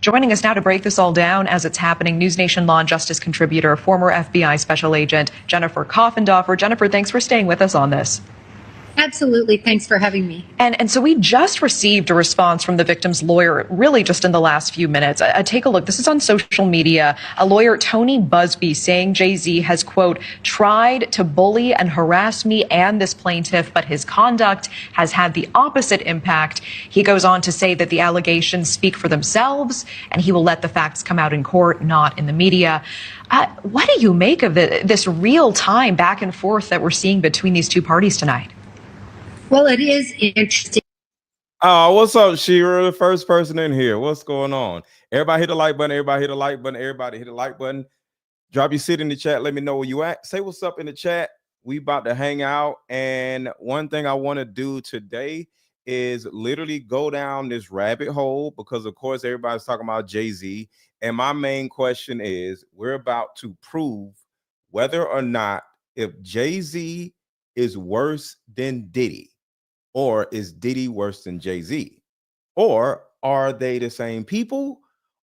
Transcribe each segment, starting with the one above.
Joining us now to break this all down as it's happening, News Nation Law and Justice contributor, former FBI Special Agent Jennifer Coffindoffer. Jennifer, thanks for staying with us on this. Absolutely. Thanks for having me. And so we just received a response from the victim's lawyer, really just in the last few minutes. Take a look. This is on social media. A lawyer, Tony Busby, saying Jay-Z has, quote, tried to bully and harass me and this plaintiff, but his conduct has had the opposite impact. He goes on to say that the allegations speak for themselves and he will let the facts come out in court, not in the media. What do you make of this real time back and forth that we're seeing between these two parties tonight? Well, it is interesting. What's up, Shira? The first person in here. What's going on? Everybody hit the like button. Everybody hit the like button. Everybody hit the like button. Drop your city in the chat. Let me know where you at. Say what's up in the chat. We about to hang out. And one thing I want to do today is literally go down this rabbit hole because, of course, everybody's talking about Jay-Z. And my main question is, we're about to prove whether or not if Jay-Z is worse than Diddy. Or is Diddy worse than Jay-Z? Or are they the same people?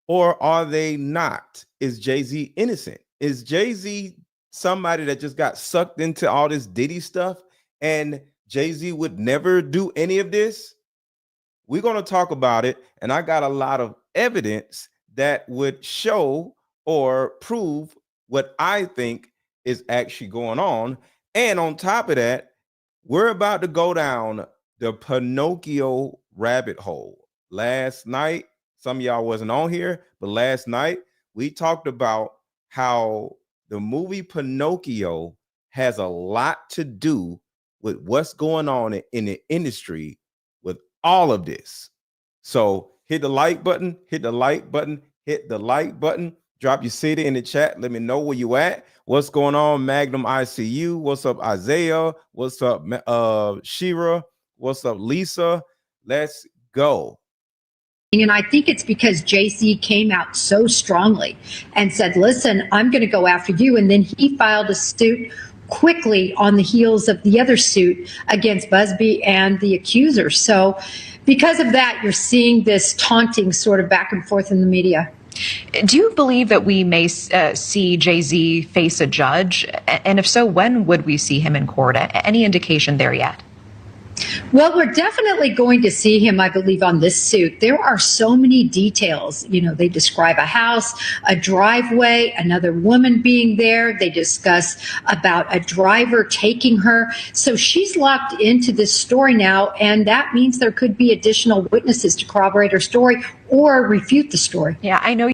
Or are they not? Is Jay-Z innocent? Is Jay-Z somebody that just got sucked into all this Diddy stuff and Jay-Z would never do any of this? We're going to talk about it. And I got a lot of evidence that would show or prove what I think is actually going on. And on top of that, we're about to go down the Pinocchio rabbit hole. Last night, some of y'all wasn't on here, but last night we talked about how the movie Pinocchio has a lot to do with what's going on in the industry with all of this. So hit the like button, hit the like button, hit the like button. Drop your city in the chat. Let me know where you at. What's going on, Magnum ICU? What's up, Isaiah? What's up, Shira? What's up, Lisa? Let's go. And I think it's because Jay-Z came out so strongly and said, listen, I'm going to go after you. And then he filed a suit quickly on the heels of the other suit against Busby and the accuser. So because of that, you're seeing this taunting sort of back and forth in the media. Do you believe that we may see Jay-Z face a judge? And if so, when would we see him in court? Any indication there yet? Well, we're definitely going to see him, I believe, on this suit. There are so many details. You know, they describe a house, a driveway, another woman being there. They discuss about a driver taking her. So she's locked into this story now, and that means there could be additional witnesses to corroborate her story or refute the story. Yeah, I know.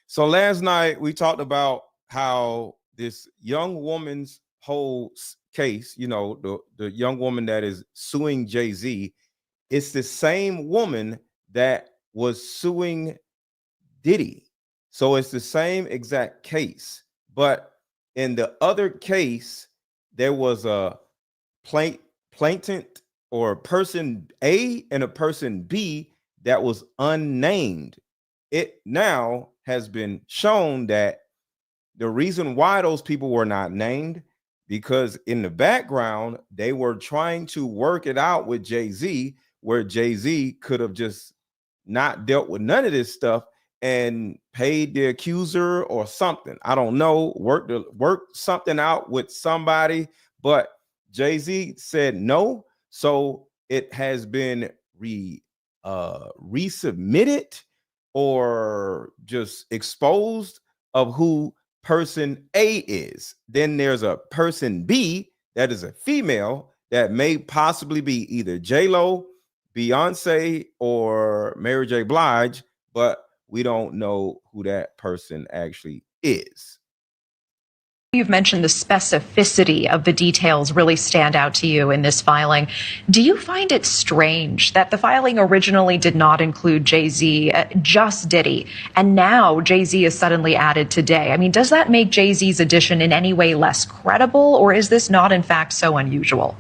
So last night we talked about how this young woman's whole case, you know, the young woman that is suing Jay-Z, it's the same woman that was suing Diddy. So it's the same exact case. But in the other case, there was a plaintiff or person A and a person B that was unnamed. It now has been shown that the reason why those people were not named, because in the background, they were trying to work it out with Jay-Z, where Jay-Z could have just not dealt with none of this stuff and paid the accuser or something. I don't know, work something out with somebody, but Jay-Z said no. So it has been resubmitted or just exposed of who person A is. Then there's a person B that is a female that may possibly be either J-Lo, Beyonce, or Mary J. Blige, but we don't know who that person actually is. You've mentioned the specificity of the details really stand out to you in this filing. Do you find it strange that the filing originally did not include Jay-Z, just Diddy, and now Jay-Z is suddenly added today? I mean, does that make Jay-Z's addition in any way less credible, or is this not in fact so unusual?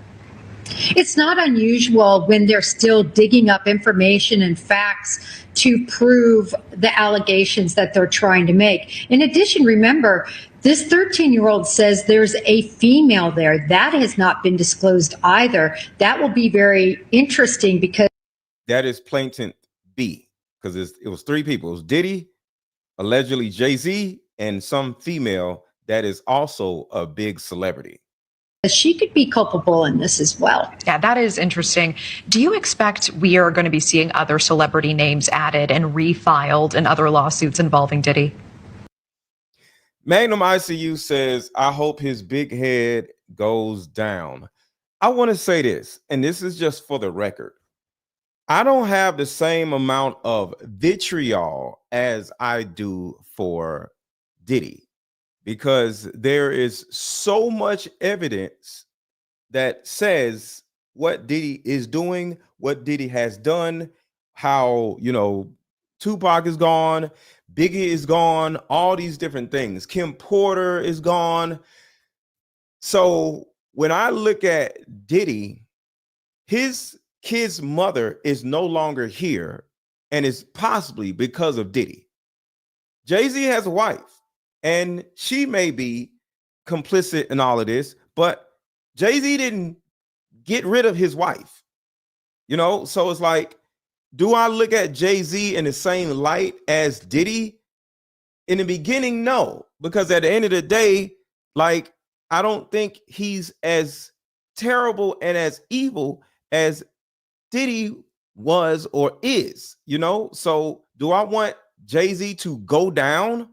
It's not unusual when they're still digging up information and facts to prove the allegations that they're trying to make. In addition, remember, this 13-year-old says there's a female there. That has not been disclosed either. That will be very interesting because that is plaintiff B, because it was three people. It was Diddy, allegedly Jay-Z, and some female that is also a big celebrity. She could be culpable in this as well. Yeah, that is interesting. Do you expect we are going to be seeing other celebrity names added and refiled in other lawsuits involving Diddy? Magnum ICU says, I hope his big head goes down. I want to say this, and this is just for the record. I don't have the same amount of vitriol as I do for Diddy, because there is so much evidence that says what Diddy is doing, what Diddy has done, how, Tupac is gone, Biggie is gone, all these different things. Kim Porter is gone. So when I look at Diddy, his kid's mother is no longer here, and it's possibly because of Diddy. Jay-Z has a wife, and she may be complicit in all of this, but Jay-Z didn't get rid of his wife. So it's like, do I look at Jay-Z in the same light as Diddy? In the beginning, no, because at the end of the day, like, I don't think he's as terrible and as evil as Diddy was or is, So do I want Jay-Z to go down?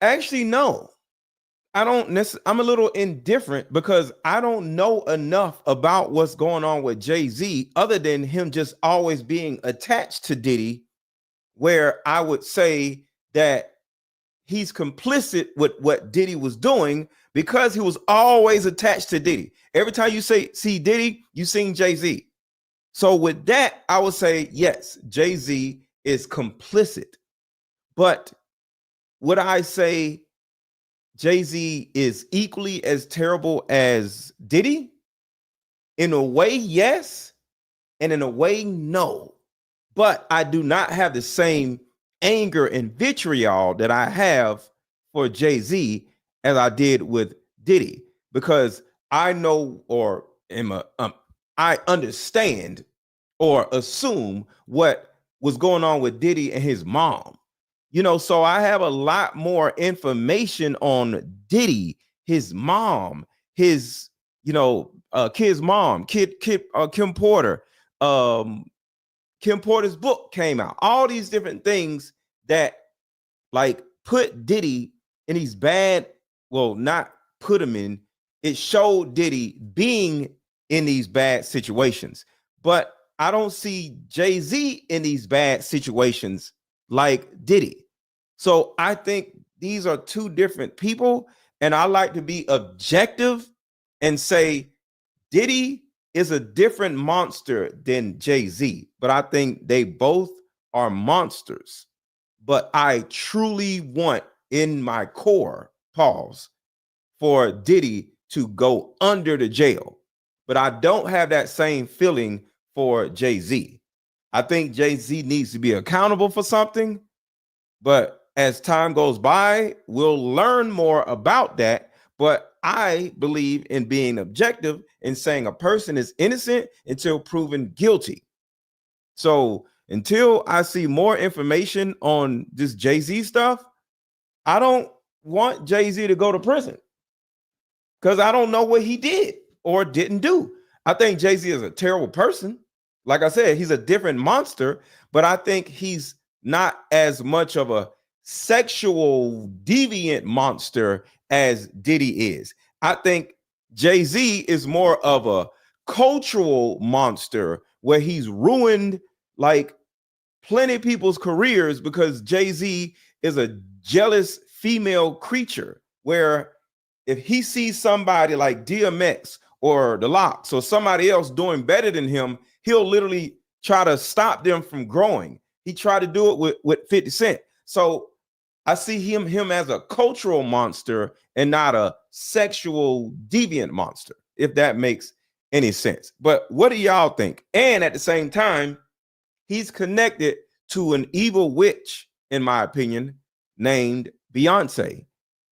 Actually, no. I don't necessarily. I'm a little indifferent because I don't know enough about what's going on with Jay-Z other than him just always being attached to Diddy, where I would say that he's complicit with what Diddy was doing because he was always attached to Diddy. Every time you see Diddy, you sing Jay-Z. So with that, I would say, yes, Jay-Z is complicit. But would I say Jay-Z is equally as terrible as Diddy? In a way, yes. And in a way, no. But I do not have the same anger and vitriol that I have for Jay-Z as I did with Diddy, because I know, or I understand or assume what was going on with Diddy and his mom. So I have a lot more information on Diddy, his mom, his, kid's mom, Kim Porter. Kim Porter's book came out. All these different things that like put Diddy in these bad, well, not put him in, it showed Diddy being in these bad situations. But I don't see Jay-Z in these bad situations like Diddy. So I think these are two different people, and I like to be objective and say Diddy is a different monster than Jay-Z, but I think they both are monsters. But I truly want in my core, for Diddy to go under the jail. But I don't have that same feeling for Jay-Z. I think Jay-Z needs to be accountable for something, but as time goes by, we'll learn more about that. But I believe in being objective and saying a person is innocent until proven guilty. So until I see more information on this Jay-Z stuff, I don't want Jay-Z to go to prison because I don't know what he did or didn't do. I think Jay-Z is a terrible person. Like I said, he's a different monster, but I think he's not as much of a sexual deviant monster as Diddy is. I think Jay-Z is more of a cultural monster where he's ruined like plenty of people's careers because Jay-Z is a jealous female creature where if he sees somebody like DMX or the Locks or somebody else doing better than him, he'll literally try to stop them from growing. He tried to do it with 50 Cent. So I see him as a cultural monster and not a sexual deviant monster, if that makes any sense. But what do y'all think? And at the same time, he's connected to an evil witch, in my opinion, named Beyonce.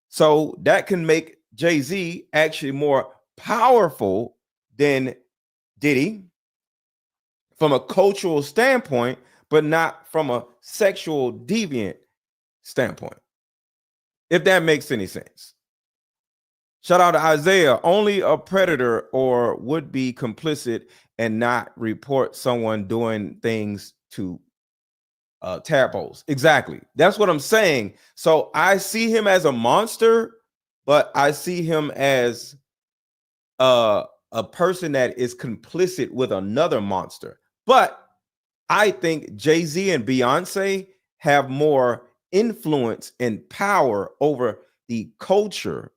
So that can make Jay-Z actually more powerful than Diddy from a cultural standpoint. but not from a sexual deviant standpoint. If that makes any sense. Shout out to Isaiah. Only a predator or would be complicit and not report someone doing things to tadpoles. Exactly. That's what I'm saying. So I see him as a monster, but I see him as a person that is complicit with another monster. But I think Jay-Z and Beyonce have more influence and power over the culture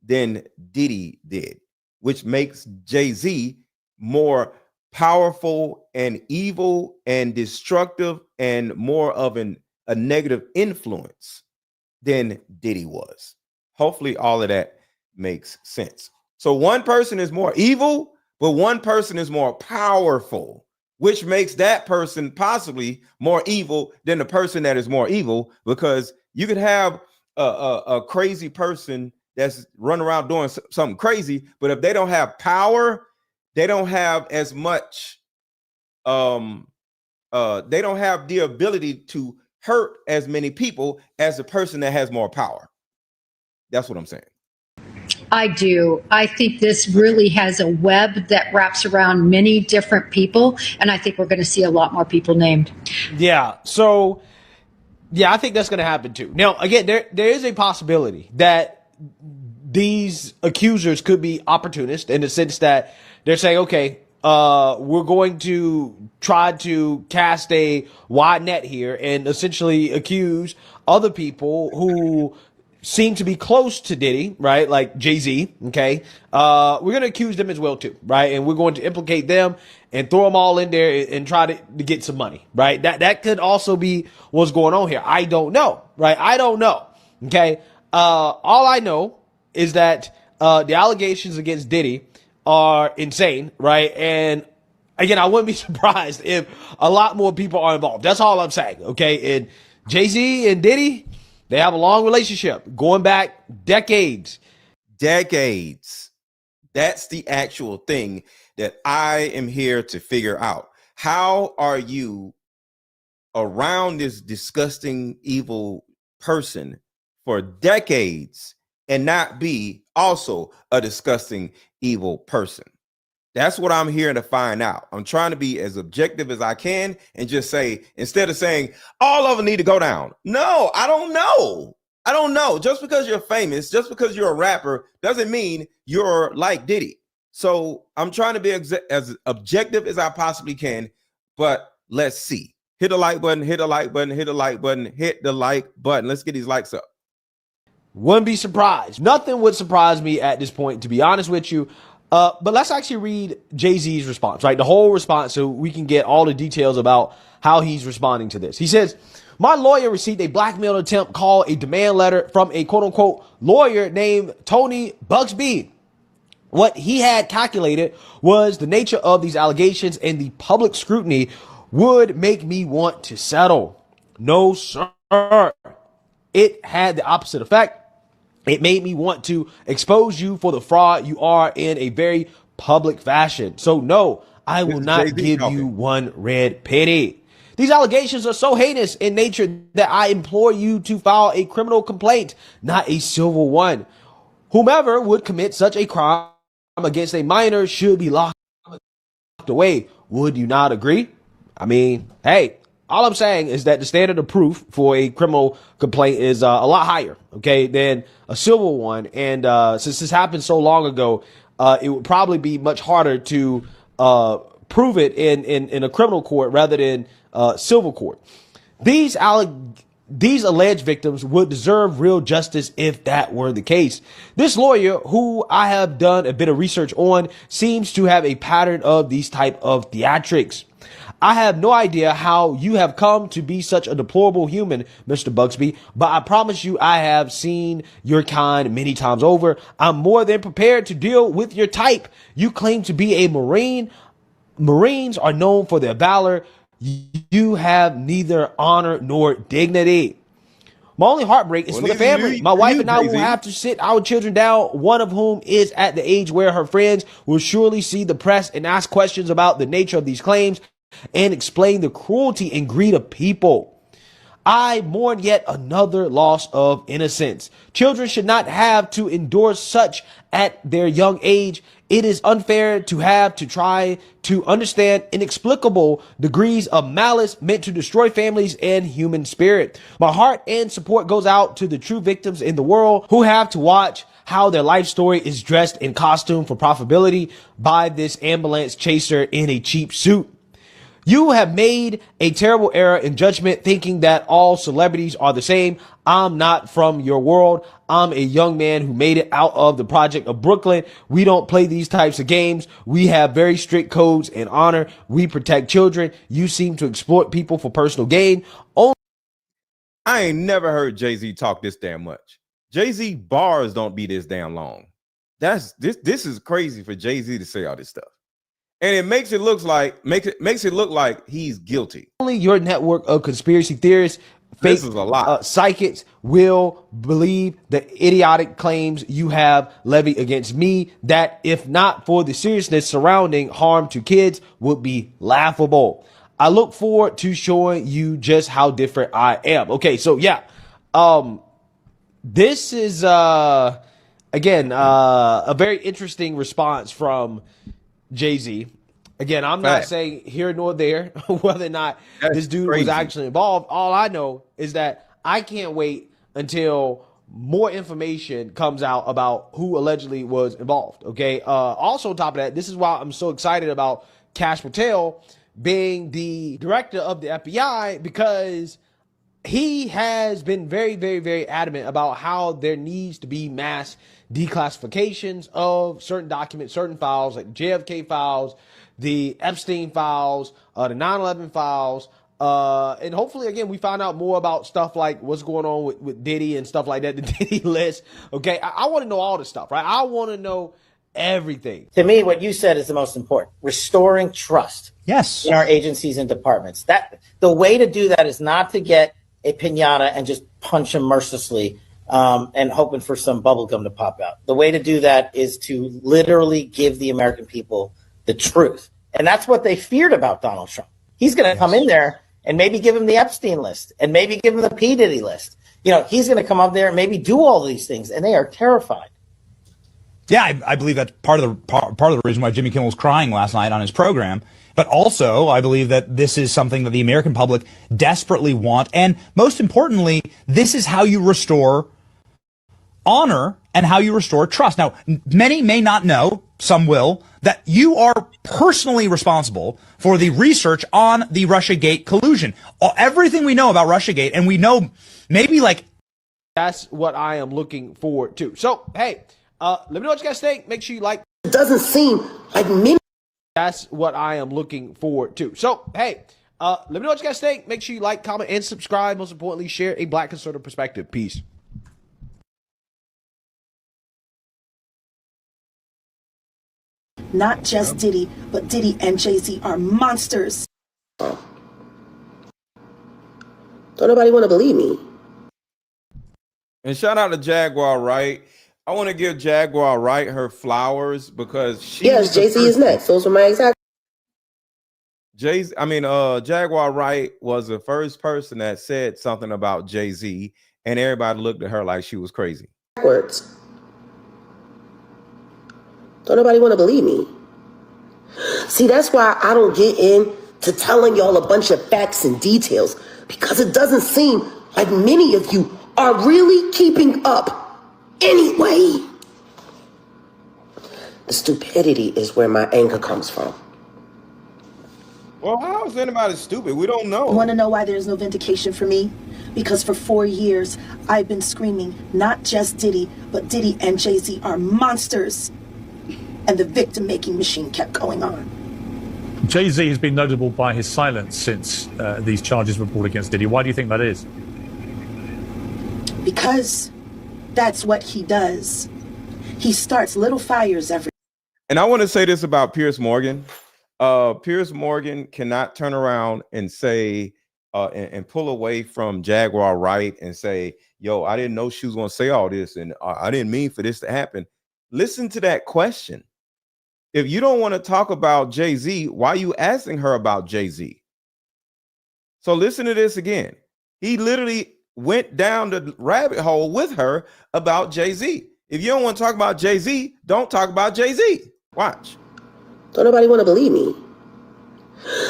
than Diddy did, which makes Jay-Z more powerful and evil and destructive and more of a negative influence than Diddy was. Hopefully all of that makes sense. So one person is more evil, but one person is more powerful, which makes that person possibly more evil than the person that is more evil, because you could have a crazy person that's running around doing something crazy, but if they don't have power, they don't have as much, they don't have the ability to hurt as many people as the person that has more power. That's what I'm saying. I do. I think this really has a web that wraps around many different people, and I think we're going to see a lot more people named. Yeah. So, yeah, I think that's going to happen too. Now, again, there is a possibility that these accusers could be opportunists in the sense that they're saying, okay, we're going to try to cast a wide net here and essentially accuse other people who seem to be close to Diddy, right? Like Jay-Z, okay? We're going to accuse them as well too, right? And we're going to implicate them and throw them all in there and try to get some money, right? That could also be what's going on here. I don't know, right? I don't know, okay? All I know is that the allegations against Diddy are insane, right? And again, I wouldn't be surprised if a lot more people are involved. That's all I'm saying, okay? And Jay-Z and Diddy, they have a long relationship going back decades. Decades. That's the actual thing that I am here to figure out. How are you around this disgusting, evil person for decades and not be also a disgusting, evil person? That's what I'm here to find out. I'm trying to be as objective as I can and just say, instead of saying all of them need to go down. No, I don't know. I don't know. Just because you're famous, just because you're a rapper, doesn't mean you're like Diddy. So I'm trying to be as objective as I possibly can, but let's see. Hit the like button, hit the like button, hit the like button, hit the like button. Let's get these likes up. Wouldn't be surprised. Nothing would surprise me at this point, to be honest with you. But let's actually read Jay-Z's response, right? The whole response, so we can get all the details about how he's responding to this. He says, my lawyer received a blackmail attempt called a demand letter from a quote unquote lawyer named Tony Bugsby. What he had calculated was the nature of these allegations and the public scrutiny would make me want to settle. No, sir. It had the opposite effect. It made me want to expose you for the fraud you are in a very public fashion. So no, I will not give you one red penny. These allegations are so heinous in nature that I implore you to file a criminal complaint, not a civil one. Whomever would commit such a crime against a minor should be locked away. Would you not agree? I mean, hey, all I'm saying is that the standard of proof for a criminal complaint is a lot higher, okay, than a civil one. And since this happened so long ago, it would probably be much harder to prove it in a criminal court rather than civil court. These alleged victims would deserve real justice if that were the case. This lawyer, who I have done a bit of research on, seems to have a pattern of these type of theatrics. I have no idea how you have come to be such a deplorable human, Mr. Bugsby, but I promise you I have seen your kind many times over. I'm more than prepared to deal with your type. You claim to be a Marine. Marines are known for their valor. You have neither honor nor dignity. My only heartbreak is for the family. My wife and I will have to sit our children down, one of whom is at the age where her friends will surely see the press and ask questions about the nature of these claims. and explain the cruelty and greed of people. I mourn yet another loss of innocence. Children should not have to endure such at their young age. It is unfair to have to try to understand inexplicable degrees of malice meant to destroy families and human spirit. My heart and support goes out to the true victims in the world who have to watch how their life story is dressed in costume for profitability by this ambulance chaser in a cheap suit. You have made a terrible error in judgment, thinking that all celebrities are the same. I'm not from your world. I'm a young man who made it out of the project of Brooklyn. We don't play these types of games. We have very strict codes and honor. We protect children. You seem to exploit people for personal gain. I ain't never heard Jay-Z talk this damn much. Jay-Z bars don't be this damn long. This is crazy for Jay-Z to say all this stuff. And it makes it look like he's guilty. Only your network of conspiracy theorists, fake psychics will believe the idiotic claims you have levied against me that, if not for the seriousness surrounding harm to kids, would be laughable. I look forward to showing you just how different I am. Okay, so yeah, this is again a very interesting response from Jay-Z. Again, I'm not saying here nor there whether or not this dude was actually involved. All I know is that I can't wait until more information comes out about who allegedly was involved. Okay. Also on top of that, this is why I'm so excited about Kash Patel being the director of the FBI, because he has been very, very, very adamant about how there needs to be mass declassifications of certain documents, certain files, like JFK files, the Epstein files, the 9/11 files. And hopefully, again, we find out more about stuff like what's going on with Diddy and stuff like that, the Diddy list. Okay, I want to know all this stuff, right? I want to know everything. To me, what you said is the most important. Restoring trust. Yes. In our agencies and departments. That the way to do that is not to get a piñata and just punch him mercilessly and hoping for some bubble gum to pop out. The way to do that is to literally give the American people the truth. And that's what they feared about Donald Trump. He's going to come in there and maybe give him the Epstein list and maybe give him the P. Diddy list. You know, he's going to come up there and maybe do all these things, and they are terrified. Yeah, I believe that's part of the reason why Jimmy Kimmel was crying last night on his program. But also, I believe that this is something that the American public desperately want. And most importantly, this is how you restore honor and how you restore trust. Now, many may not know, some will, that you are personally responsible for the research on the Russiagate collusion. Everything we know about Russiagate, and we know maybe like... That's what I am looking forward to. So, hey, let me know what you guys think. Make sure you like... It doesn't seem like many... That's what I am looking forward to. So, hey, let me know what you guys think. Make sure you like, comment, and subscribe. Most importantly, share a Black conservative perspective. Peace. Not just Diddy, but Diddy and Jay-Z are monsters. Don't nobody want to believe me. And shout out to Jaguar Wright. I want to give Jaguar Wright her flowers because she... Yes, Jay-Z is next. Those are my exact... Jaguar Wright was the first person that said something about Jay-Z, and everybody looked at her like she was crazy. Words. Don't nobody want to believe me. See, that's why I don't get into telling y'all a bunch of facts and details, because it doesn't seem like many of you are really keeping up anyway. The stupidity is where my anger comes from. Well, how is anybody stupid? We don't know. Want to know why there's no vindication for me? Because for 4 years, I've been screaming, not just Diddy, but Diddy and Jay-Z are monsters. And the victim-making machine kept going on. Jay-Z has been notable by his silence since these charges were brought against Diddy. Why do you think that is? Because that's what he does. He starts little fires every... And I want to say this about Piers Morgan. Piers Morgan cannot turn around and say and pull away from Jaguar Wright and say, yo, I didn't know she was going to say all this, and I didn't mean for this to happen. Listen to that question. If you don't want to talk about Jay-Z, why are you asking her about Jay-Z? So listen to this again. He literally went down the rabbit hole with her about Jay-Z. If you don't want to talk about Jay-Z, don't talk about Jay-Z. Watch. Don't nobody want to believe me.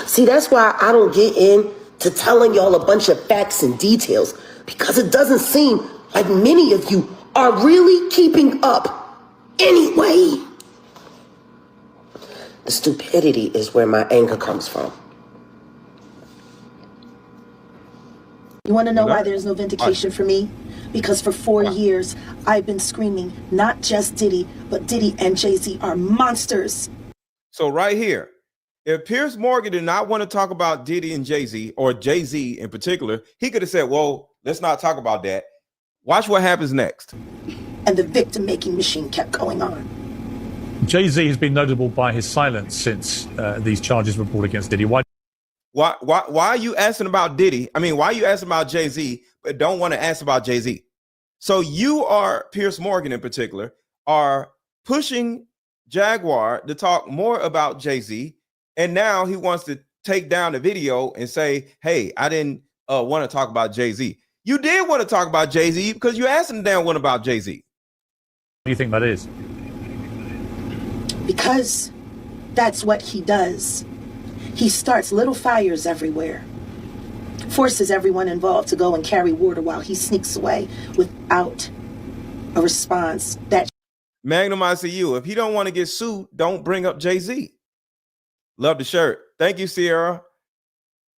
See, that's why I don't get into telling y'all a bunch of facts and details, because it doesn't seem like many of you are really keeping up anyway. The stupidity is where my anger comes from. You want to know why there's no vindication for me? Because for 4 years, I've been screaming, not just Diddy, but Diddy and Jay-Z are monsters. So right here, if Piers Morgan did not want to talk about Diddy and Jay-Z, or Jay-Z in particular, he could have said, well, let's not talk about that. Watch what happens next. And the victim-making machine kept going on. Jay-Z has been notable by his silence since these charges were brought against Diddy. Why are you asking about Diddy? I mean, why are you asking about Jay-Z, but don't want to ask about Jay-Z? So you are, Piers Morgan in particular, are pushing Jaguar to talk more about Jay-Z, and now he wants to take down the video and say, hey, I didn't want to talk about Jay-Z. You did want to talk about Jay-Z because you asked him the damn one about Jay-Z. do you think that is? Because that's what he does. He starts little fires everywhere, forces everyone involved to go and carry water while he sneaks away without a response. That Magnum, I see you. If he don't want to get sued, don't bring up Jay-Z. Love the shirt. Thank you, Sierra.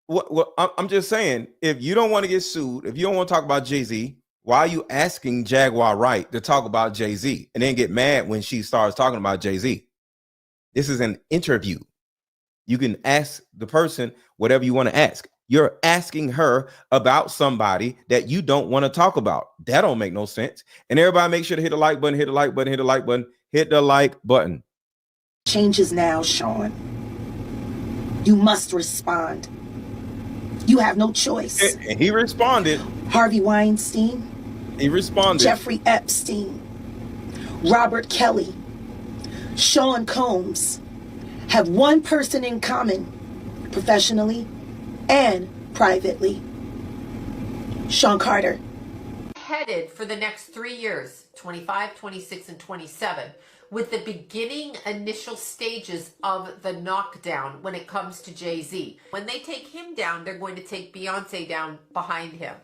I'm just saying, if you don't want to get sued, if you don't want to talk about Jay-Z, why are you asking Jaguar Wright to talk about Jay-Z and then get mad when she starts talking about Jay-Z? This is an interview. You can ask the person whatever you want to ask. You're asking her about somebody that you don't want to talk about. That don't make no sense. And everybody make sure to hit the like button, hit the like button, hit the like button, hit the like button. changes now, Sean. You must respond. You have no choice. And he responded. Harvey Weinstein. He responded. Jeffrey Epstein. Robert Kelly. Sean Combs have one person in common, professionally and privately. Sean Carter. Headed for the next 3 years, 25, 26, and 27, with the beginning initial stages of the knockdown when it comes to Jay-Z. When they take him down, they're going to take Beyonce down behind him.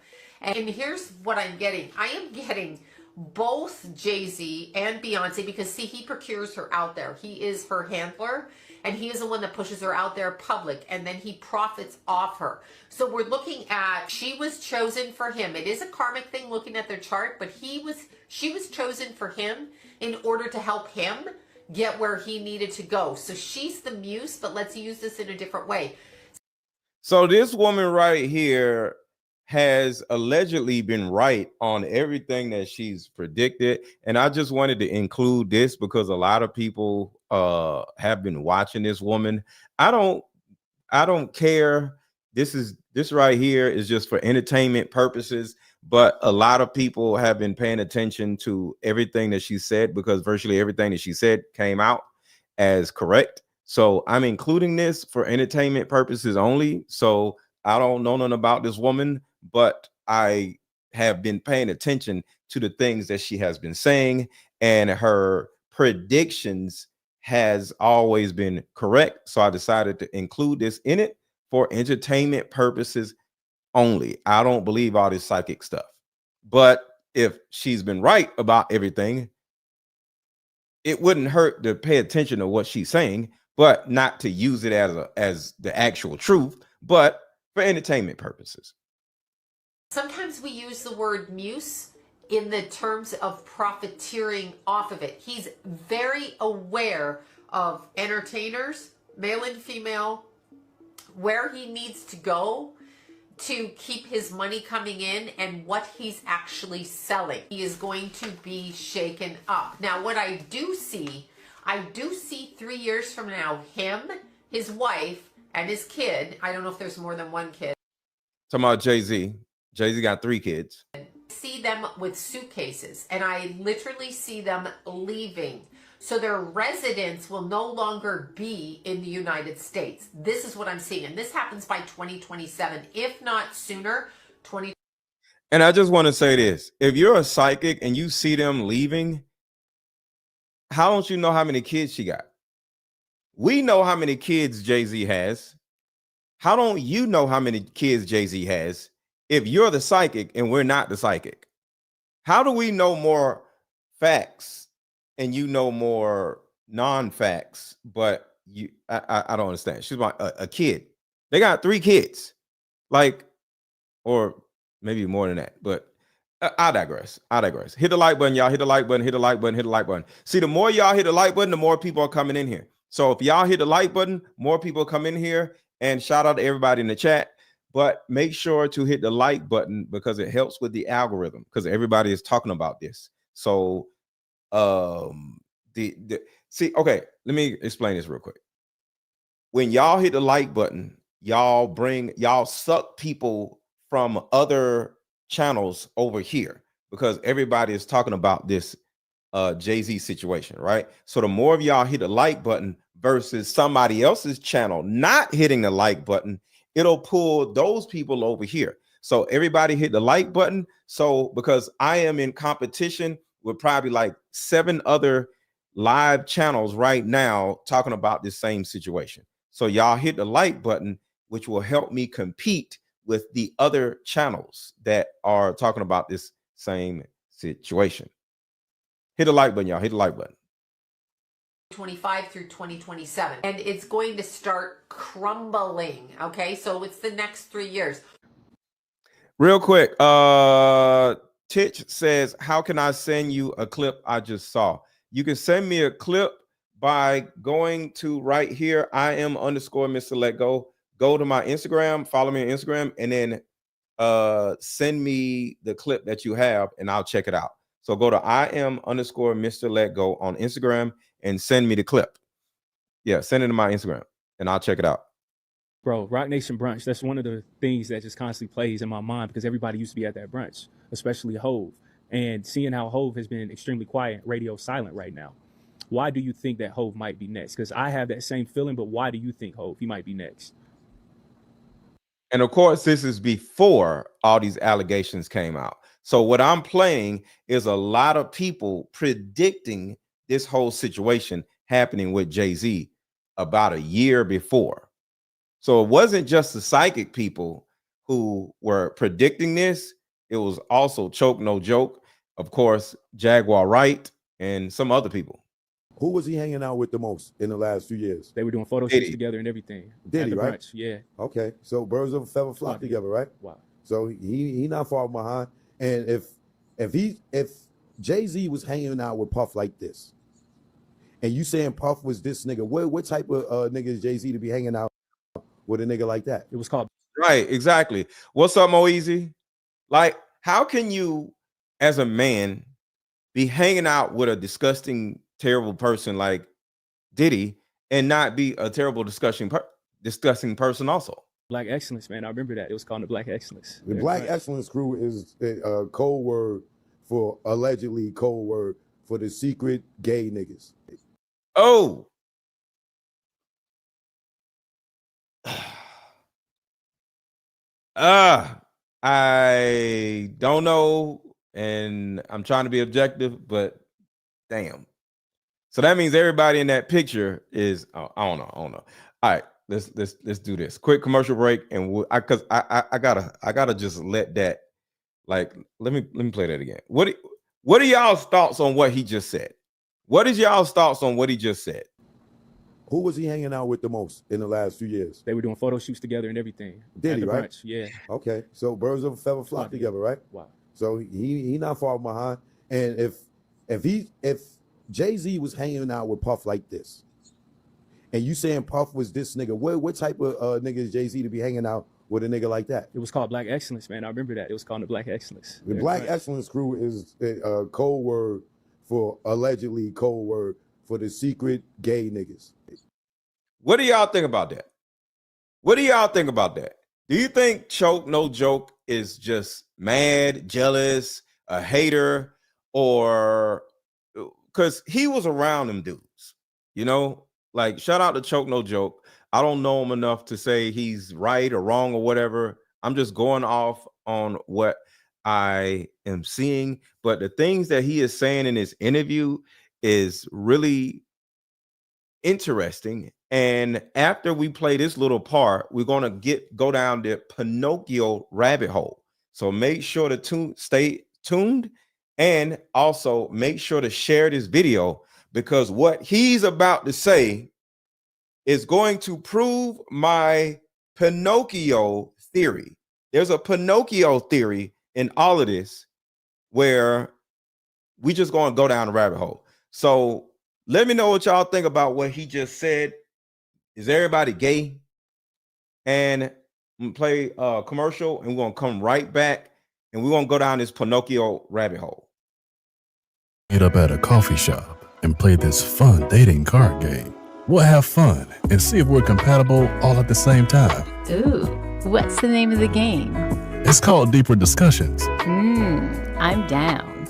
And here's what I'm getting. I am getting both Jay-Z and Beyonce because, see, he procures her out there. He is her handler, and he is the one that pushes her out there public, and then he profits off her. So we're looking at, she was chosen for him. It is a karmic thing looking at their chart, but she was chosen for him in order to help him get where he needed to go. So she's the muse, but let's use this in a different way. So this woman right here has allegedly been right on everything that she's predicted. And I just wanted to include this because a lot of people have been watching this woman. I don't care. This right here is just for entertainment purposes, but a lot of people have been paying attention to everything that she said because virtually everything that she said came out as correct. So I'm including this for entertainment purposes only. So I don't know nothing about this woman, but I have been paying attention to the things that she has been saying, and her predictions has always been correct. So I decided to include this in it for entertainment purposes only. I don't believe all this psychic stuff, but if she's been right about everything, it wouldn't hurt to pay attention to what she's saying, but not to use it as the actual truth, but for entertainment purposes. Sometimes we use the word muse in the terms of profiteering off of it. He's very aware of entertainers, male and female, where he needs to go to keep his money coming in and what he's actually selling. He is going to be shaken up. Now, what I do see 3 years from now, him, his wife, and his kid. I don't know if there's more than one kid. Talking about Jay-Z. Jay-Z got 3 kids. See them with suitcases, and I literally see them leaving So their residence will no longer be in the United States. This is what I'm seeing. And this happens by 2027, if not sooner. And I just want to say this. If you're a psychic and you see them leaving, how don't you know how many kids she got? We know how many kids Jay-Z has. How don't you know how many kids Jay-Z has if you're the psychic and we're not the psychic? How do we know more facts and you know more non-facts? But I don't understand. She's about a kid. They got 3 kids, like, or maybe more than that. But I digress. Hit the like button, y'all. Hit the like button. Hit the like button. Hit the like button. See, the more y'all hit the like button, the more people are coming in here. So if y'all hit the like button, more people come in here. And shout out to everybody in the chat. But make sure to hit the like button because it helps with the algorithm, because everybody is talking about this. So see, okay, let me explain this real quick. When y'all hit the like button, y'all suck people from other channels over here because everybody is talking about this Jay-Z situation, right? So the more of y'all hit the like button versus somebody else's channel not hitting the like button, it'll pull those people over here. So everybody hit the like button. So because I am in competition with probably like 7 other live channels right now talking about this same situation. So y'all hit the like button, which will help me compete with the other channels that are talking about this same situation. Hit the like button, y'all. Hit the like button. 2025 through 2027. And it's going to start crumbling. Okay, so it's the next 3 years. Real quick, Titch says, how can I send you a clip I just saw? You can send me a clip by going to right here. I am _Mr. Let Go. Go to my Instagram, follow me on Instagram, and then send me the clip that you have, and I'll check it out. So go to I am _Mr. Let Go on Instagram and send me the clip. Yeah, send it to my Instagram and I'll check it out. Bro, Rock Nation brunch, that's one of the things that just constantly plays in my mind because everybody used to be at that brunch, especially Hove. And seeing how Hove has been extremely quiet, radio silent right now. Why do you think that Hove might be next? Because I have that same feeling, but why do you think Hove, he might be next? And of course, this is before all these allegations came out. So what I'm playing is a lot of people predicting this whole situation happening with Jay-Z about a year before. So it wasn't just the psychic people who were predicting this. It was also Choke No Joke, of course, Jaguar Wright, and some other people. Who was he hanging out with the most in the last few years? They were doing photo shoots together and everything. Diddy, right? Brunch, yeah. Okay, so birds of a feather flock together, right? Wow. So he not far behind. And if Jay-Z was hanging out with Puff like this, and you saying Puff was this nigga, what type of nigga is Jay-Z to be hanging out with a nigga like that? It was called. Right, exactly. What's up, Mo Easy? Like, how can you, as a man, be hanging out with a disgusting, terrible person like Diddy and not be a terrible disgusting person also? Black Excellence, man. I remember that. It was called the Black Excellence. The Black Excellence crew is a code word for, allegedly code word for the secret gay niggas. Oh. I don't know, and I'm trying to be objective, but damn. So that means everybody in that picture is I don't know. All right, let's do this. Quick commercial break, and because I gotta just let that, like, let me play that again. What are y'all's thoughts on what he just said? What is y'all's thoughts on what he just said? Who was he hanging out with the most in the last few years? They were doing photo shoots together and everything. Diddy, right? Brunch, yeah. Okay, so birds of a feather flock together, right? Wow. So he not far behind. And if Jay-Z was hanging out with Puff like this, and you saying Puff was this nigga, what type of nigga is Jay-Z to be hanging out with a nigga like that? It was called Black Excellence, man. I remember that. It was called the Black Excellence. The Black Excellence crew is a code word for, allegedly code word for the secret gay niggas. What do y'all think about that? What do y'all think about that? Do you think Choke No Joke is just mad, jealous, a hater, or because he was around them dudes, you know, like shout out to Choke No Joke. I don't know him enough to say he's right or wrong or whatever. I'm just going off on what I am seeing. But the things that he is saying in his interview is really interesting. And after we play this little part, we're going to go down the Pinocchio rabbit hole. So make sure to stay tuned, and also make sure to share this video, because what he's about to say is going to prove my Pinocchio theory. There's a Pinocchio theory in all of this where we just going to go down the rabbit hole. So let me know what y'all think about what he just said. Is everybody gay? And I'm gonna play a commercial, and we're gonna come right back, and we're gonna go down this Pinocchio rabbit hole. Meet up at a coffee shop and play this fun dating card game. We'll have fun and see if we're compatible all at the same time. Ooh, what's the name of the game? It's called Deeper Discussions. I'm down.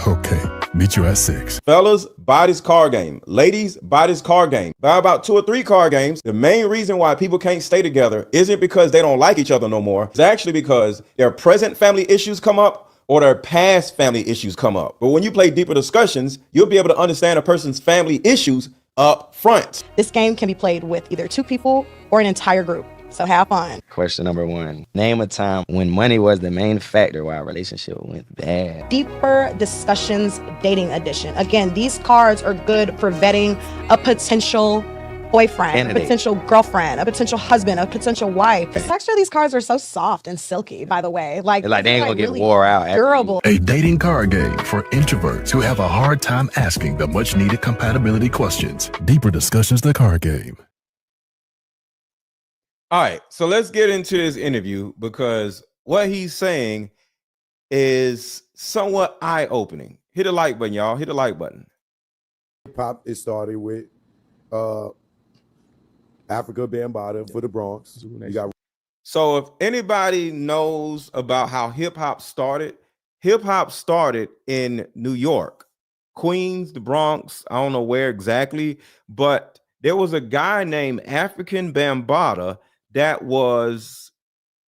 Okay, meet you at 6. Fellas, buy this card game. Ladies, buy this card game. Buy about 2 or 3 card games. The main reason why people can't stay together isn't because they don't like each other no more. It's actually because their present family issues come up or their past family issues come up. But when you play Deeper Discussions, you'll be able to understand a person's family issues up front. This game can be played with either 2 people or an entire group. So have fun. Question number 1. Name a time when money was the main factor why a relationship went bad. Deeper Discussions Dating Edition. Again, these cards are good for vetting a potential boyfriend, a potential girlfriend, a potential husband, a potential wife. The texture of these cards are so soft and silky, by the way. Like they ain't gonna really get wore out. Durable. A dating card game for introverts who have a hard time asking the much needed compatibility questions. Deeper Discussions, the card game. All right, so let's get into this interview, because what he's saying is somewhat eye-opening. Hit a like button, y'all. Hit the like button. Hip-hop, it started with Africa Bambaataa for the Bronx. You got So if anybody knows about how hip-hop started in New York, Queens, the Bronx, I don't know where exactly, but there was a guy named African Bambaataa that was,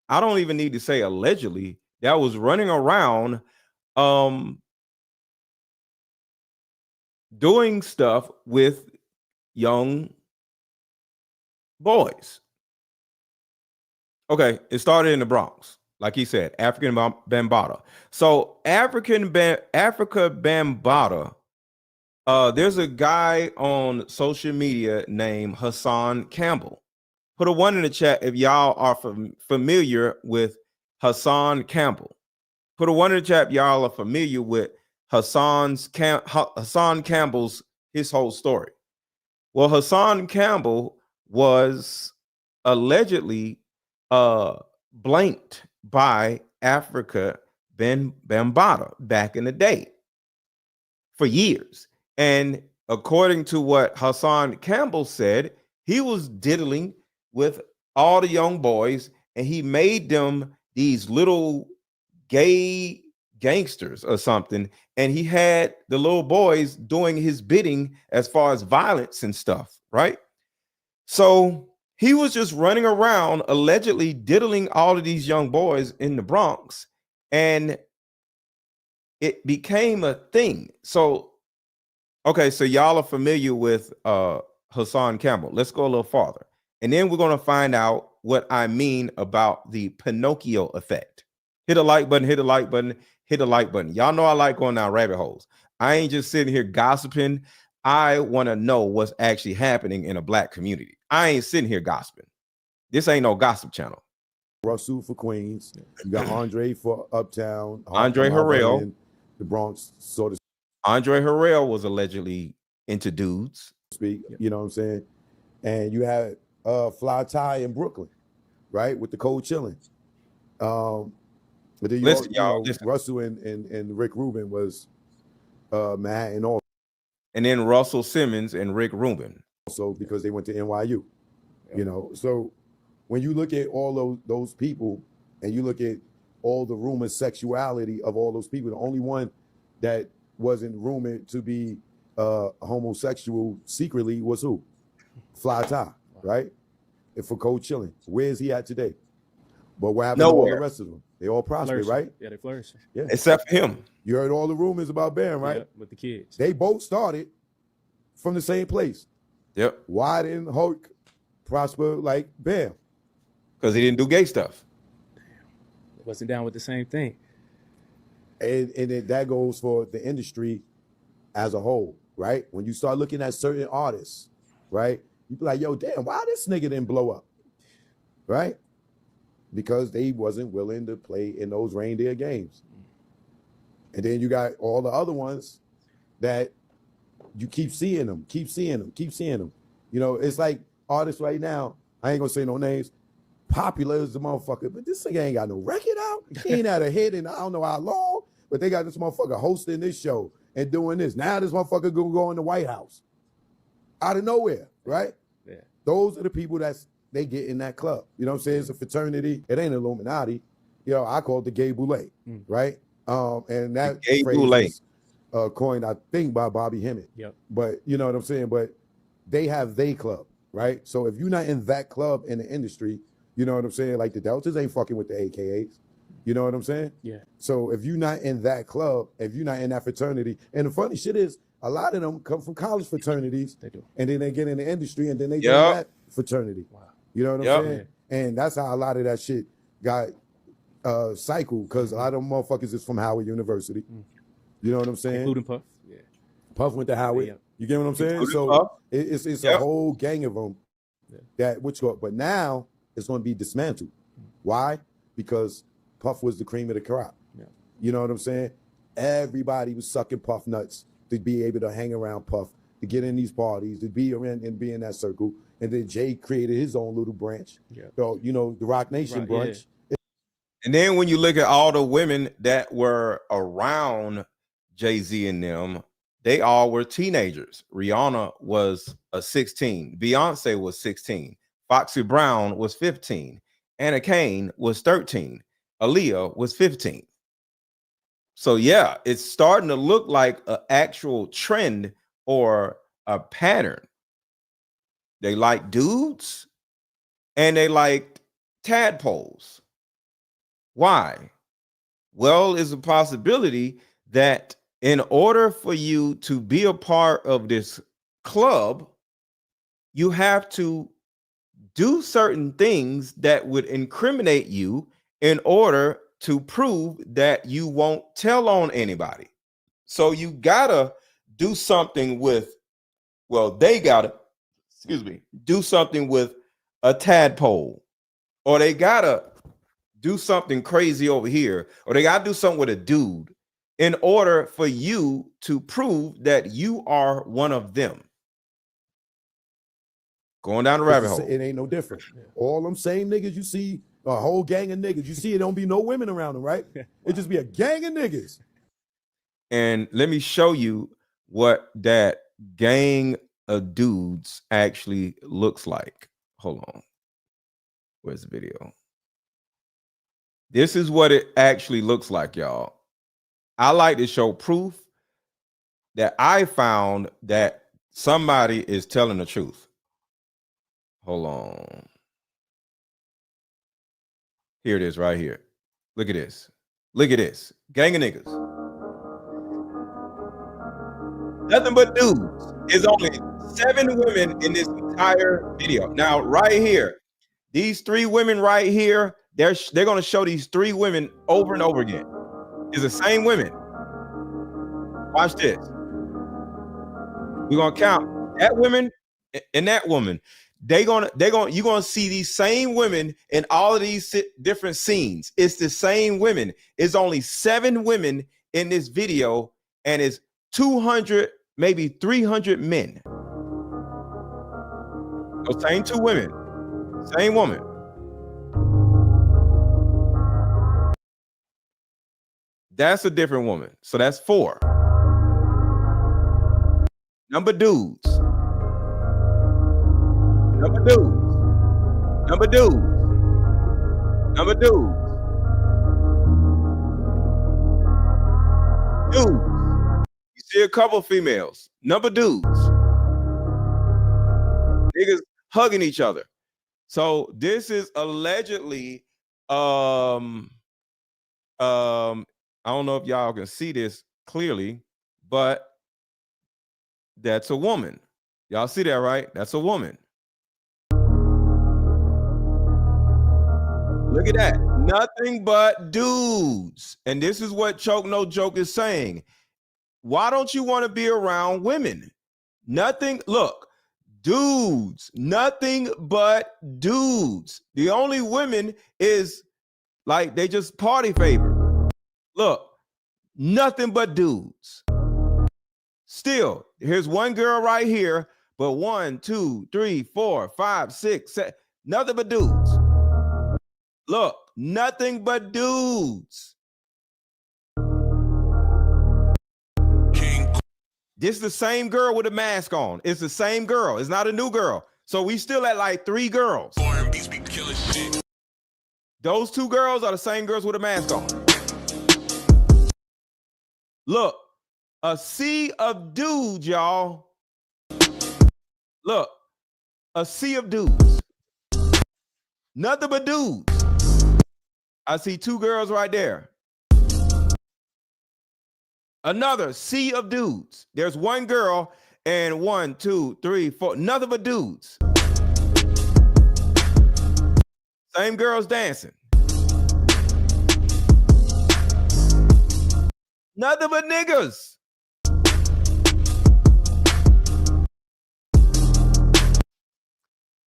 I don't even need to say allegedly, that was running around doing stuff with young boys. Okay, it started in the Bronx, like he said, African Bambaataa. So Africa Bambaataa, there's a guy on social media named Hassan Campbell. Put a 1 in the chat if y'all are familiar with Hassan Campbell. Put a 1 in the chat if y'all are familiar with Hassan Campbell's his whole story. Well, Hassan Campbell was allegedly blanked by Africa Bambaataa back in the day for years. And according to what Hassan Campbell said, he was diddling with all the young boys, and he made them these little gay gangsters or something, and he had the little boys doing his bidding as far as violence and stuff, right? So he was just running around allegedly diddling all of these young boys in the Bronx, and it became a thing. So okay, so y'all are familiar with Hassan Campbell. Let's go a little farther. And then we're going to find out what I mean about the Pinocchio effect. Hit a like button, hit a like button, hit a like button. Y'all know I like going down rabbit holes. I ain't just sitting here gossiping. I want to know what's actually happening in a black community. I ain't sitting here gossiping. This ain't no gossip channel. Russell for Queens. You got Andre for Uptown. Andre Harrell. The Bronx, sort of. Andre Harrell was allegedly into dudes. Speak, you know what I'm saying? And you had Fly Tie in Brooklyn, right? With the Cold Chillin'. But then listen, y'all. Russell and Rick Rubin was Manhattan also. And then Russell Simmons and Rick Rubin. Also because they went to NYU, you know. So when you look at all those people and you look at all the rumored sexuality of all those people, the only one that wasn't rumored to be homosexual secretly was who? Fly Ty, right? And for Cold Chillin'. Where is he at today? But what happened to all the rest of them? They all prospered, right? Yeah, they flourishing. Yeah. Except for him. You heard all the rumors about Bam, right? Yep, with the kids. They both started from the same place. Yep. Why didn't Hulk prosper like Bam? Because he didn't do gay stuff. Wasn't down with the same thing. And that goes for the industry as a whole, right? When you start looking at certain artists, right? You be like, yo, damn, why this nigga didn't blow up? Right? Because they wasn't willing to play in those reindeer games. And then you got all the other ones that you keep seeing them. You know, it's like artists right now, I ain't gonna say no names, popular as the motherfucker, but this nigga ain't got no record out. He ain't had a hit in I don't know how long, but they got this motherfucker hosting this show and doing this. Now this motherfucker gonna go in the White House. Out of nowhere, right? Yeah. Those are the people they get in that club. You know what I'm saying? It's a fraternity. It ain't Illuminati. You know, I call it the gay boule, right? And that phrase is coined, I think, by Bobby Hemmett. Yep. But you know what I'm saying? But they have they club, right? So if you're not in that club in the industry, you know what I'm saying? Like the Deltas ain't fucking with the AKAs. You know what I'm saying? Yeah. So if you're not in that club, if you're not in that fraternity, and the funny shit is, a lot of them come from college fraternities. They do. And then they get in the industry and then they join that fraternity. Wow. You know what I'm saying? And that's how a lot of that shit got cycled, because a lot of them motherfuckers is from Howard University. You know what I'm saying? Including Puff. Yeah. Puff went to Howard. Yeah. You get what I'm saying? Including So Puff. it's a whole gang of them but now it's going to be dismantled. Why? Because Puff was the cream of the crop. Yeah. You know what I'm saying? Everybody was sucking Puff nuts to be able to hang around Puff, to get in these parties, to be around and be in that circle. And then Jay created his own little branch. Yeah. So, you know, the Rock Nation branch. And then when you look at all the women that were around Jay-Z and them, they all were teenagers. Rihanna was 16. Beyonce was 16. Foxy Brown was 15. Anna Kane was 13. Aaliyah was 15. So yeah, it's starting to look like an actual trend or a pattern. They like dudes and they like tadpoles. Why? Well, it's a possibility that in order for you to be a part of this club, you have to do certain things that would incriminate you in order to prove that you won't tell on anybody. So you gotta do something with, they gotta, do something with a tadpole, or they gotta do something crazy over here, or they gotta do something with a dude in order for you to prove that you are one of them. Going down the rabbit hole. It ain't no different. All them same niggas you see, a whole gang of niggas. You see, it don't be no women around them, right? It just be a gang of niggas. And let me show you what that gang of dudes actually looks like. Hold on. Where's the video? This is what it actually looks like, y'all. I like to show proof that I found that somebody is telling the truth. Hold on. Here it is right here. Look at this. Look at this. Gang of niggas. Nothing but dudes. There's only 7 women in this entire video. Now, right here, these 3 women right here, they're going to show these 3 women over and over again. It's the same women. Watch this. We're going to count that woman and that woman. You're gonna see these same women in all of these different scenes. It's the same women. It's only 7 women in this video, and it's 200, maybe 300 men. Those same 2 women, same woman. That's a different woman. So that's 4. Number dudes. Number dudes. Number dudes. Number dudes. Dudes. You see a couple females, number dudes, niggas hugging each other. So this is allegedly, I don't know if y'all can see this clearly, but that's a woman. Y'all see that, right? That's a woman. Look at that. Nothing but dudes. And this is what Choke No Joke is saying. Why don't you want to be around women? Nothing. Look, dudes. Nothing but dudes. The only women is like they just party favor. Look, nothing but dudes. Still, here's one girl right here, but 1, 2, 3, 4, 5, 6, 7, nothing but dudes. Look, nothing but dudes. This is the same girl with a mask on. It's the same girl. It's not a new girl. So we still at like 3 girls. Those 2 girls are the same girls with a mask on. Look, a sea of dudes, y'all. Look, a sea of dudes. Nothing but dudes. I see 2 girls right there. Another sea of dudes. There's 1 girl and 1, 2, 3, 4. Nothing but dudes. Same girls dancing. Nothing but niggas.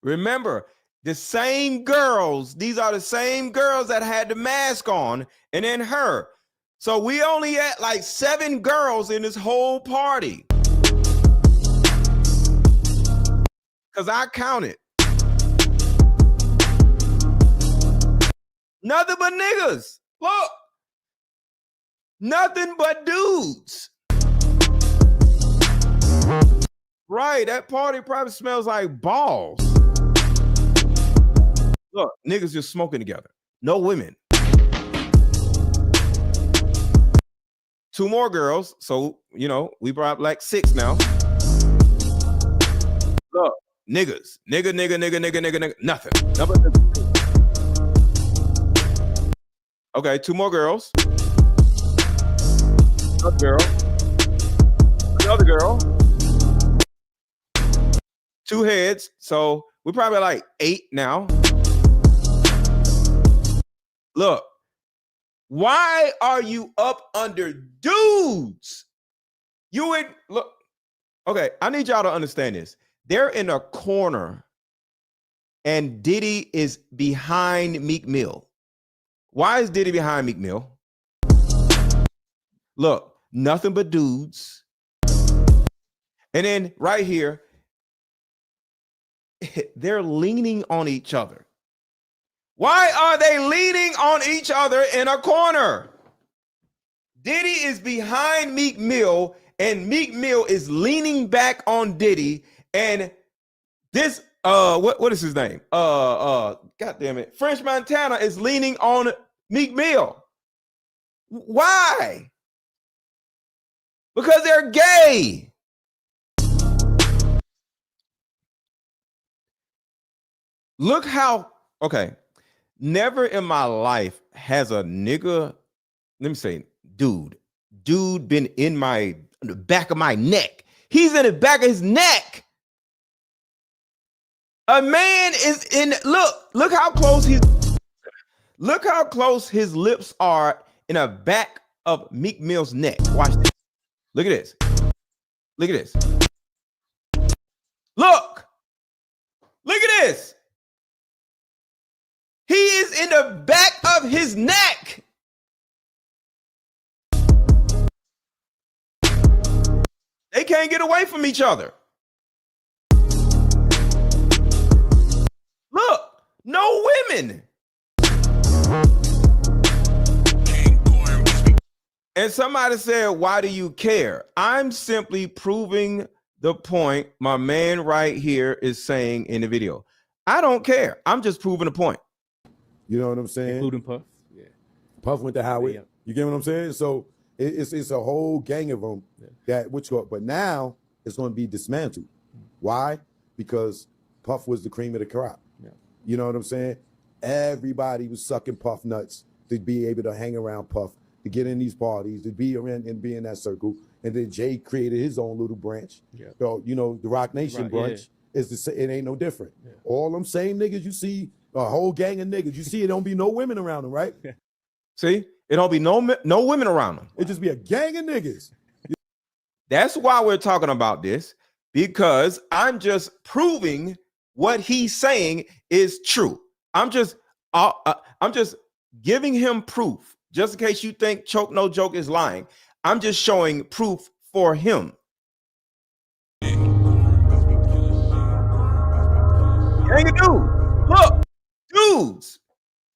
Remember, the same girls, these are the same girls that had the mask on, and then her. So we only at like 7 girls in this whole party. Because I counted. Nothing but niggas. Look. Nothing but dudes. Right, that party probably smells like balls. Look, niggas just smoking together. No women. 2 more girls. So, you know, we brought up like 6 now. Look, niggas. Nigga. Nothing. Okay, 2 more girls. Another girl. Another girl. 2 heads. So we're probably like 8 now. Look, why are you up under dudes? You would look. Okay, I need y'all to understand this. They're in a corner and Diddy is behind Meek Mill. Why is Diddy behind Meek Mill? Look, nothing but dudes. And then right here, they're leaning on each other. Why are they leaning on each other in a corner? Diddy is behind Meek Mill, and Meek Mill is leaning back on Diddy. And this, what is his name? God damn it. French Montana is leaning on Meek Mill. Why? Because they're gay. Look how, okay. Never in my life has a nigga, let me say, dude been in the back of my neck. He's in the back of his neck. A man is in, look how close his lips are in the back of Meek Mill's neck. Watch this. Look at this. Look at this. Look at this. He is in the back of his neck. They can't get away from each other. Look, no women. And somebody said, why do you care? I'm simply proving the point my man right here is saying in the video. I don't care. I'm just proving a point. You know what I'm saying? Including Puff. Yeah. Puff went to Howard. Yeah. You get what I'm saying? So It's a whole gang of them but now it's going to be dismantled. Why? Because Puff was the cream of the crop. Yeah. You know what I'm saying? Everybody was sucking Puff nuts to be able to hang around Puff, to get in these parties, to be around and be in that circle. And then Jay created his own little branch. Yeah. So, you know, the Rock Nation branch is it ain't no different. Yeah. All them same niggas you see, a whole gang of niggas, you see it don't be no women around them, right? See? It don't be no women around them. It just be a gang of niggas. That's why we're talking about this, because I'm just proving what he's saying is true. I'm just giving him proof. Just in case you think Choke No Joke is lying, I'm just showing proof for him. Gang of dudes. Look, dudes.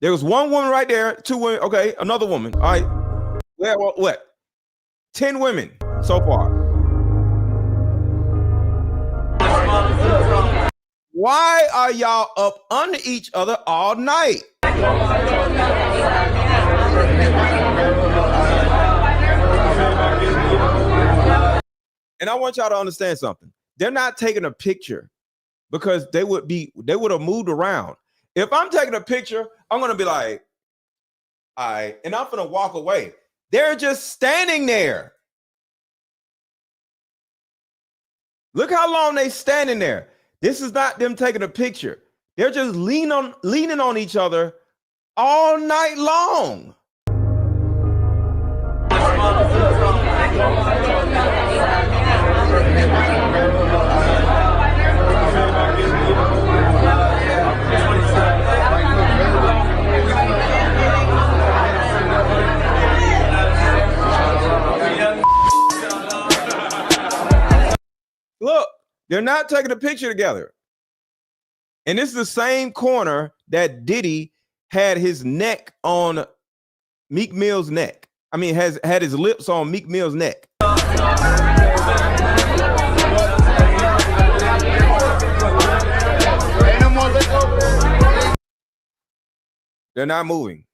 There was one woman right there, 2 women. Okay, another woman. All right. Well, what? 10 women so far. Why are y'all up under each other all night? And I want y'all to understand something. They're not taking a picture because they would have moved around. If I'm taking a picture, I'm gonna be like, all right, and I'm gonna walk away. They're just standing there. Look how long they standing there. This is not them taking a picture. They're just leaning on each other all night long. Look, they're not taking a picture together. And this is the same corner that Diddy had his neck on Meek Mill's neck. I mean, had his lips on Meek Mill's neck. They're not moving.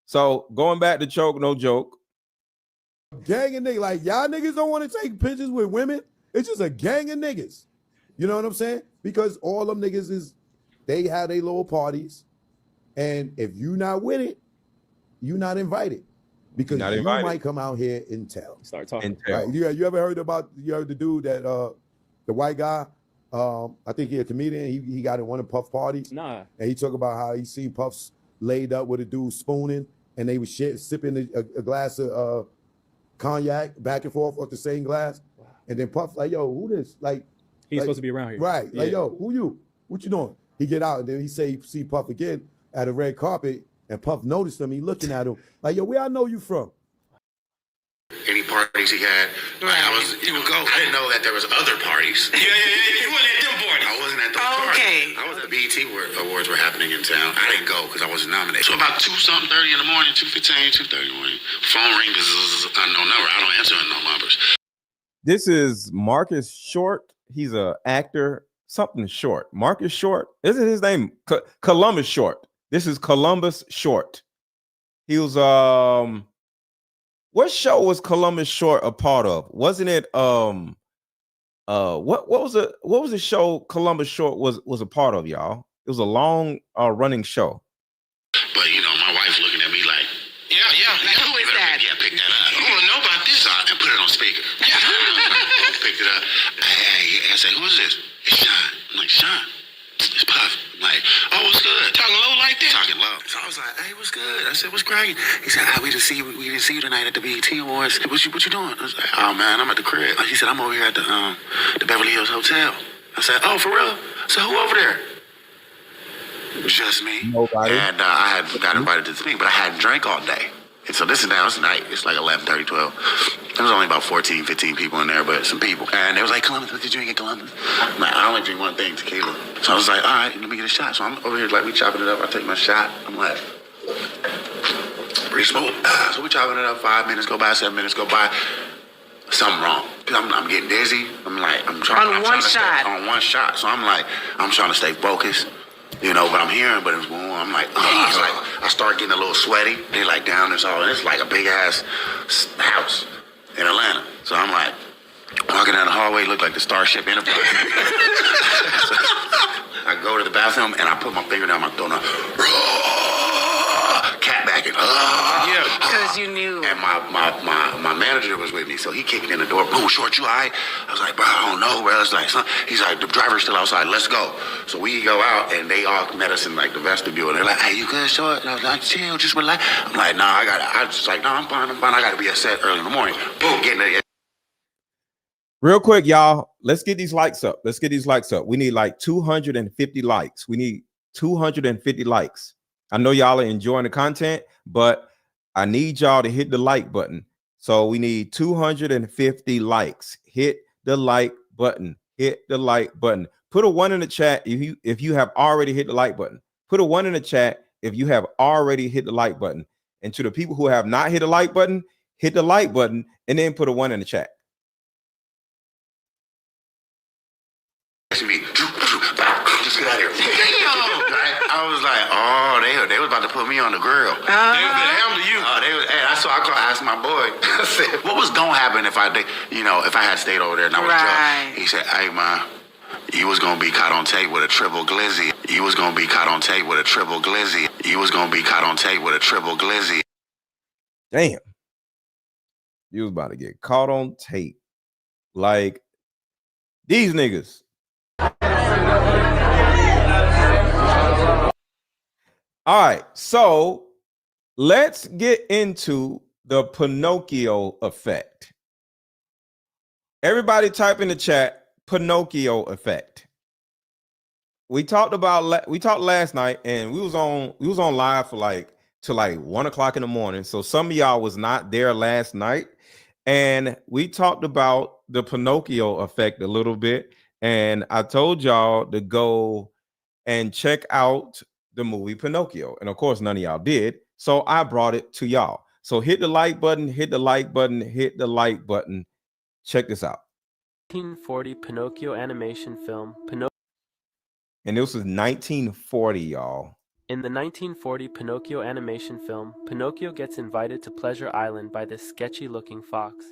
So going back to Choke No Joke. Gang of niggas. Like, y'all niggas don't want to take pictures with women. It's just a gang of niggas. You know what I'm saying? Because all them niggas they have their little parties. And if you not with it, you not invited. Because you might come out here and tell. Start talking. Right. You ever heard the dude that the white guy, I think he's a comedian, he got in one of Puff's parties. Nah. And he talked about how he seen Puffs laid up with a dude spooning, and they was sipping a glass of cognac back and forth off the same glass. Wow. And then Puff like, yo, who this? Like, he's supposed to be around here. Right. Yeah. Like, yo, who you? What you doing? He get out, and then he see Puff again at a red carpet, and Puff noticed him. He looking at him like, yo, where I know you from? Any parties he had, he would go. I didn't know that there was other parties. Yeah. You wasn't at them parties. I wasn't at those parties. I was at the BET Awards were happening in town. I didn't go because I wasn't nominated. So about 2:30 in the morning, 2:15, 2:30 in the morning. Phone ring, this is unknown number. I don't answer unknown numbers. This is Marcus Short. He's an actor, something Short. Marcus Short. This is his name. Columbus Short. This is Columbus Short. He was what show was Columbus Short a part of? Wasn't it what was the show Columbus Short was a part of, y'all? It was a long running show. But you know, my wife's looking at me like, yeah. Who is that? Yeah, pick that up. I want to know about this and put it on speaker. Yeah. Picked it up. Hey, I said, who is this? It's Sean. I'm like, Sean, it's Puff. I'm like, oh, what's good? Talking low like that? Talking low. So I was like, hey, what's good? I said, what's cracking? He said, we didn't see you tonight at the BET Awards. What you doing? I was like, oh man, I'm at the crib. He said, I'm over here at the Beverly Hills Hotel. I said, oh, for real? So who over there? Just me. Nobody. And I had got invited to speak, but I hadn't drank all day. And so this is now, it's night. It's like 11:30, 12. There was only about 14, 15 people in there, but some people. And they was like, Columbus, what did you drink at Columbus? I'm like, I only drink one thing, tequila. So I was like, all right, let me get a shot. So I'm over here, like, we chopping it up. I take my shot. I'm like, pretty smooth. So we chopping it up. 5 minutes go by, 7 minutes go by. Something wrong. Because I'm getting dizzy. I'm trying to stay on one shot. So I'm like, I'm trying to stay focused. You know, but I'm hearing, but it's warm. I'm like, oh, it's like, I start getting a little sweaty. They like down this hall, and it's like a big ass house in Atlanta. So I'm like, walking down the hallway, look like the Starship Enterprise. I go to the bathroom and I put my finger down my throat. Cat backing. Yeah, because you knew. And my manager was with me, so he kicked in the door. Boom, Short, you all right? I was like, bro, I don't know, bro. It's like, he's like, the driver's still outside. Let's go. So we go out, and they all met us in like the vestibule, and they're like, hey, you good, Short? And I was like, chill, just relax. I'm like, nah, I was just like, no, I'm fine. I got to be at set early in the morning. Boom, getting there. Real quick, y'all, let's get these likes up. We need like 250 likes. We need 250 likes. I know y'all are enjoying the content, but I need y'all to hit the like button. So we need 250 likes. Hit the like button. Hit the like button. Put a 1 in the chat if you have already hit the like button. Put a 1 in the chat if you have already hit the like button. And to the people who have not hit the like button, hit the like button and then put a 1 in the chat. Just get out of here. I was like, oh, they was about to put me on the grill. They was gonna handle you. I asked my boy. I said, what was gonna happen if I had stayed over there and I was drunk? He said, hey man, you was gonna be caught on tape with a triple glizzy. You was gonna be caught on tape with a triple glizzy. You was gonna be caught on tape with a triple glizzy. Damn. You was about to get caught on tape. Like these niggas. All right, so let's get into the Pinocchio effect. Everybody type in the chat Pinocchio effect. We talked last night, and we was on live for till 1 o'clock in the morning. So some of y'all was not there last night, and we talked about the Pinocchio effect a little bit. And I told y'all to go and check out the movie Pinocchio. And of course, none of y'all did. So I brought it to y'all. So hit the like button, hit the like button, hit the like button. Check this out. 1940 Pinocchio animation film, Pinocchio. And this was 1940, y'all. In the 1940 Pinocchio animation film, Pinocchio gets invited to Pleasure Island by this sketchy-looking fox.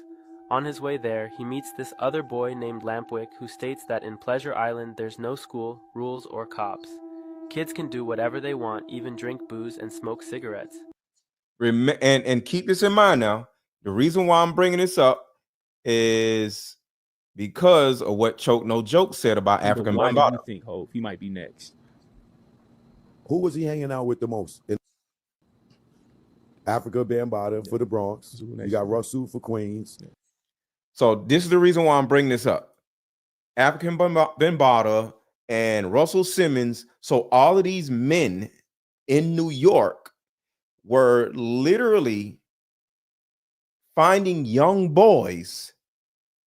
On his way there, he meets this other boy named Lampwick who states that in Pleasure Island there's no school, rules, or cops. Kids can do whatever they want, even drink booze and smoke cigarettes. And keep this in mind now. The reason why I'm bringing this up is because of what Choke No Joke said about African Why do Bambaataa. you think Hov? He might be next. Who was he hanging out with the most? Africa Bambaataa for the Bronx. You got Russell for Queens. So this is the reason why I'm bringing this up. African Bambaataa and Russell Simmons. So all of these men in New York were literally finding young boys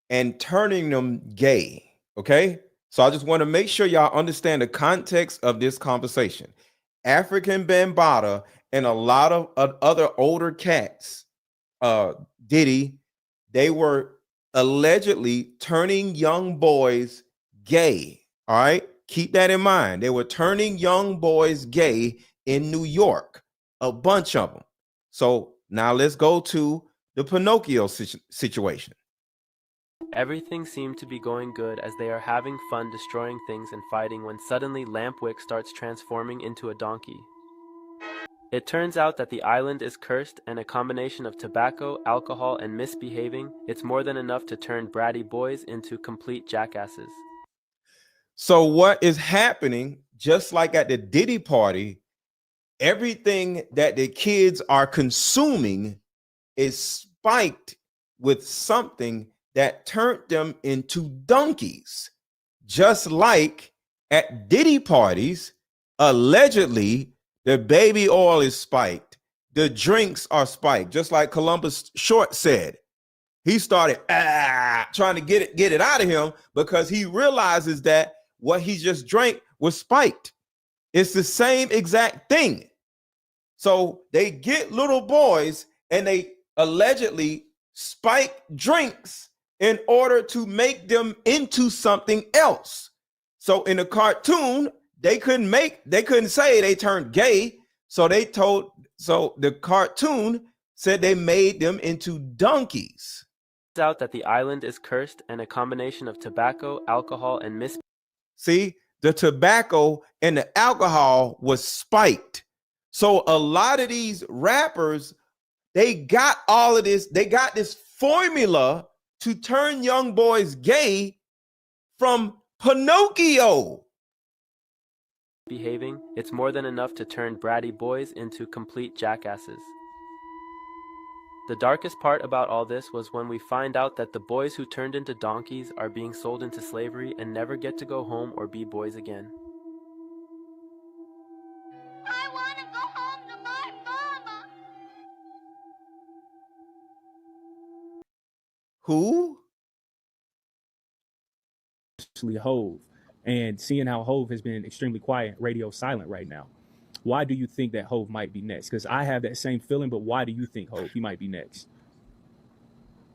and turning them gay. Okay. So I just want to make sure y'all understand the context of this conversation. African Bambaataa and a lot of other older cats, Diddy, they were allegedly turning young boys gay. All right. Keep that in mind. They were turning young boys gay in New York, a bunch of them. So now let's go to the Pinocchio situation. Everything seemed to be going good as they are having fun destroying things and fighting when suddenly Lampwick starts transforming into a donkey. It turns out that the island is cursed, and a combination of tobacco, alcohol, and misbehaving, it's more than enough to turn bratty boys into complete jackasses. So what is happening, just like at the Diddy party, everything that the kids are consuming is spiked with something that turned them into donkeys. Just like at Diddy parties, allegedly, the baby oil is spiked. The drinks are spiked. Just like Columbus Short said. He started trying to get it out of him because he realizes that what he just drank was spiked. It's the same exact thing. So they get little boys and they allegedly spike drinks in order to make them into something else. So in a cartoon, they couldn't say they turned gay. So the cartoon said they made them into donkeys. It's out that the island is cursed and a combination of tobacco, alcohol, and See, the tobacco and the alcohol was spiked. So a lot of these rappers, they got all of this. They got this formula to turn young boys gay from Pinocchio. behaving. It's more than enough to turn bratty boys into complete jackasses. The darkest part about all this was when we find out that the boys who turned into donkeys are being sold into slavery and never get to go home or be boys again. I want to go home to my mama. Who? Especially Hove. And seeing how Hove has been extremely quiet, radio silent right now. Why do you think that Hove might be next? Because I have that same feeling, but why do you think Hove, he might be next?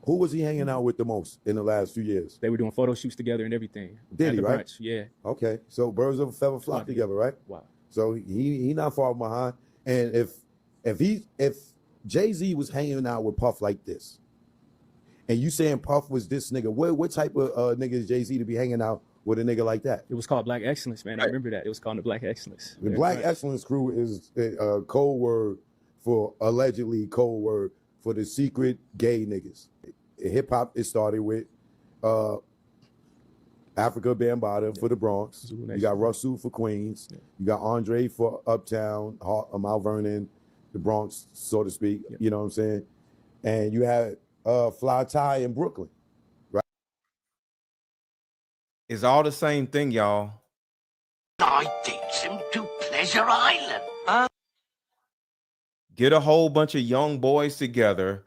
Who was he hanging out with the most in the last few years? They were doing photo shoots together and everything. Did he, right? Brunch, yeah. Okay, so birds of a feather flock together, right? Wow. So he not far behind. And if Jay-Z was hanging out with Puff like this, and you saying Puff was this nigga, what type of nigga is Jay-Z to be hanging out with a nigga like that? It was called Black Excellence, man. I remember that. It was called the Black Excellence. The Black Excellence crew is a code word for, allegedly code word for the secret gay niggas. Hip hop, it started with Africa Bambaataa for the Bronx. You got Russell for Queens. You got Andre for Uptown, Mount Vernon, the Bronx, so to speak. You know what I'm saying? And you had Fly Ty in Brooklyn. It's all the same thing, y'all. I takes him to Pleasure Island. Get a whole bunch of young boys together.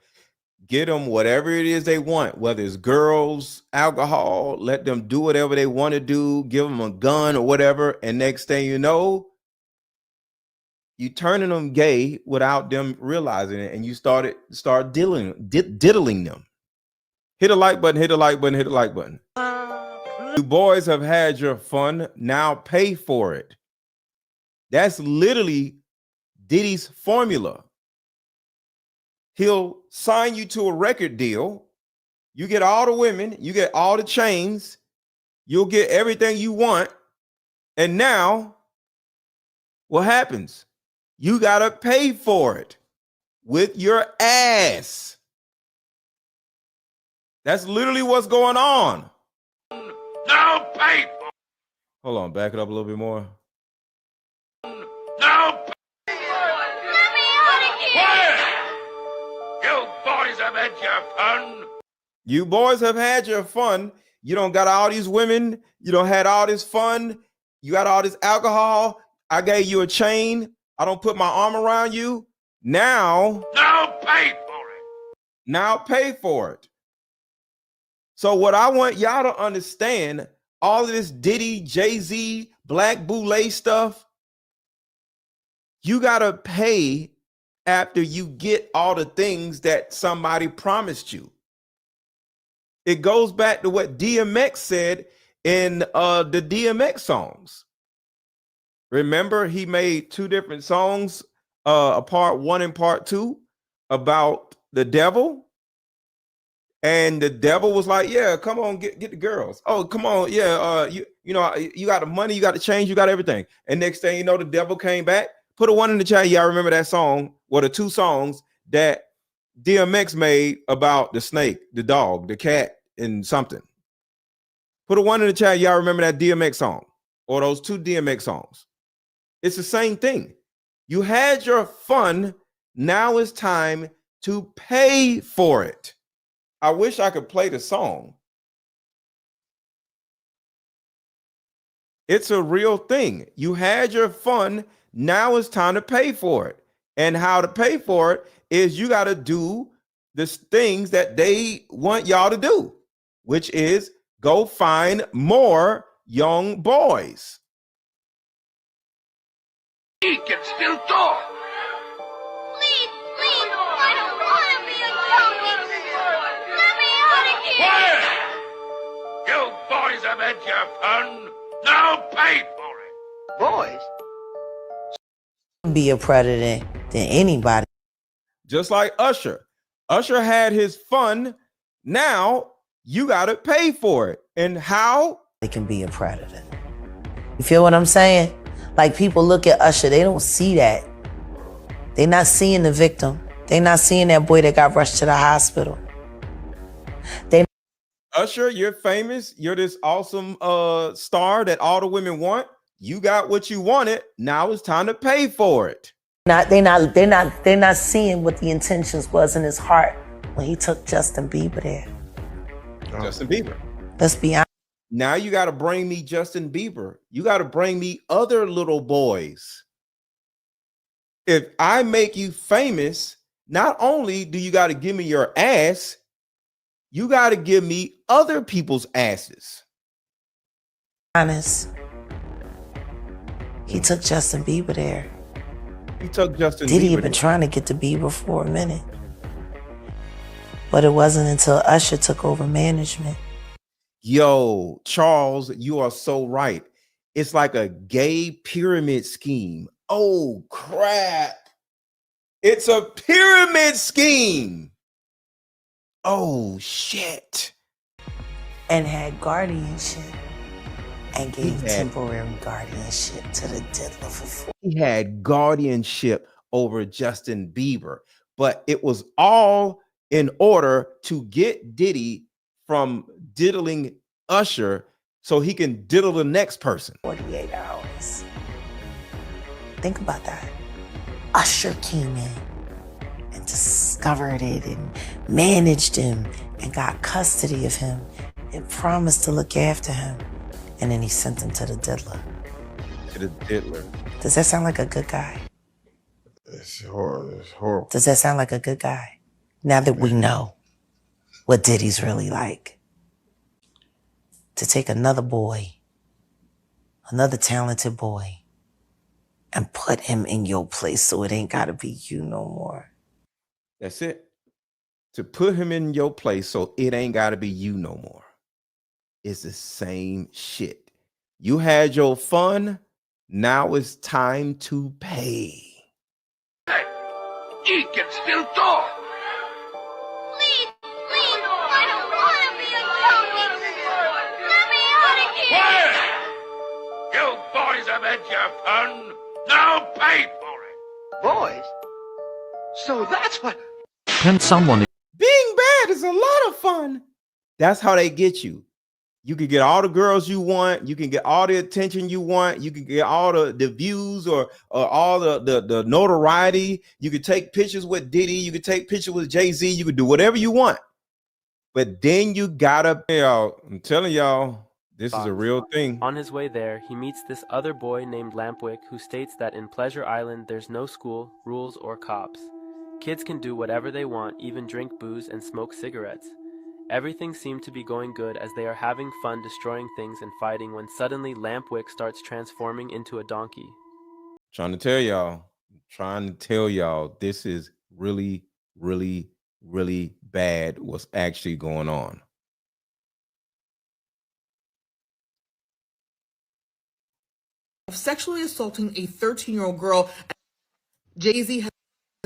Get them whatever it is they want, whether it's girls, alcohol, let them do whatever they want to do, give them a gun or whatever. And next thing you know, you turning them gay without them realizing it. And you start diddling them. Hit a like button, hit a like button, hit a like button. You boys have had your fun. Now pay for it. That's literally Diddy's formula. He'll sign you to a record deal. You get all the women, you get all the chains, you'll get everything you want. And now what happens? You got to pay for it with your ass. That's literally what's going on. No pay. Hold on, back it up a little bit more. No pay. Let me out of here. You boys have had your fun. You boys have had your fun. You don't got all these women. You don't had all this fun. You got all this alcohol. I gave you a chain. I don't put my arm around you. Now pay for it. Now pay for it. So what I want y'all to understand, all of this Diddy, Jay-Z, Black Boule stuff, you got to pay after you get all the things that somebody promised you. It goes back to what DMX said in the DMX songs. Remember, he made two different songs, a part 1 and part 2, about the devil. And the devil was like, yeah, come on, get the girls. Oh, come on. Yeah. You know, you got the money, you got the change, you got everything. And next thing you know, the devil came back. Put a 1 in the chat. Y'all remember that song? Well, the 2 songs that DMX made about the snake, the dog, the cat, and something. Put a 1 in the chat. Y'all remember that DMX song or those 2 DMX songs? It's the same thing. You had your fun. Now it's time to pay for it. I wish I could play the song. It's a real thing. You had your fun. Now it's time to pay for it. And how to pay for it is you got to do the things that they want y'all to do, which is go find more young boys. He can still talk. Please, I don't want to be a donkey. Let me out of here. Quiet! You boys have had your fun. Now pay for it. Boys be a predator than anybody. Just like Usher. Usher had his fun. Now you got to pay for it. And how? They can be a predator. You feel what I'm saying? Like, people look at Usher, they don't see that. They're not seeing the victim. They're not seeing that boy that got rushed to the hospital. Usher, you're famous. You're this awesome star that all the women want. You got what you wanted. Now it's time to pay for it. They're not seeing what the intentions was in his heart when he took Justin Bieber there. Justin Bieber. Let's be honest. Now you got to bring me Justin Bieber. You got to bring me other little boys. If I make you famous, not only do you got to give me your ass, you got to give me other people's asses. Honest. He took Justin Bieber there. He took Justin Diddy Bieber had been trying to get to Bieber for a minute. But it wasn't until Usher took over management. Yo, Charles, you are so right. It's like a gay pyramid scheme. Oh, crap. It's a pyramid scheme. Oh, shit. And had guardianship. And gave temporary guardianship to the diddler for 4 years. He had guardianship over Justin Bieber, but it was all in order to get Diddy from diddling Usher so he can diddle the next person. 48 hours. Think about that. Usher came in and discovered it and managed him and got custody of him and promised to look after him. And then he sent him to the diddler. To the diddler. Does that sound like a good guy? It's horrible. It's horrible. Does that sound like a good guy? Now that we know what Diddy's really like. To take another boy, another talented boy, and put him in your place so it ain't gotta be you no more. That's it. To put him in your place so it ain't gotta be you no more. It's the same shit. You had your fun. Now it's time to pay. Hey, he can still talk. Please, I don't want to be a junkie. Let me out of here. Quiet! You boys have had your fun. Now pay for it. Boys? So that's what... Can someone... Being bad is a lot of fun. That's how they get you. You can get all the girls you want. You can get all the attention you want. You can get all the views or all the notoriety. You can take pictures with Diddy. You can take pictures with Jay-Z. You can do whatever you want. But then you gotta pay out. I'm telling y'all, this is a real thing. On his way there, he meets this other boy named Lampwick who states that in Pleasure Island there's no school, rules, or cops. Kids can do whatever they want, even drink booze and smoke cigarettes. Everything seemed to be going good as they are having fun destroying things and fighting when suddenly Lampwick starts transforming into a donkey. Trying to tell y'all, this is really, really, really bad what's actually going on. Of sexually assaulting a 13-year-old girl. Jay-Z has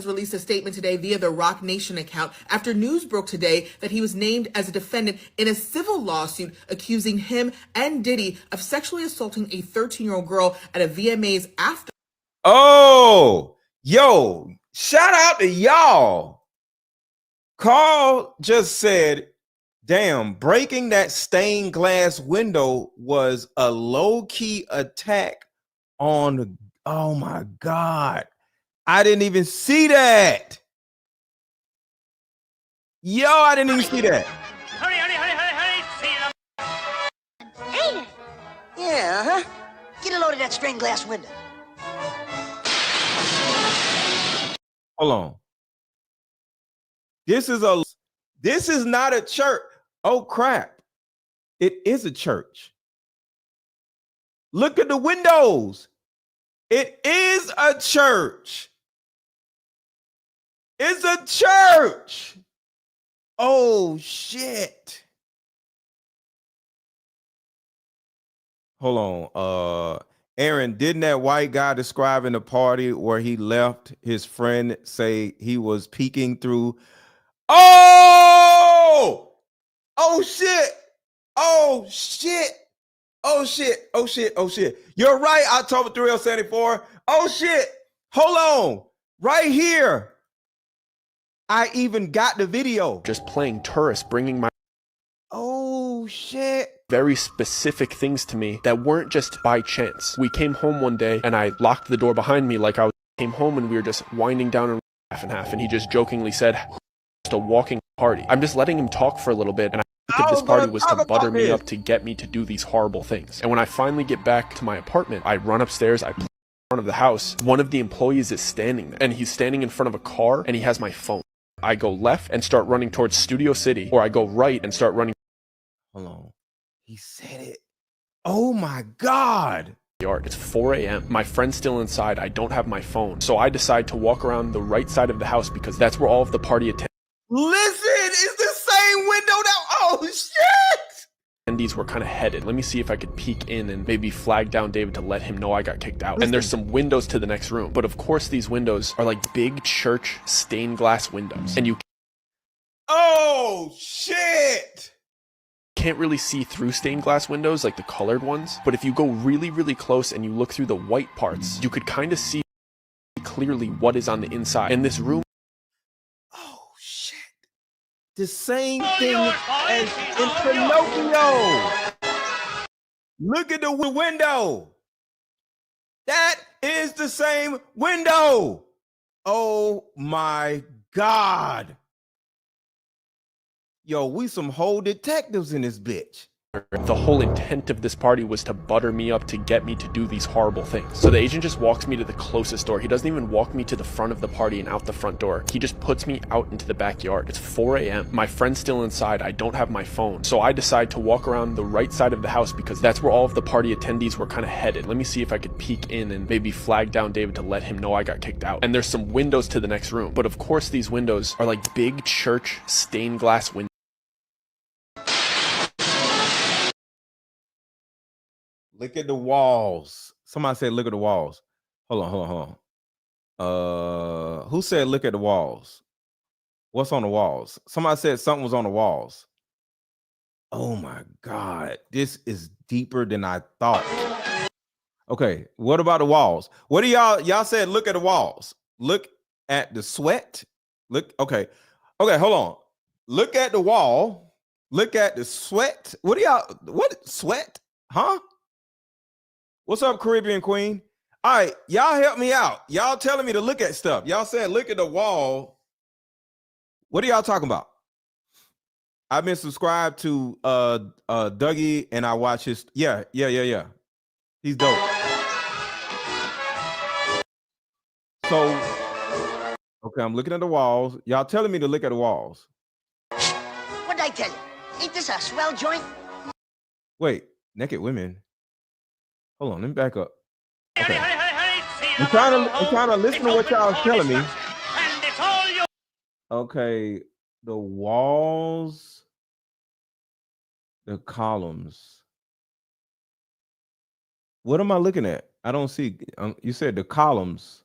released a statement today via the Rock Nation account after news broke today that he was named as a defendant in a civil lawsuit accusing him and Diddy of sexually assaulting a 13-year-old girl at a VMA's after. Oh, yo, shout out to y'all. Carl just said, damn, breaking that stained glass window was a low-key attack on, oh my God. I didn't even see that. Yo, I didn't even see that. Hurry, see them. Hey! Yeah, huh? Get a load of that stained glass window. Hold on. This is not a church. Oh crap. It is a church. Look at the windows. It is a church. It's a church. Oh shit. Hold on. Aaron, didn't that white guy describing the party where he left his friend say he was peeking through? Oh! Oh shit! Oh shit! Oh shit! Oh shit! Oh shit! You're right, October 3074. Oh shit! Hold on, right here. I even got the video. Just playing tourist, bringing my Oh shit! very specific things to me that weren't just by chance. We came home one day and I locked the door behind me like I came home and we were just winding down and half and half, and he just jokingly said, "Just a walking party." I'm just letting him talk for a little bit, and I think this party was to butter me up to get me to do these horrible things. And when I finally get back to my apartment, I run upstairs, I play in front of the house. One of the employees is standing there, and he's standing in front of a car, and he has my phone. I go left and start running towards Studio City, or I go right and start running. Hold on. He said it. Oh my God. It's 4 a.m. My friend's still inside. I don't have my phone. So I decide to walk around the right side of the house because that's where all of the party Listen, it's the same window now. Oh shit. attendees were kind of headed. Let me see if I could peek in and maybe flag down David to let him know I got kicked out. And there's some windows to the next room. But of course these windows are like big church stained glass windows. And you Oh shit. can't really see through stained glass windows like the colored ones, but if you go really, really close and you look through the white parts, you could kind of see clearly what is on the inside. And this room, Oh shit. The same thing as in Pinocchio. Look at the window. That is the same window. Oh my God. Yo, we some whole detectives in this bitch. the whole intent of this party was to butter me up to get me to do these horrible things. So the agent just walks me to the closest door. He doesn't even walk me to the front of the party and out the front door. He just puts me out into the backyard. It's 4 a.m. My friend's still inside. I don't have my phone. So I decide to walk around the right side of the house because that's where all of the party attendees were kind of headed. Let me see if I could peek in and maybe flag down David to let him know I got kicked out. And there's some windows to the next room. But of course these windows are like big church stained glass windows. Look at the walls. Somebody said, look at the walls. Hold on. Who said, look at the walls? What's on the walls? Somebody said something was on the walls. Oh my God. This is deeper than I thought. Okay. What about the walls? What do y'all said, look at the walls. Look at the sweat. Look. Okay. Okay. Hold on. Look at the wall. Look at the sweat. What sweat? Huh? What's up, Caribbean Queen? All right, y'all help me out. Y'all telling me to look at stuff. Y'all said look at the wall. What are y'all talking about? I've been subscribed to Dougie and I watch his yeah. He's dope. So okay, I'm looking at the walls. Y'all telling me to look at the walls. What'd I tell you? Ain't this a swell joint? Wait, naked women. Hold on, let me back up. Okay. I'm trying to listen to what y'all telling me. Okay, the walls, the columns. What am I looking at? I don't see. You said the columns.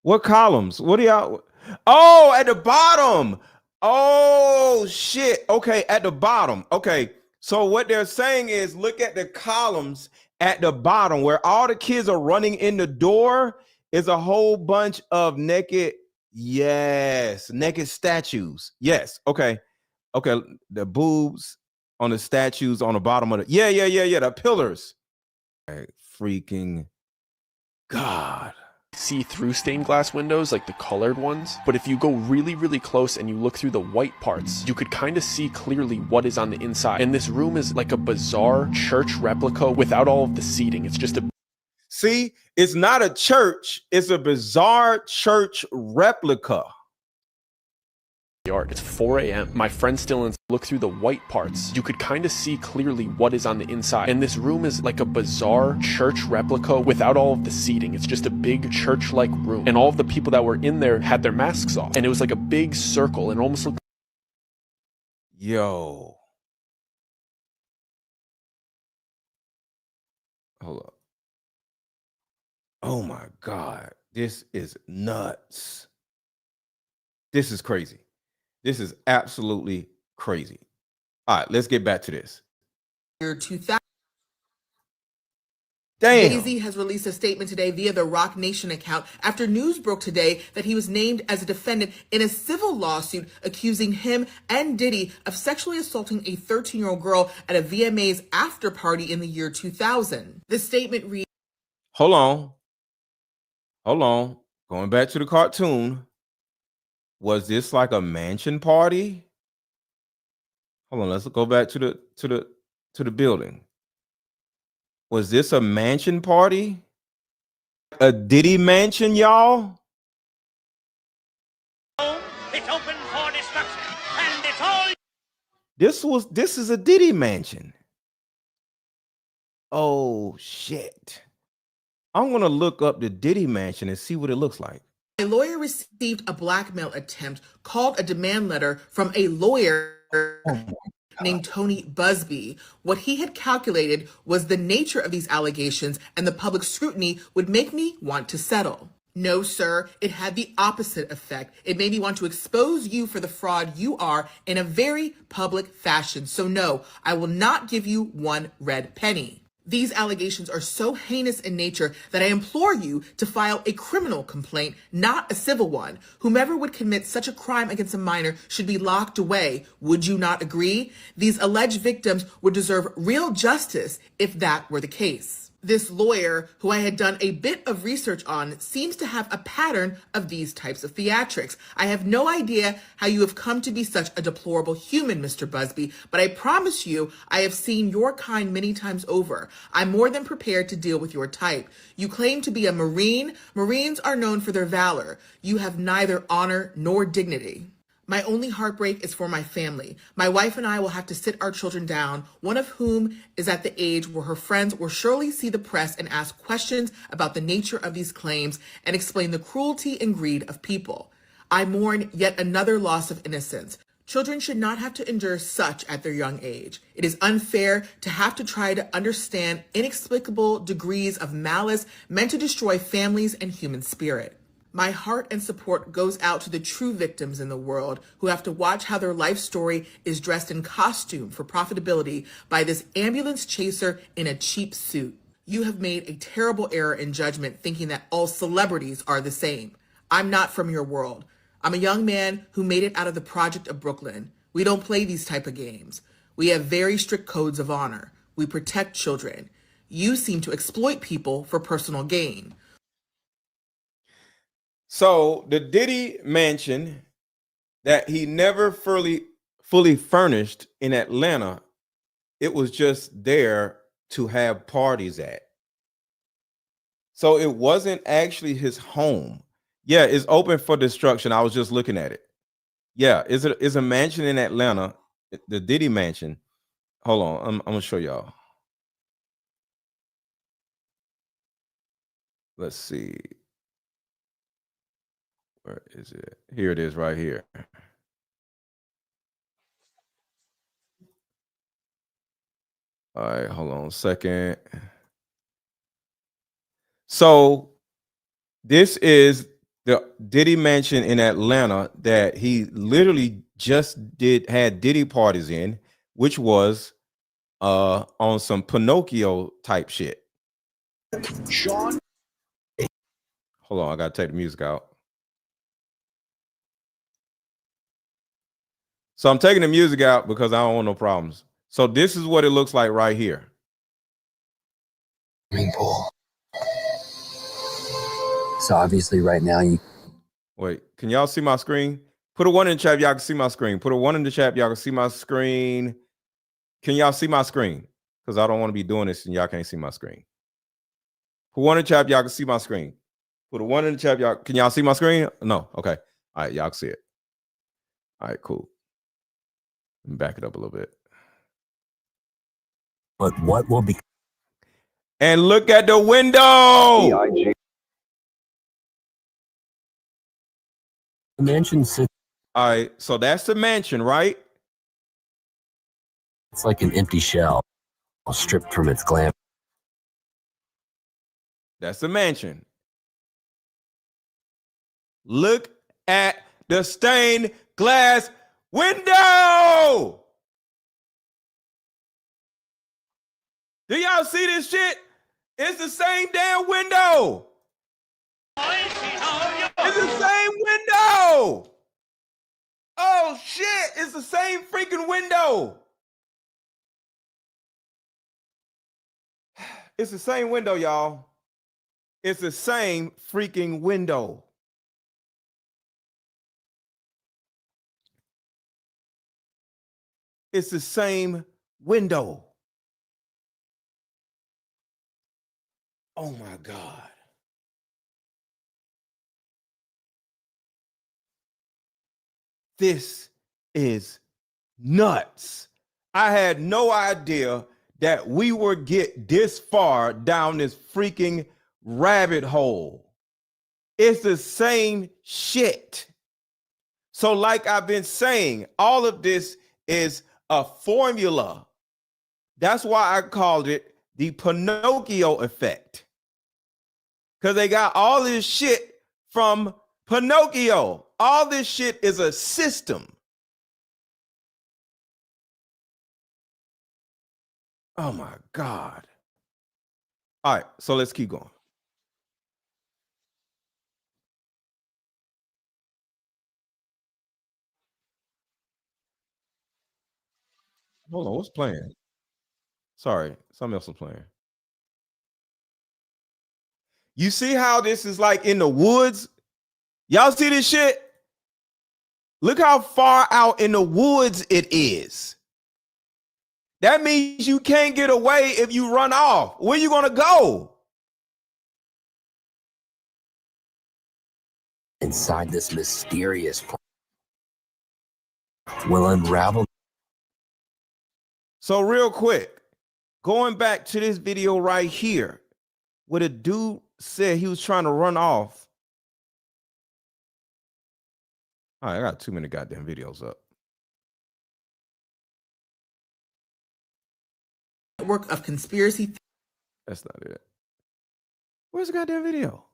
What columns? What are y'all? Oh, at the bottom. Oh shit. Okay, at the bottom. Okay. So what they're saying is look at the columns at the bottom where all the kids are running in the door is a whole bunch of naked statues. Yes. Okay. The boobs on the statues on the bottom of the the pillars. Freaking God. See through stained glass windows like the colored ones, but if you go really, really close and you look through the white parts, you could kind of see clearly what is on the inside. And this room is like a bizarre church replica without all of the seating. It's just a See, it's not a church, it's a bizarre church replica. It's 4 a.m. My friend's still in. Look through the white parts. You could kind of see clearly what is on the inside. And this room is like a bizarre church replica without all of the seating. It's just a big church-like room. And all of the people that were in there had their masks off. And it was like a big circle and almost looked. Yo. Hold up. Oh my God. This is nuts. This is crazy. This is absolutely crazy. All right, let's get back to this. Year 2000. Damn. Jay-Z has released a statement today via the Rock Nation account after news broke today that he was named as a defendant in a civil lawsuit accusing him and Diddy of sexually assaulting a 13-year-old girl at a VMA's after party in the year 2000. The statement reads, Hold on. Going back to the cartoon. Was this like a mansion party? Hold on, let's go back to the building. Was this a mansion party? A Diddy mansion, y'all? It's open for destruction, and it's all. This is a Diddy mansion. Oh shit. I'm gonna look up the Diddy mansion and see what it looks like. a lawyer received a blackmail attempt called a demand letter from a lawyer named Tony Busby. What he had calculated was the nature of these allegations and the public scrutiny would make me want to settle. No, sir, it had the opposite effect. It made me want to expose you for the fraud you are in a very public fashion. So no, I will not give you one red penny. These allegations are so heinous in nature that I implore you to file a criminal complaint, not a civil one. Whomever would commit such a crime against a minor should be locked away. Would you not agree? These alleged victims would deserve real justice if that were the case. This lawyer, who I had done a bit of research on, seems to have a pattern of these types of theatrics. I have no idea how you have come to be such a deplorable human, Mr. Busby, but I promise you I have seen your kind many times over. I'm more than prepared to deal with your type. You claim to be a Marine. Marines are known for their valor. You have neither honor nor dignity. My only heartbreak is for my family. My wife and I will have to sit our children down, one of whom is at the age where her friends will surely see the press and ask questions about the nature of these claims and explain the cruelty and greed of people. I mourn yet another loss of innocence. Children should not have to endure such at their young age. It is unfair to have to try to understand inexplicable degrees of malice meant to destroy families and human spirit. My heart and support goes out to the true victims in the world who have to watch how their life story is dressed in costume for profitability by this ambulance chaser in a cheap suit. You have made a terrible error in judgment thinking that all celebrities are the same. I'm not from your world. I'm a young man who made it out of the project of Brooklyn. We don't play these type of games. We have very strict codes of honor. We protect children. You seem to exploit people for personal gain. So the Diddy mansion that he never fully furnished in Atlanta, it was just there to have parties at. So it wasn't actually his home. Yeah, it's open for destruction. I was just looking at it. Yeah, it's a mansion in Atlanta, the Diddy mansion. Hold on, I'm gonna show y'all. Let's see. Where is it? Here it is right here. All right, hold on a second. So this is the Diddy mansion in Atlanta that he literally just had Diddy parties in, which was on some Pinocchio type shit. Sean. Hold on, I gotta take the music out. So I'm taking the music out because I don't want no problems. So this is what it looks like right here. Swimming pool. So obviously right now you... Wait, can y'all see my screen? Put a 1 in the chat, y'all can see my screen. Put a 1 in the chat, y'all can see my screen. Can y'all see my screen? Because I don't want to be doing this and y'all can't see my screen. Put 1 in the chat, y'all can see my screen. Put a 1 in the chat, y'all. Can y'all see my screen? No, okay. All right, y'all can see it. All right, cool. Back it up a little bit. But what will be? And look at the window. The mansion sits. All right, so that's the mansion, right? It's like an empty shell, stripped from its glam. That's the mansion. Look at the stained glass window. Do y'all see this shit? It's the same damn window. It's the same window. Oh shit, it's the same freaking window. It's the same window, y'all. It's the same freaking window. It's the same window. Oh my God. This is nuts. I had no idea that we would get this far down this freaking rabbit hole. It's the same shit. So like I've been saying, all of this is a formula. That's why I called it the Pinocchio effect. Because they got all this shit from Pinocchio. All this shit is a system. Oh my God. All right, so let's keep going. Hold on, what's playing? Sorry, something else was playing. You see how this is like in the woods? Y'all see this shit? Look how far out in the woods it is. That means you can't get away if you run off. Where you gonna go? Inside this mysterious will unravel. So real quick, going back to this video right here, where the dude said he was trying to run off. All right, I got too many goddamn videos up. Network of conspiracy. That's not it. Where's the goddamn video?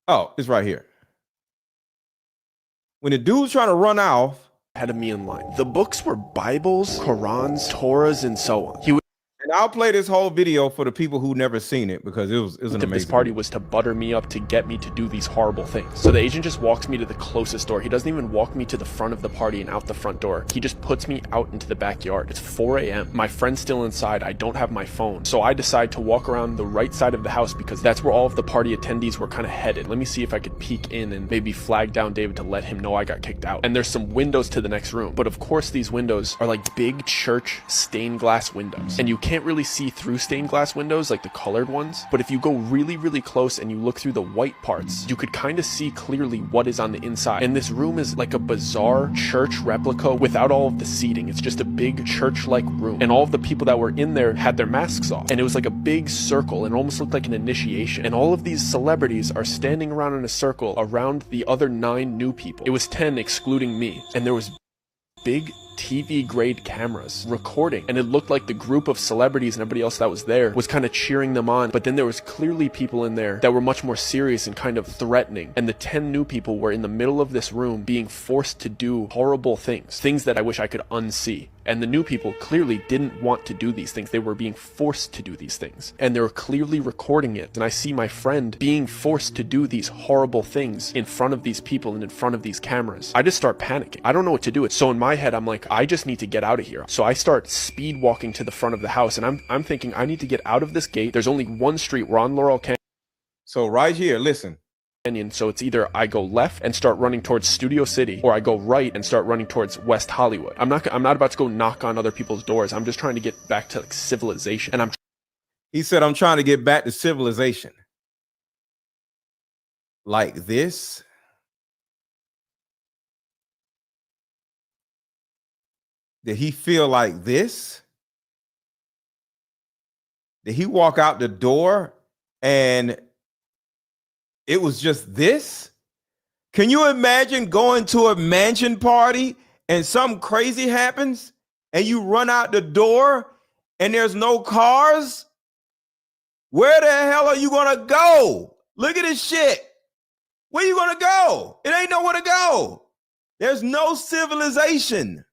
Oh, it's right here. When the dude's trying to run off, ahead of me in line. The books were Bibles, Qurans, Torahs, and so on. and I'll play this whole video for the people who never seen it because it was an amazing. This party was to butter me up to get me to do these horrible things. So the agent just walks me to the closest door. He doesn't even walk me to the front of the party and out the front door. He just puts me out into the backyard. It's 4 a.m. My friend's still inside. I don't have my phone. So I decide to walk around the right side of the house because that's where all of the party attendees were kind of headed. Let me see if I could peek in and maybe flag down David to let him know I got kicked out. And there's some windows to the next room. But of course these windows are like big church stained glass windows. And you can't really see through stained glass windows like the colored ones. But if you go really, really close and you look through the white parts, you could kind of see clearly what is on the inside. And this room is like a bizarre church replica without all of the seating. It's just a big church-like room. And all of the people that were in there had their masks off. And it was like a big circle and it almost looked like an initiation. And all of these celebrities are standing around in a circle around the other 9 new people. It was 10 excluding me. And there was big TV grade cameras recording, and it looked like the group of celebrities and everybody else that was there was kind of cheering them on. But then there was clearly people in there that were much more serious and kind of threatening, and the 10 new people were in the middle of this room being forced to do horrible things that I wish I could unsee. And the new people clearly didn't want to do these things. They were being forced to do these things. And they were clearly recording it. And I see my friend being forced to do these horrible things in front of these people and in front of these cameras. I just start panicking. I don't know what to do. So in my head, I'm like, I just need to get out of here. So I start speed walking to the front of the house. And I'm thinking, I need to get out of this gate. There's only one street. We're on Laurel Canyon. So right here, listen. So it's either I go left and start running towards Studio City, or I go right and start running towards West Hollywood. I'm not about to go knock on other people's doors. I'm just trying to get back to like civilization. And he said, I'm trying to get back to civilization. Like this. Did he feel like this? Did he walk out the door and it was just this? Can you imagine going to a mansion party and something crazy happens and you run out the door and there's no cars Where the hell are you gonna go? Look at this shit. Where you gonna go? It ain't nowhere to go. There's no civilization.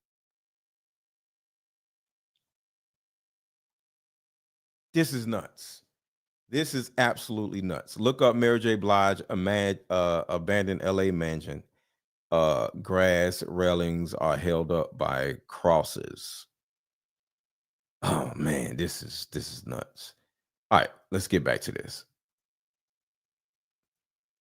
This is nuts. This is absolutely nuts. Look up Mary J. Blige, abandoned LA mansion. Grass railings are held up by crosses. Oh man, this is nuts. All right, let's get back to this.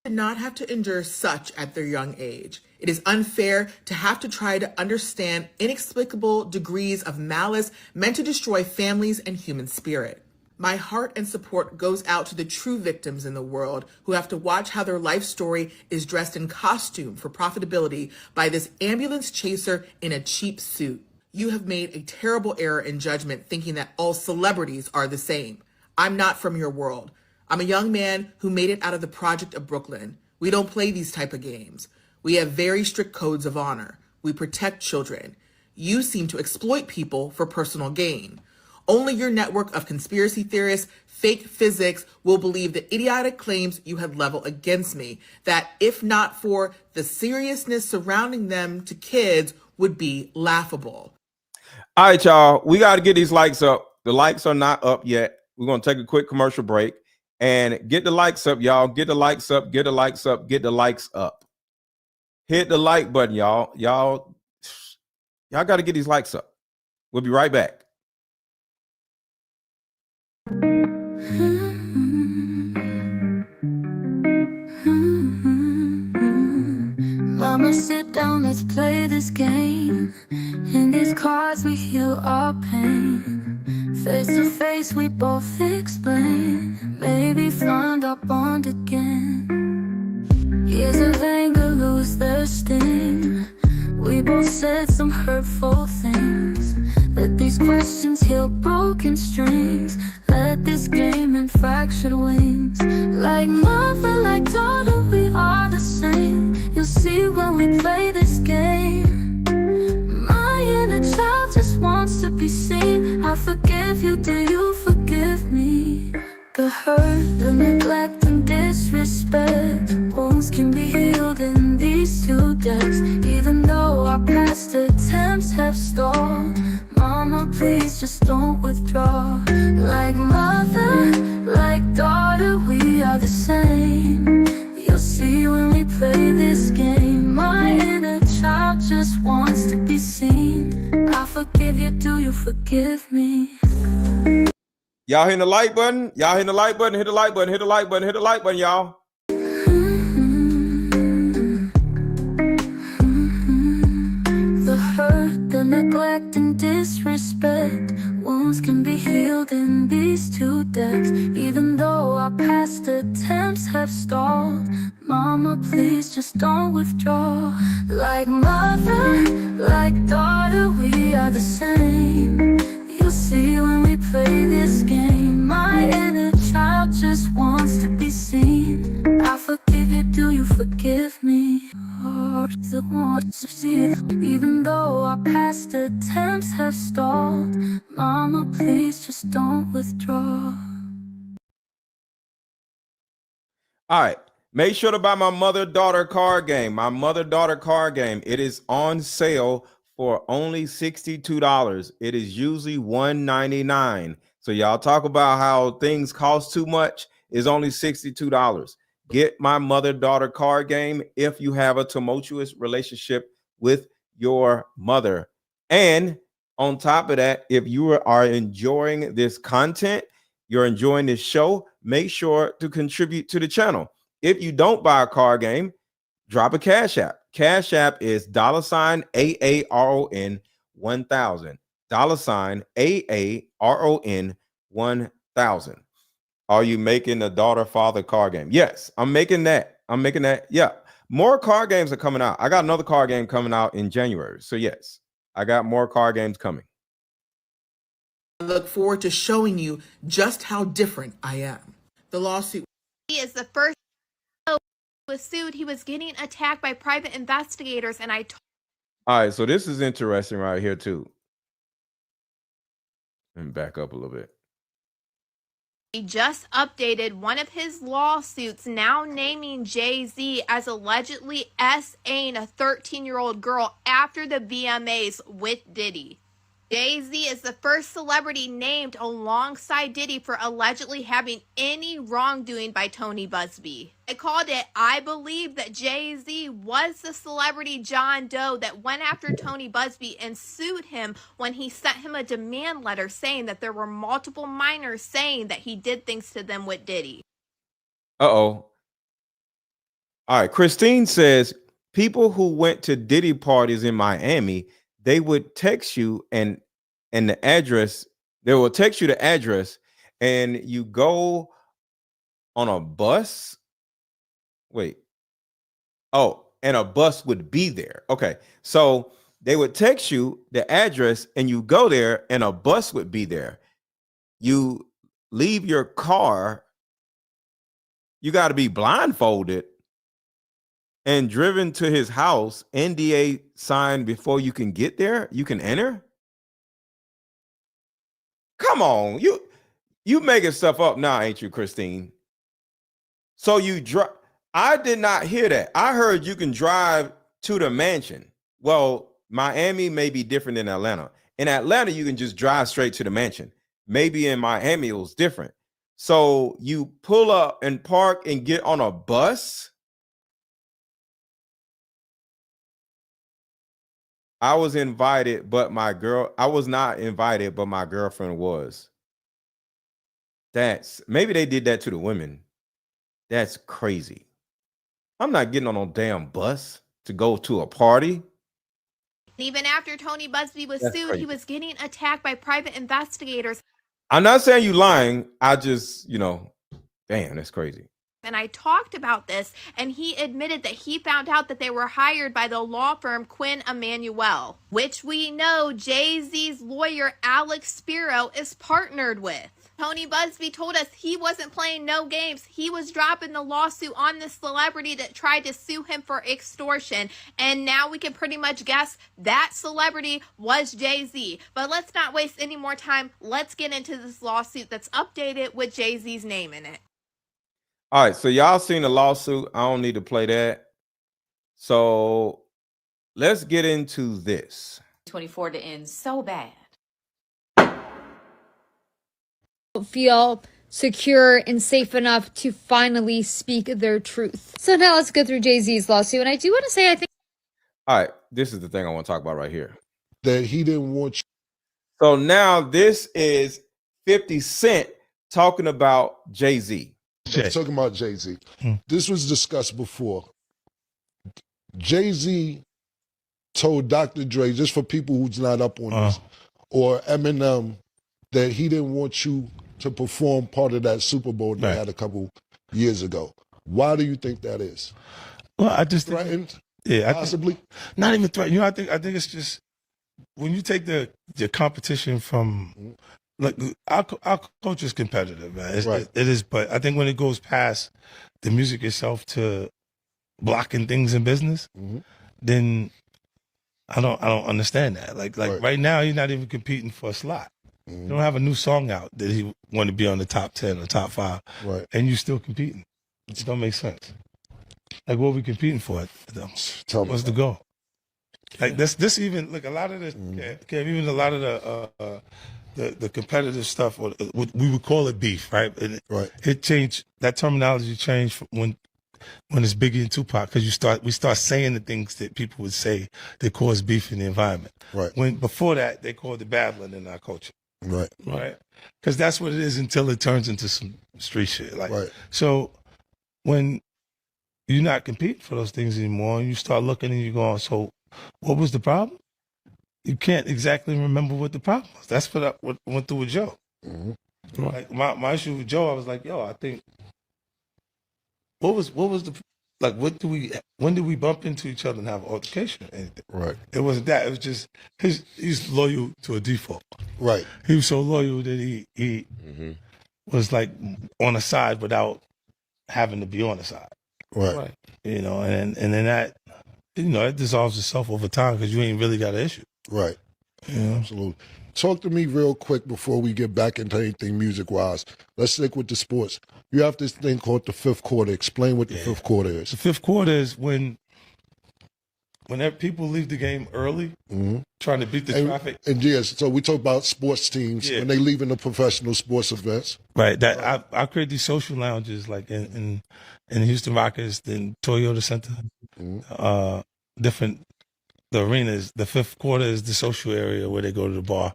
Should not have to endure such at their young age. It is unfair to have to try to understand inexplicable degrees of malice meant to destroy families and human spirit. My heart and support goes out to the true victims in the world who have to watch how their life story is dressed in costume for profitability by this ambulance chaser in a cheap suit. You have made a terrible error in judgment thinking that all celebrities are the same. I'm not from your world. I'm a young man who made it out of the project of Brooklyn. We don't play these type of games. We have very strict codes of honor. We protect children. You seem to exploit people for personal gain. Only your network of conspiracy theorists, fake physics, will believe the idiotic claims you had leveled against me, that if not for the seriousness surrounding them to kids would be laughable. All right, y'all, we got to get these likes up. The likes are not up yet. We're going to take a quick commercial break and get the likes up, y'all. Get the likes up, get the likes up, get the likes up. Hit the like button, y'all. Y'all got to get these likes up. We'll be right back. Mama, sit down, let's play this game. In these cards we heal our pain. Face to face we both explain. Maybe find our bond again. Years of anger lose their sting. We both said some hurtful things. Let these questions heal broken strings. Let this game and fractured wings. Like mother, like daughter, we are the same. You'll see when we play this game. My inner child just wants to be seen. I forgive you, do you forgive me? The hurt, the neglect and disrespect. Wounds can be healed in these two decks. Even though our past attempts have stalled, Mama, please just don't withdraw. Like mother, like daughter, we are the same. You'll see when we play this game. My inner child just wants to be seen. I forgive you, do you forgive me? Y'all hitting the like button? Y'all hitting the like button? Hit the like button, hit the like button, hit the like button, y'all. The hurt, the neglect and disrespect. Wounds can be healed in these two decks. Even though our past attempts have stalled, Mama, please just don't withdraw. Like mother, like daughter, we are the same. You'll see when we play this game. My inner child just wants to be seen. I forgive you, do you forgive me? The wants to see it. Even though our past attempts have stalled, Mama, please just don't withdraw. All right. Make sure to buy my mother-daughter card game. My mother-daughter card game. It is on sale for only $62. It is usually $199. So y'all talk about how things cost too much. It's only $62. Get my mother-daughter card game if you have a tumultuous relationship with your mother. And on top of that, if you are enjoying this content, you're enjoying this show, make sure to contribute to the channel. If you don't buy a card game, drop a Cash App. Cash App is $AARON 1000. $AARON 1000. Are you making a daughter-father card game? Yes, I'm making that. Yeah. More card games are coming out. I got another card game coming out in January. So yes, I got more card games coming. I look forward to showing you just how different I am. The lawsuit. He is the first who was sued. He was getting attacked by private investigators, and All right, so this is interesting right here too. And back up a little bit. He just updated one of his lawsuits, now naming Jay-Z as allegedly S.A.ing a 13-year-old girl after the VMAs with Diddy. Jay-Z is the first celebrity named alongside Diddy for allegedly having any wrongdoing by Tony Busby. I called it, I believe that Jay-Z was the celebrity John Doe that went after Tony Busby and sued him when he sent him a demand letter saying that there were multiple minors saying that he did things to them with Diddy. Uh-oh. All right, Christine says, people who went to Diddy parties in Miami, they would text you and the address, they will text you the address and you go on a bus. Wait. Oh, and a bus would be there. Okay. So they would text you the address and you go there and a bus would be there. You leave your car. You got to be blindfolded and driven to his house, NDA signed before you can get there. You can enter. Come on, you making stuff up now, ain't you, Christine? So you drive. I did not hear that. I heard you can drive to the mansion. Well, Miami may be different than Atlanta. In Atlanta, you can just drive straight to the mansion. Maybe in Miami, it was different. So you pull up and park and get on a bus. I was invited, but I was not invited, but my girlfriend was. Maybe they did that to the women. That's crazy. I'm not getting on no damn bus to go to a party. Even after Tony Busby was sued, he was getting attacked by private investigators. I'm not saying you lying. I just, damn, that's crazy. And I talked about this, and he admitted that he found out that they were hired by the law firm Quinn Emanuel, which we know Jay-Z's lawyer Alex Spiro is partnered with. Tony Busby told us he wasn't playing no games. He was dropping the lawsuit on the celebrity that tried to sue him for extortion. And now we can pretty much guess that celebrity was Jay-Z. But let's not waste any more time. Let's get into this lawsuit that's updated with Jay-Z's name in it. All right, so y'all seen the lawsuit. I don't need to play that. So let's get into this. 24 to end so bad. Feel secure and safe enough to finally speak their truth. So now let's go through Jay-Z's lawsuit. And I do want to say, I think. All right, this is the thing I want to talk about right here. That he didn't want you. So now this is 50 Cent talking about Jay-Z. Talking about Jay-Z. This was discussed before. Jay-Z told Dr. Dre, just for people who's not up on this, or Eminem, that he didn't want you to perform part of that Super Bowl they had a couple years ago. Why do you think that is? Well, I just threatened. Possibly. Not even threatened. I think it's just when you take the competition from. Look, our culture is competitive, man. It is, but I think when it goes past the music itself to blocking things in business, then I don't understand that. Like right now, you're not even competing for a slot. You don't have a new song out that he want to be on the top 10 or top 5, and you still competing. It just don't make sense. Like, what are we competing for? What's the goal? Like this even look a lot of this, even a lot of the competitive stuff, or we would call it beef, right? And it changed. That terminology changed from when it's Biggie and Tupac, because we start saying the things that people would say that cause beef in the environment. When before that they called it battling in our culture. Right. Because that's what it is until it turns into some street shit. So when you're not competing for those things anymore, and you start looking and you're going, so what was the problem? You can't exactly remember what the problem was. That's what I went through with Joe. Like my issue with Joe, I was like, yo, I think what was the like? When did we bump into each other and have an altercation or anything? It wasn't that. It was just he's loyal to a default. He was so loyal that he was like on the side without having to be on the side. And then that it dissolves itself over time because you ain't really got an issue. Absolutely. talk to me real quick before we get back into anything music-wise. Let's stick with the sports. You have this thing called the fifth quarter. Explain what the fifth quarter is. The fifth quarter is whenever people leave the game early, trying to beat the traffic. And yes, so we talk about sports teams when they leave in the professional sports events. Right. That I create these social lounges like in Houston Rockets, then Toyota Center, the arenas. The fifth quarter is the social area where they go to the bar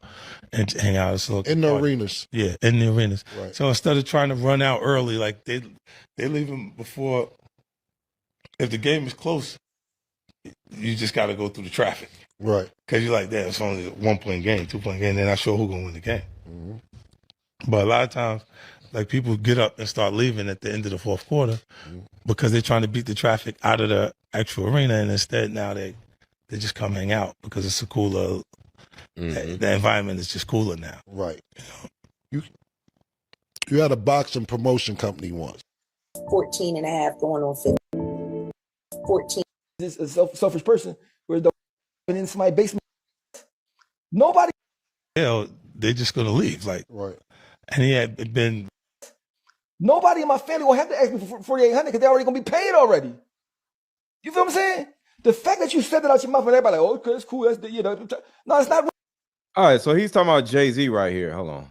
and hang out. So in the arenas. Yeah, in the arenas. Right. So instead of trying to run out early, like they leave them before. If the game is close, you just got to go through the traffic. Right. Because you're like, damn, it's only a 1-point game, 2-point game. They're not sure who's going to win the game. But a lot of times, like people get up and start leaving at the end of the fourth quarter because they're trying to beat the traffic out of the actual arena. And instead now they just come hang out because it's a cooler, the environment is just cooler now. Right. You had a boxing promotion company once. 14 and a half going on 15. 14. This is a selfish person where the in somebody's basement. Nobody. Hell, they're just going to leave. Like, right. And he had been. Nobody in my family will have to ask me for $4,800 because they're already going to be paid already. You feel what I'm saying? The fact that you said that out your mouth and everybody like, oh, okay, it's cool. That's the, no, it's not. All right, so he's talking about Jay-Z right here. Hold on.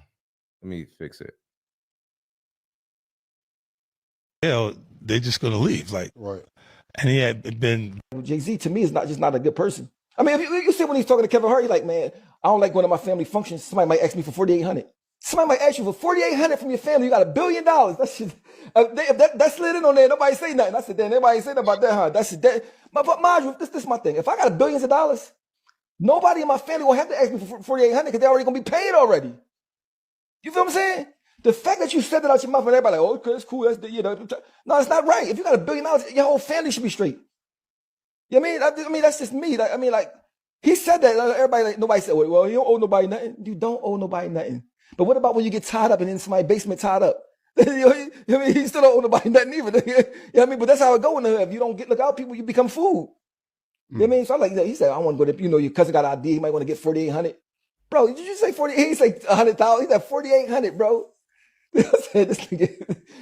Let me fix it. Hell, they're just going to leave. Like, right. And he had been. Jay-Z to me is just not a good person. I mean, if you see when he's talking to Kevin Hart, he's like, man, I don't like going to my family functions. Somebody might ask me for $4,800. Somebody might ask you for $4,800 from your family. You got $1 billion. That's shit. If that slid in on there, nobody say nothing. I said, damn, nobody say nothing about that, huh? That's that. But mind you, this is my thing. If I got billions of dollars, nobody in my family will have to ask me for $4,800 because they're already gonna be paid already. You feel what I'm saying? The fact that you said that out your mouth and everybody like, oh, okay, it's cool. That's the, no, it's not right. If you got $1 billion, your whole family should be straight. You know what I mean? I mean, that's just me. Like, I mean, like, he said that. Everybody, like, nobody said, well, you don't owe nobody nothing. You don't owe nobody nothing. But what about when you get tied up and in somebody's basement tied up? You know what I mean? He still don't owe nobody nothing either. You know what I mean? But that's how it go in the hood. If you don't look out, people, you become food. You know what I mean? So I'm like, he said, I want to go to, your cousin got an idea. He might want to get $4,800. Bro, did you say 40? He said 100,000. He said 4,800, bro. You know what I'm saying? This nigga, you know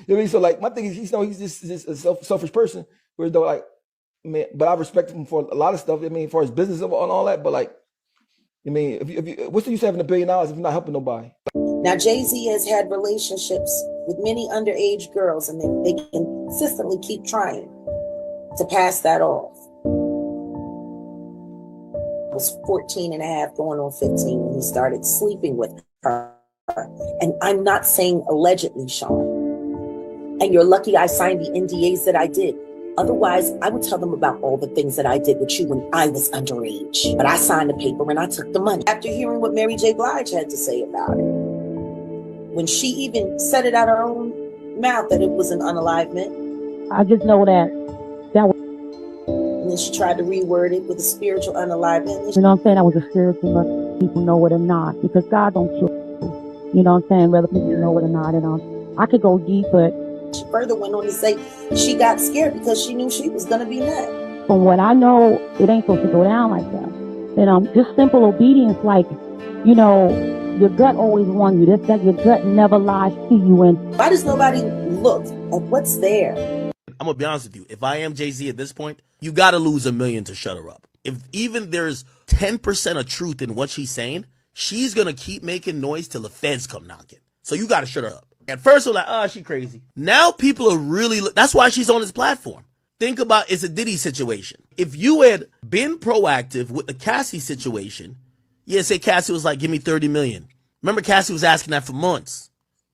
what I mean? So like, my thing is, he's just a selfish person. Whereas though, like, man, but I respect him for a lot of stuff. I mean, for his business and all that. But like, I mean, if you what's the use of having $1 billion if you're not helping nobody? Now, Jay-Z has had relationships with many underage girls, and they consistently keep trying to pass that off. It was 14 and a half going on 15 when he started sleeping with her. And I'm not saying allegedly, Sean. And you're lucky I signed the NDAs that I did. Otherwise, I would tell them about all the things that I did with you when I was underage. But I signed the paper and I took the money. After hearing what Mary J. Blige had to say about it, when she even said it out her own mouth that it was an unalivement. I just know that was. And then she tried to reword it with a spiritual unalivement. You know what I'm saying? That was a spiritual, but people know it or not. Because God don't kill people. You know what I'm saying? Whether people know it or not. And I could go deep, but she further went on to say she got scared because she knew she was going to be next. From what I know, it ain't supposed to go down like that. And just simple obedience, like, your gut always warns you. That your gut never lies to you. And why does nobody look at what's there? I'm going to be honest with you. If I am Jay-Z at this point, you got to lose $1 million to shut her up. If even there's 10% of truth in what she's saying, she's going to keep making noise till the feds come knocking. So you got to shut her up. At first, we're like, oh, she crazy. Now people are really, that's why she's on this platform. Think about, it's a Diddy situation. If you had been proactive with the Cassie situation, say Cassie was like, give me 30 million. Remember, Cassie was asking that for months.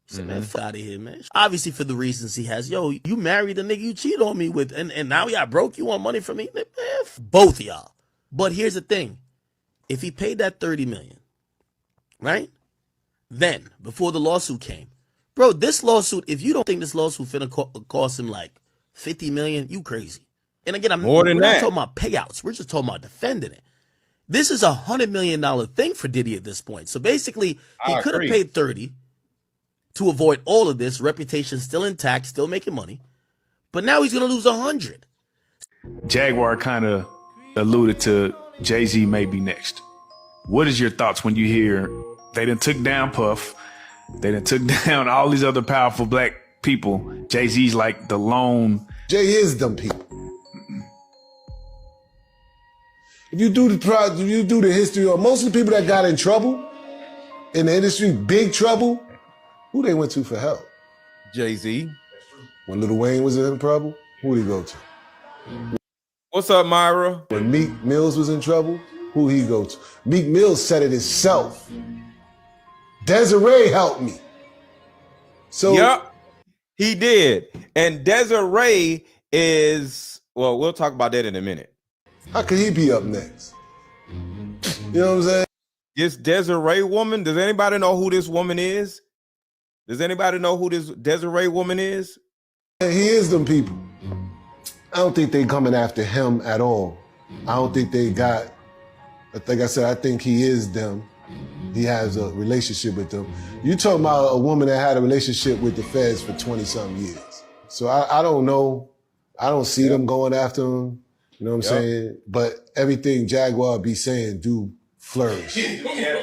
He said, man, fuck out of here, man. Obviously for the reasons he has. Yo, you married a nigga you cheated on me with, and now y'all broke, you want money from me? Man, both of y'all. But here's the thing. If he paid that 30 million, right? Then, before the lawsuit came, bro, this lawsuit, if you don't think this lawsuit finna cost him like 50 million, you crazy. And again, we're not talking about payouts. We're just talking about defending it. This is $100 million thing for Diddy at this point. So basically, he could have paid 30 to avoid all of this. Reputation still intact, still making money. But now he's going to lose 100. Jaguar kind of alluded to Jay-Z may be next. What is your thoughts when you hear They done took down Puff. They done took down all these other powerful black people. Jay-Z's like the lone. Jay is them people. If you do the history of most of the people that got in trouble in the industry, big trouble, who they went to for help? Jay-Z. When Lil Wayne was in trouble, who did he go to? What's up, Myra? When Meek Mills was in trouble, who he go to? Meek Mills said it himself. Desiree helped me. So yep, he did. And Desiree is, well, we'll talk about that in a minute. How could he be up next? You know what I'm saying? This Desiree woman, does anybody know who this woman is? Does anybody know who this Desiree woman is? He is them people. I don't think they coming after him at all. I don't think they got, like I said, I think he is them. He has a relationship with them. You talking about a woman that had a relationship with the feds for 20-something years. So I don't know. I don't see them going after him. You know what I'm saying? But everything Jaguar be saying do flourish.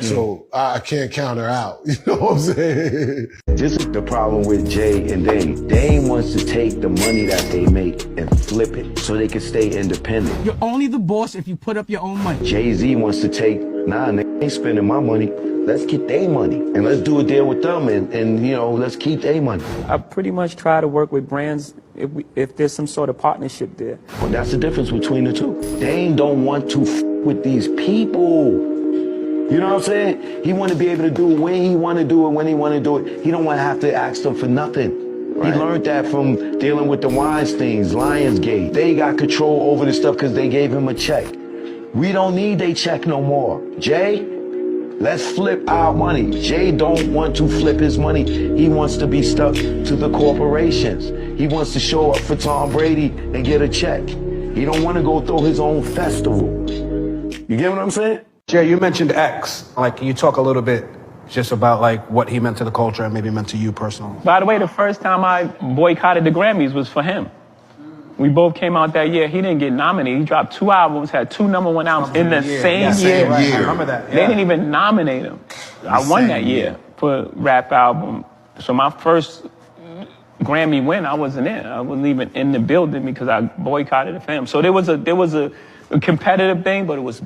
So I can't count her out. You know what I'm saying? This is the problem with Jay and Dame. Dame wants to take the money that they make and flip it so they can stay independent. You're only the boss if you put up your own money. Jay-Z wants to take, nah, they ain't spending my money. Let's get their money and let's do a deal with them and you know, let's keep their money. I pretty much try to work with brands if there's some sort of partnership there. Well, that's the difference between the two. Dame don't want to with these people. You know what I'm saying? He want to be able to do it when he want to do it, when he want to do it. He don't want to have to ask them for nothing. Right. He learned that from dealing with the Weinsteins, Lionsgate. They got control over the stuff because they gave him a check. We don't need a check no more. Jay, let's flip our money. Jay don't want to flip his money. He wants to be stuck to the corporations. He wants to show up for Tom Brady and get a check. He don't want to go through his own festival. You get what I'm saying? Jay, you mentioned X. Like, can you talk a little bit just about like what he meant to the culture and maybe meant to you personally? By the way, the first time I boycotted the Grammys was for him. We both came out that year. He didn't get nominated. He dropped 2 albums, had 2 #1 albums in the same year. Right. I remember that. They didn't even nominate him. I won that year for rap album. So my first Grammy win, I wasn't in. I wasn't even in the building because I boycotted it for him. So there was a competitive thing, but it was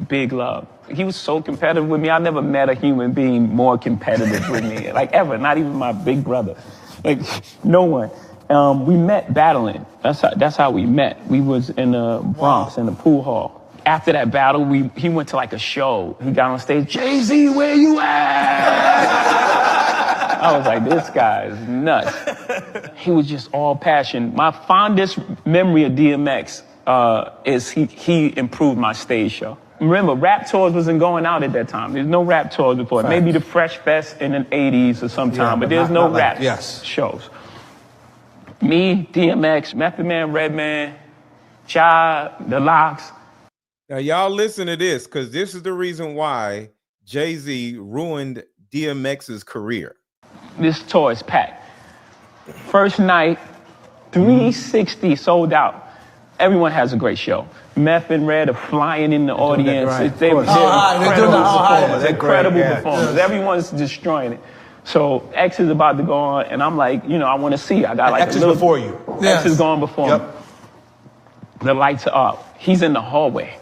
big love. He was so competitive with me. I never met a human being more competitive with me, like ever. Not even my big brother. Like no one. We met battling. That's how we met. We was in the Bronx in the pool hall. After that battle, he went to like a show. He got on stage. Jay-Z, where you at? I was like, this guy is nuts. He was just all passion. My fondest memory of DMX is he improved my stage show. Remember, rap tours wasn't going out at that time. There's no rap tours before. Maybe the Fresh Fest in the 80s or sometime, but there's no rap shows. Me, DMX, Method Man, Redman, Cha, The Lox. Now, y'all listen to this, because this is the reason why Jay-Z ruined DMX's career. This tour is packed. First night, 360 sold out. Everyone has a great show. Meth and Red are flying in the audience. They're incredible performers. Everyone's destroying it. So X is about to go on, and I'm like, you know, I want to see. I got like X is before you. X is going before me. The lights are up. He's in the hallway.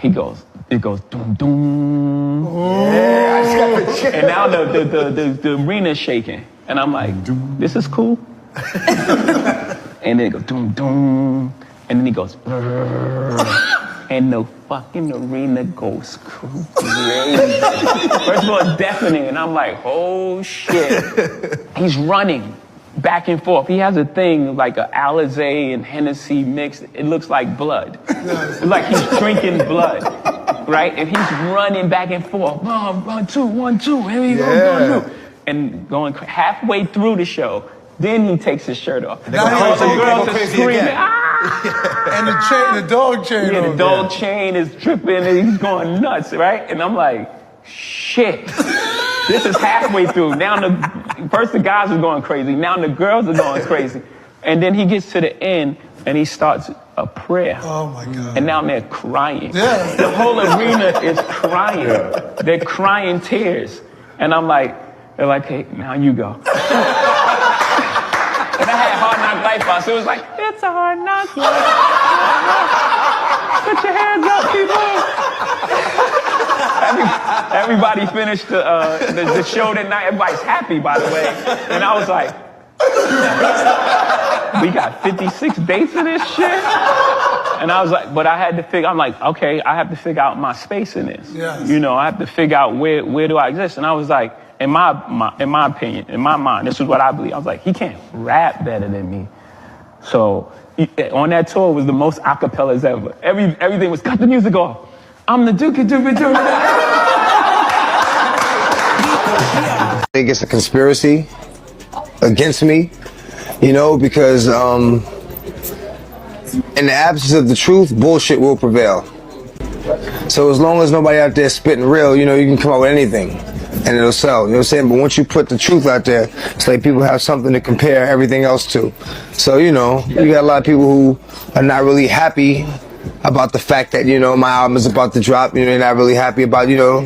It goes doom doom. Yeah, I just got the chill. And now the arena's shaking, and I'm like, this is cool. And then it goes doom doom, and then he goes, and the fucking arena goes crazy. First of all, it's deafening, and I'm like, oh shit. He's running back and forth. He has a thing like a Alizé and Hennessy mixed. It looks like blood. It's like he's drinking blood, right? And he's running back and forth. 1, 2, 1, 2. Here we go, 1, 2. And going halfway through the show, then he takes his shirt off. The girls are screaming, And the dog chain. Yeah, the dog chain is dripping and he's going nuts, right? And I'm like, shit. This is halfway through. Now first the guys are going crazy. Now the girls are going crazy. And then he gets to the end and he starts a prayer. Oh my God. And now they're crying. Yeah. The whole arena is crying. They're crying tears. And I'm like, they're like, hey, now you go. And I had Hard Knock Life on, so it was like, it's a hard knock life. Put your hands up, people. Everybody finished the show that night. Everybody's happy, by the way. And I was like, we got 56 dates of this shit? And I was like, but I had to figure, I'm like, okay, I have to figure out my space in this. Yes. You know, I have to figure out where do I exist? And I was like, in my opinion, in my mind, this is what I believe. I was like, he can't rap better than me. So on that tour was the most acapellas ever. Everything was, cut the music off. I'm the Duke. I think it's a conspiracy against me, you know, because in the absence of the truth, bullshit will prevail. So as long as nobody out there spitting real, you know, you can come out with anything and it'll sell, you know what I'm saying? But once you put the truth out there, it's like people have something to compare everything else to. So, you know, you got a lot of people who are not really happy about the fact that, you know, my album is about to drop. You know, they're not really happy about, you know,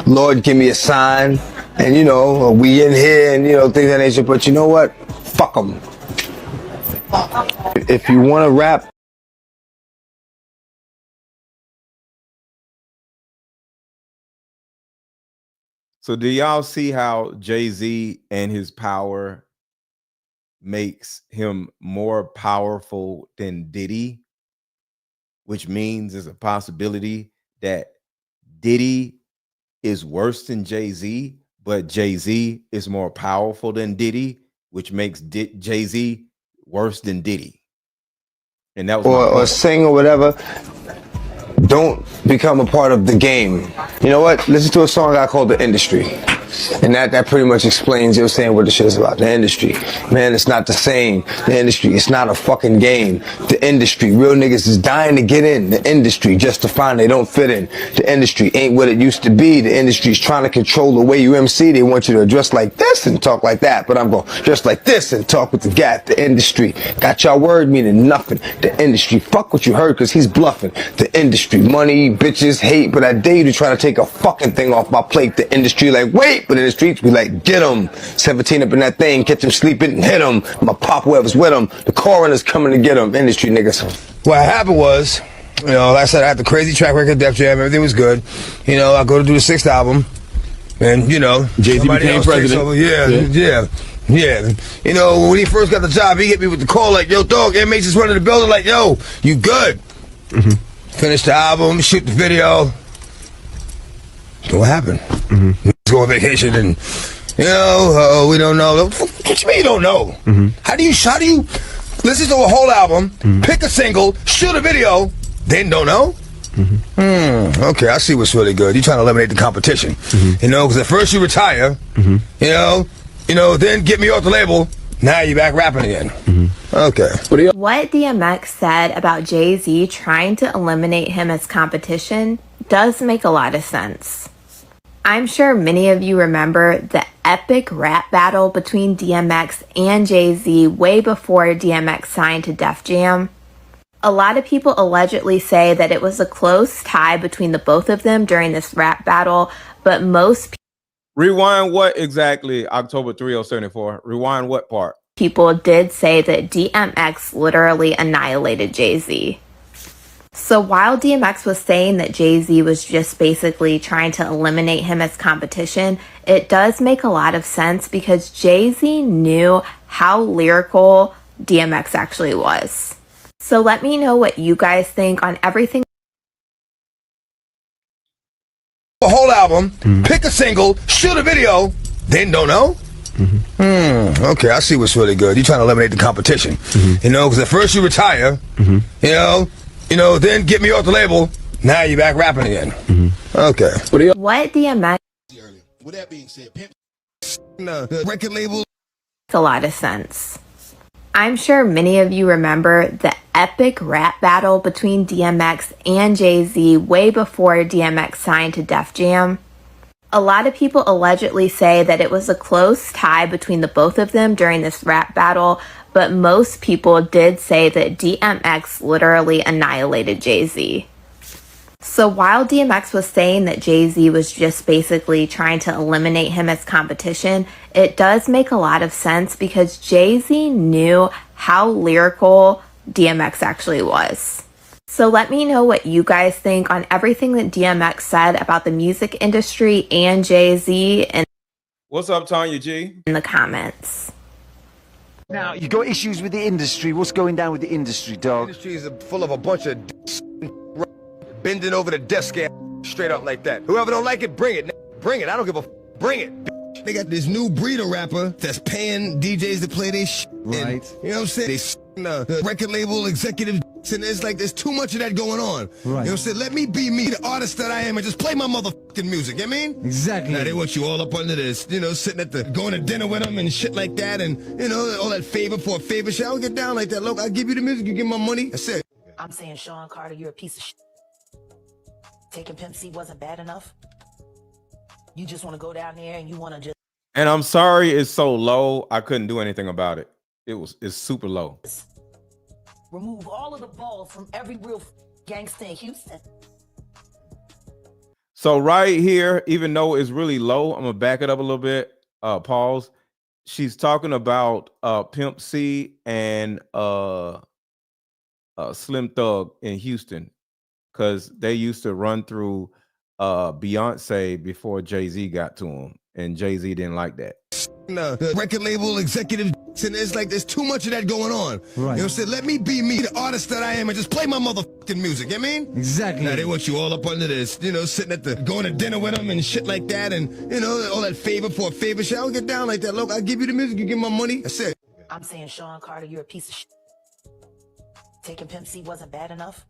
Lord, give me a sign. And, you know, we in here and, you know, things of that nature. But you know what? Fuck them. If you want to rap, So do y'all see how Jay-Z and his power makes him more powerful than Diddy? Which means there's a possibility that Diddy is worse than Jay-Z, but Jay-Z is more powerful than Diddy, which makes Jay-Z worse than Diddy. And that was or sing or whatever. Don't become a part of the game. You know what? Listen to a song I called The Industry. And that pretty much explains, you know what I'm saying, what the shit is about. The industry. Man, it's not the same. The industry, it's not a fucking game. The industry. Real niggas is dying to get in the industry just to find they don't fit in. The industry ain't what it used to be. The industry's trying to control the way you MC. They want you to dress like this and talk like that. But I'm going to dress like this and talk with the gap. The industry. Got y'all word meaning nothing. The industry. Fuck what you heard because he's bluffing. The industry. Money, bitches, hate. But I dare you to try to take a fucking thing off my plate. The industry like, wait. But in the streets, we like, get him. 17 up in that thing, catch him sleeping, and hit him. My pop whoever's with him. The coroner's coming to get him. Industry niggas. What happened was, you know, like I said, I had the crazy track record, Def Jam, everything was good. You know, I go to do the 6th album, and, you know, Jay-Z became president. Yeah. You know, when he first got the job, he hit me with the call like, yo, dog, MH is running the building, like, yo, you good? Finish the album, shoot the video. So what happened? Go on vacation and, you know, we don't know. What you mean you don't know? How do you listen to a whole album, pick a single, shoot a video, then don't know? Okay, I see what's really good. You're trying to eliminate the competition. You know, because at first you retire, you know, then get me off the label, now you're back rapping again. Okay. What DMX said about Jay-Z trying to eliminate him as competition does make a lot of sense. I'm sure many of you remember the epic rap battle between DMX and Jay-Z way before DMX signed to Def Jam. A lot of people allegedly say that it was a close tie between the both of them during this rap battle, but most Rewind what exactly? October 3074. Rewind what part? people did say that DMX literally annihilated Jay-Z. So while DMX was saying that Jay-Z was just basically trying to eliminate him as competition, it does make a lot of sense because Jay-Z knew how lyrical DMX actually was. So let me know what you guys think on everything. A whole album, pick a single, shoot a video, then don't know? Okay, I see what's really good. You're trying to eliminate the competition. You know, because at first you retire, you know, then get me off the label, now you're back rapping again. Okay. What DMX With that being said, record label makes a lot of sense. I'm sure many of you remember the epic rap battle between DMX and Jay-Z way before DMX signed to Def Jam. A lot of people allegedly say that it was a close tie between the both of them during this rap battle, but most people did say that DMX literally annihilated Jay-Z. So while DMX was saying that Jay-Z was just basically trying to eliminate him as competition, it does make a lot of sense because Jay-Z knew how lyrical DMX actually was. So let me know what you guys think on everything that DMX said about the music industry and Jay-Z and What's up, Tanya G? in the comments. Now, you got issues with the industry. What's going down with the industry, dog? The industry is full of a bunch of bending over the desk straight up like that. Whoever don't like it, bring it. Bring it. I don't give a bring it. They got this new breed of rapper that's paying DJs to play their shit. Right. You know what I'm saying? The record label executive, and there's too much of that going on. Right. You know what I'm saying? Let me be me, the artist that I am, and just play my motherfucking music. You know what I mean? Exactly. Now they want you all up under this, you know, sitting at going to dinner with them and shit like that, and you know, all that favor for a favor shit. I don't get down like that. Look, I give you the music, you give my money. That's it. I'm saying, Sean Carter, you're a piece of shit. Taking Pimp C wasn't bad enough. You just want to go down there and you want to just. And I'm sorry it's so low. I couldn't do anything about it. It's super low. Remove all of the balls from every real gangster in Houston. So right here, even though it's really low, I'm gonna back it up a little bit. Pause. She's talking about Pimp C and Slim Thug in Houston, because they used to run through Beyonce before Jay-Z got to him, and Jay-Z didn't like that. The record label executive, and there's too much of that going on. Right. You know what I'm saying? Let me be me, the artist that I am, and just play my motherfucking music. You know what I mean? Exactly. Now they want you all up under this, you know, sitting at going to dinner with them and shit like that, and you know, all that favor for a favor shit. I don't get down like that. Look, I give you the music, you give my money. That's it. I'm saying, Sean Carter, you're a piece of shit. Taking Pimp C wasn't bad enough.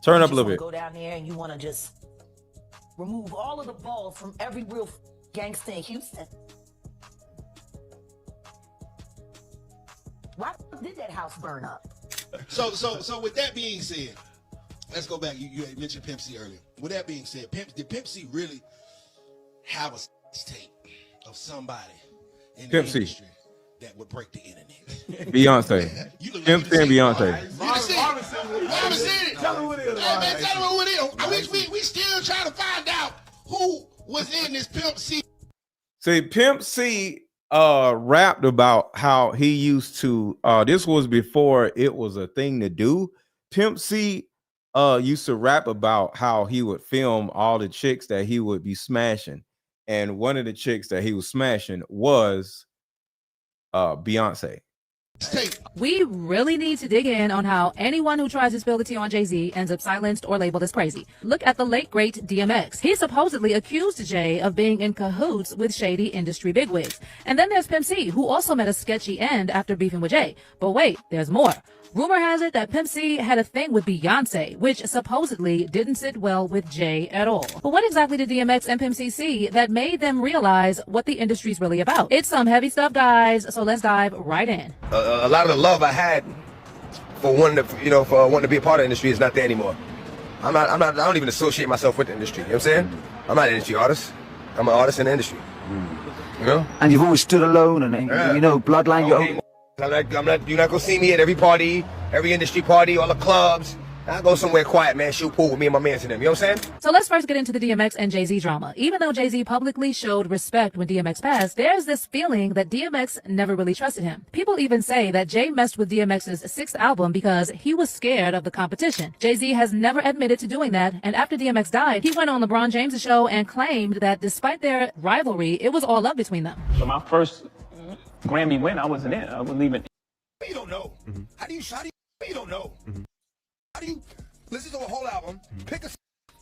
Turn up a little bit. Go down there and you want to just remove all of the balls from every real gangster in Houston. Why did that house burn up? So with that being said, let's go back. You had mentioned Pimp C earlier. With that being said, did Pimp C really have a tape of somebody in the industry that would break the internet? Beyonce. Pimp C and Beyonce. Marvin said it. Tell him who it is. Hey, man, tell him who it is. We still trying to find out who was in this Pimp C. See, Pimp C rapped about how he used to, this was before it was a thing to do. Pimp C used to rap about how he would film all the chicks that he would be smashing. And one of the chicks that he was smashing was Beyonce. We really need to dig in on how anyone who tries to spill the tea on Jay-Z ends up silenced or labeled as crazy. Look at the late great DMX. He supposedly accused Jay of being in cahoots with shady industry bigwigs. And then there's Pimp C, who also met a sketchy end after beefing with Jay. But wait, there's more. Rumor has it that Pimp C had a thing with Beyonce, which supposedly didn't sit well with Jay at all. But what exactly did DMX and Pimp C see that made them realize what the industry's really about? It's some heavy stuff, guys, so let's dive right in. A lot of the love I had for wanting to be a part of the industry is not there anymore. I don't even associate myself with the industry. You know what I'm saying? I'm not an industry artist. I'm an artist in the industry. You know? And you've always stood alone, and you know, bloodline. You're not gonna see me at every party, every industry party, all the clubs. I go somewhere quiet, man, shoot pool with me and my mans and them. You know what I'm saying? So let's first get into the DMX and Jay-Z drama. Even though Jay-Z publicly showed respect when DMX passed, there's this feeling that DMX never really trusted him. People even say that Jay messed with DMX's 6th album because he was scared of the competition. Jay-Z has never admitted to doing that, and after DMX died, he went on LeBron James' show and claimed that despite their rivalry, it was all love between them. So my first Grammy win, I wasn't in. I wasn't even. You don't know. How do you don't know? How do you listen to a whole album, pick a,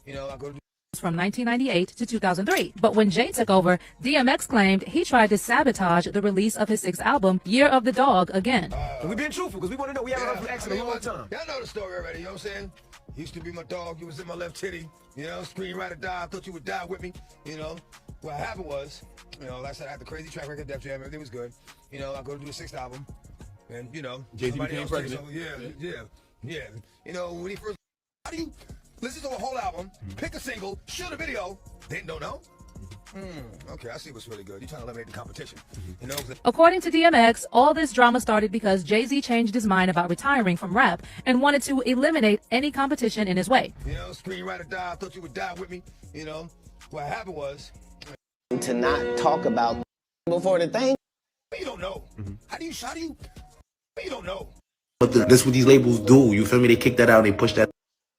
you know, I go to from 1998 to 2003. But when Jay took over, DMX claimed he tried to sabotage the release of his 6th album, Year of the Dog, again. We've been truthful because we want to know. We haven't heard from X in a long time. Y'all know the story already, you know what I'm saying? Used to be my dog, you was in my left titty, you know, screenwriter die, I thought you would die with me, you know. What happened was, you know, like I said, I had the crazy track record, Def Jam, everything was good. You know, I go to do the 6th album, and, you know, Jay-Z became president. Yeah. You know, when he first, how do you listen to a whole album, pick a single, shoot a video, they don't know? Okay, I see what's really good. You're trying to eliminate the competition. You know? According to DMX, all this drama started because Jay-Z changed his mind about retiring from rap and wanted to eliminate any competition in his way. You know, screenwriter die. I thought you would die with me. You know, what happened was to not talk about before the thing. You don't know. How do you? You don't know. But that's what these labels do. You feel me? They kick that out. They push that.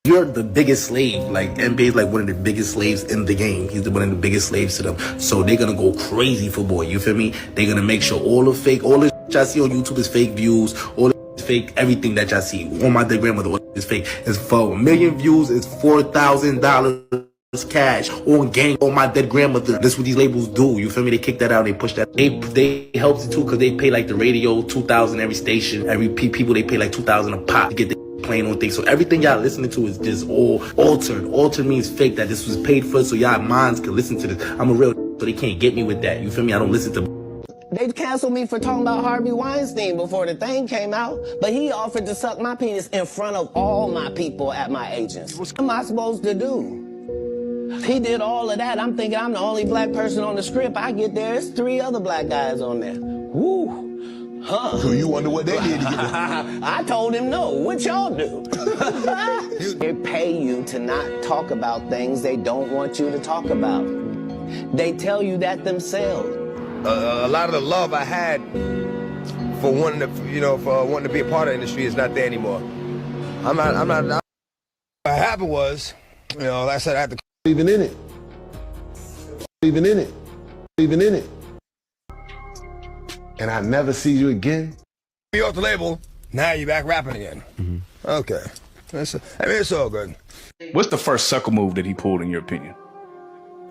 You're the biggest slave. Like NBA is like one of the biggest slaves in the game. He's one of the biggest slaves to them. So they're gonna go crazy for boy. You feel me? They're gonna make sure all the shit y'all see on YouTube is fake views. All the is fake. Everything that y'all see on my dead grandmother is fake. It's for 1 million views. It's $4,000 cash on game on my dead grandmother. That's what these labels do. You feel me? They kick that out. They push that. They helps it too because they pay like the radio $2,000 every station. Every people they pay like $2,000 a pop to get the playing on things. So everything y'all listening to is just all altered. Altered means fake, that this was paid for so y'all minds can listen to this. I'm a real so they can't get me with that. You feel me? I don't listen to. They canceled me for talking about Harvey Weinstein before the thing came out, but he offered to suck my penis in front of all my people at my agents. What am I supposed to do? He did all of that. I'm thinking I'm the only black person on the script. I get there, it's 3 other black guys on there. Woo. Huh. So you wonder what they did to get it? I told him no. What y'all do? They pay you to not talk about things they don't want you to talk about. They tell you that themselves. A lot of the love I had for wanting to be a part of the industry is not there anymore. I'm not. What happened was, like I said, I had to. Even in it. Even in it. Even in it. And I never see you again. You off the label, now you're back rapping again. Okay. It's all good. What's the first sucker move that he pulled in your opinion?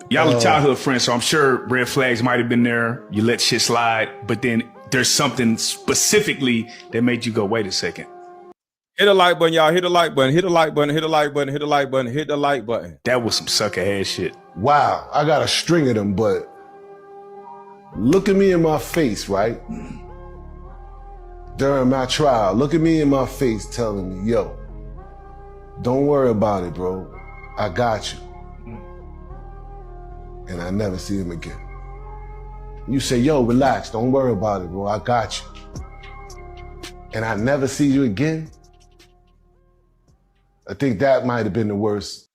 Y'all are childhood friends, so I'm sure red flags might have been there. You let shit slide, but then there's something specifically that made you go, wait a second. Hit the like button, y'all. Hit the like button. Hit the like button. Hit the like button. Hit the like button. Hit the like button. That was some sucker ass shit. Wow, I got a string of them, but look at me in my face, right? During my trial, look at me in my face telling me, yo, don't worry about it, bro. I got you. And I never see him again. You say, yo, relax, don't worry about it, bro. I got you. And I never see you again. I think that might have been the worst.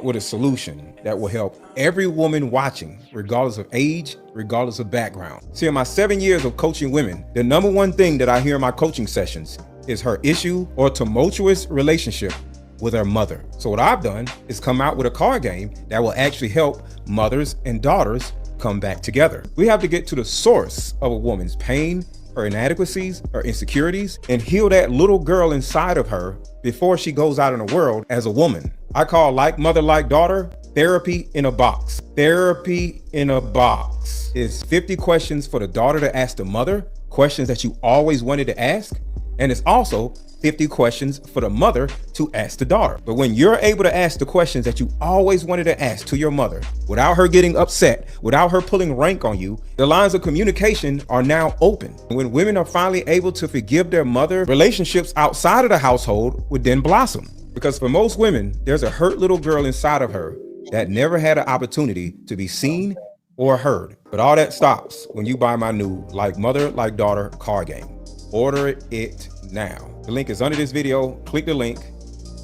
With a solution that will help every woman watching, regardless of age, regardless of background. See, in my 7 years of coaching women, the number one thing that I hear in my coaching sessions is her issue or tumultuous relationship with her mother. So what I've done is come out with a card game that will actually help mothers and daughters come back together. We have to get to the source of a woman's pain, her inadequacies, her insecurities, and heal that little girl inside of her before she goes out in the world as a woman. I call Like Mother, Like Daughter, therapy in a box. Therapy in a box is 50 questions for the daughter to ask the mother, questions that you always wanted to ask. And it's also 50 questions for the mother to ask the daughter. But when you're able to ask the questions that you always wanted to ask to your mother, without her getting upset, without her pulling rank on you, the lines of communication are now open. When women are finally able to forgive their mother, relationships outside of the household would then blossom. Because for most women, there's a hurt little girl inside of her that never had an opportunity to be seen or heard. But all that stops when you buy my new Like Mother, Like Daughter card game. Order it now. The link is under this video. Click the link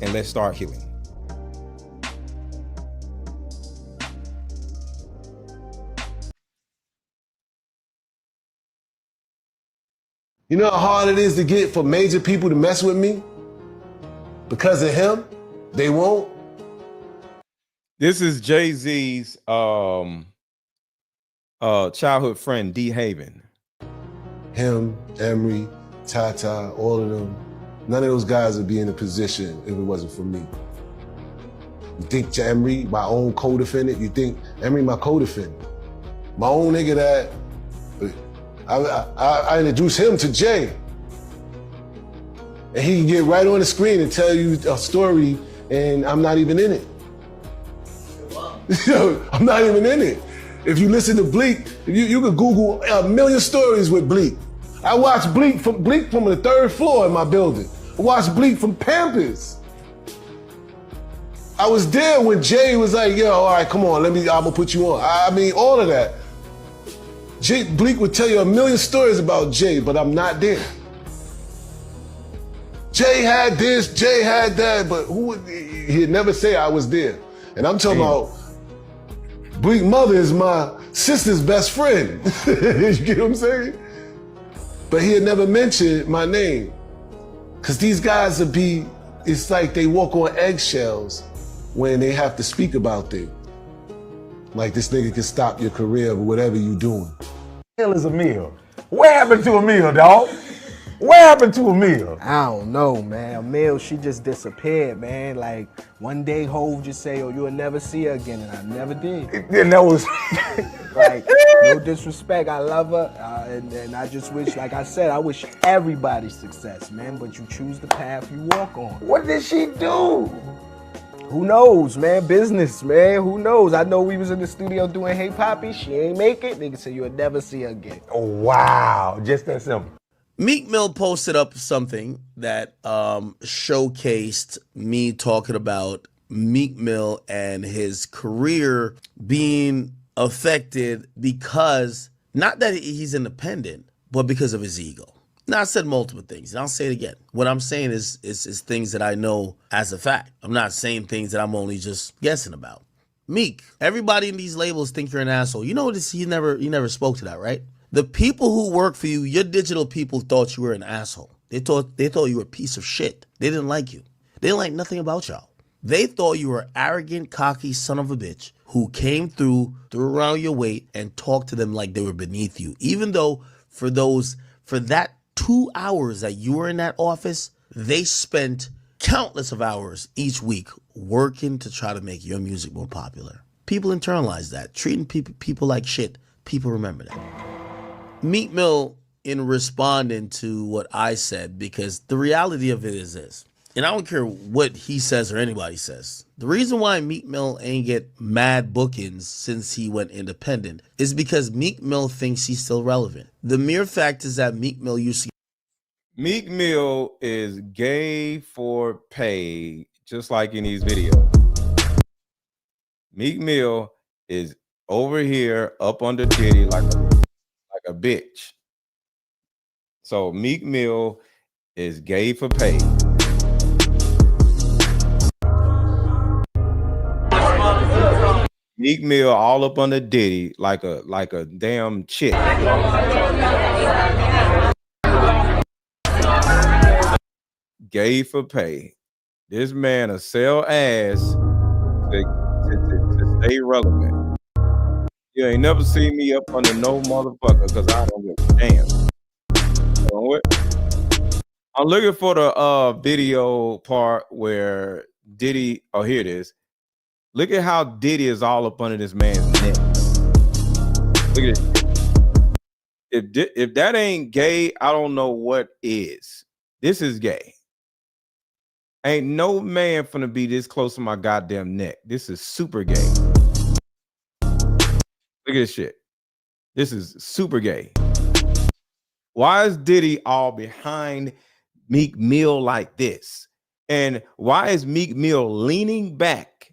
and let's start healing. You know how hard it is to get for major people to mess with me? Because of him, they won't. This is Jay-Z's childhood friend, D. Haven. Him, Emery, Tata, all of them. None of those guys would be in a position if it wasn't for me. You think Emery, my own co-defendant? You think Emery, my co-defendant? My own nigga that I introduced him to Jay. And he can get right on the screen and tell you a story and I'm not even in it. I'm not even in it. If you listen to Bleak, you could Google a million stories with Bleak. I watched Bleak from the 3rd floor in my building. I watched Bleak from Pampers. I was there when Jay was like, yo, all right, come on, I'm gonna put you on. I mean, all of that. Bleak would tell you a million stories about Jay, but I'm not there. Jay had this, Jay had that, but he'd never say I was there. And I'm talking about Bleak mother is my sister's best friend. You get what I'm saying? But he'd never mention my name. Cause these guys it's like they walk on eggshells when they have to speak about things. Like this nigga can stop your career or whatever you doing. Hell is a meal. What happened to a meal, dog? What happened to a meal? I don't know, man. A meal, she just disappeared, man. Like one day Hov just say, "Oh, you'll never see her again," and I never did. And that was like no disrespect. I love her, and I just wish, like I said, I wish everybody success, man. But you choose the path you walk on. What did she do? Who knows, man? Business, man. Who knows? I know we was in the studio doing Hey Poppy. She ain't make it. Nigga said you'll never see her again. Oh, wow. Just that simple. Meek Mill posted up something that showcased me talking about Meek Mill and his career being affected because, not that he's independent, but because of his ego. Now, I said multiple things, and I'll say it again. What I'm saying is things that I know as a fact. I'm not saying things that I'm only just guessing about. Meek, everybody in these labels think you're an asshole. You know this, you never spoke to that, right? The people who work for you, your digital people, thought you were an asshole. They thought you were a piece of shit. They didn't like you. They didn't like nothing about y'all. They thought you were an arrogant, cocky son of a bitch who came threw around your weight and talked to them like they were beneath you. Even though for that 2 hours that you were in that office, they spent countless of hours each week working to try to make your music more popular. People internalize that. Treating people like shit. People remember that. Meek Mill, in responding to what I said, because the reality of it is this, and I don't care what he says or anybody says, the reason why Meek Mill ain't get mad bookings since he went independent is because Meek Mill thinks he's still relevant. The mere fact is that Meek Mill used to... Meek Mill is gay for pay, just like in these videos. Meek Mill is over here up under Diddy like a bitch. So Meek Mill is gay for pay. Meek Mill all up under Diddy like a damn chick. Gay for pay. This man will sell ass to stay relevant. You ain't never seen me up under no motherfucker because I don't give a damn. You know what? I'm looking for the video part where Diddy, oh, here it is. Look at how Diddy is all up under this man's neck. Look at it. If that ain't gay, I don't know what is. This is gay. Ain't no man finna be this close to my goddamn neck. This is super gay. Look at this shit. This is super gay. Why is Diddy all behind Meek Mill like this? And why is Meek Mill leaning back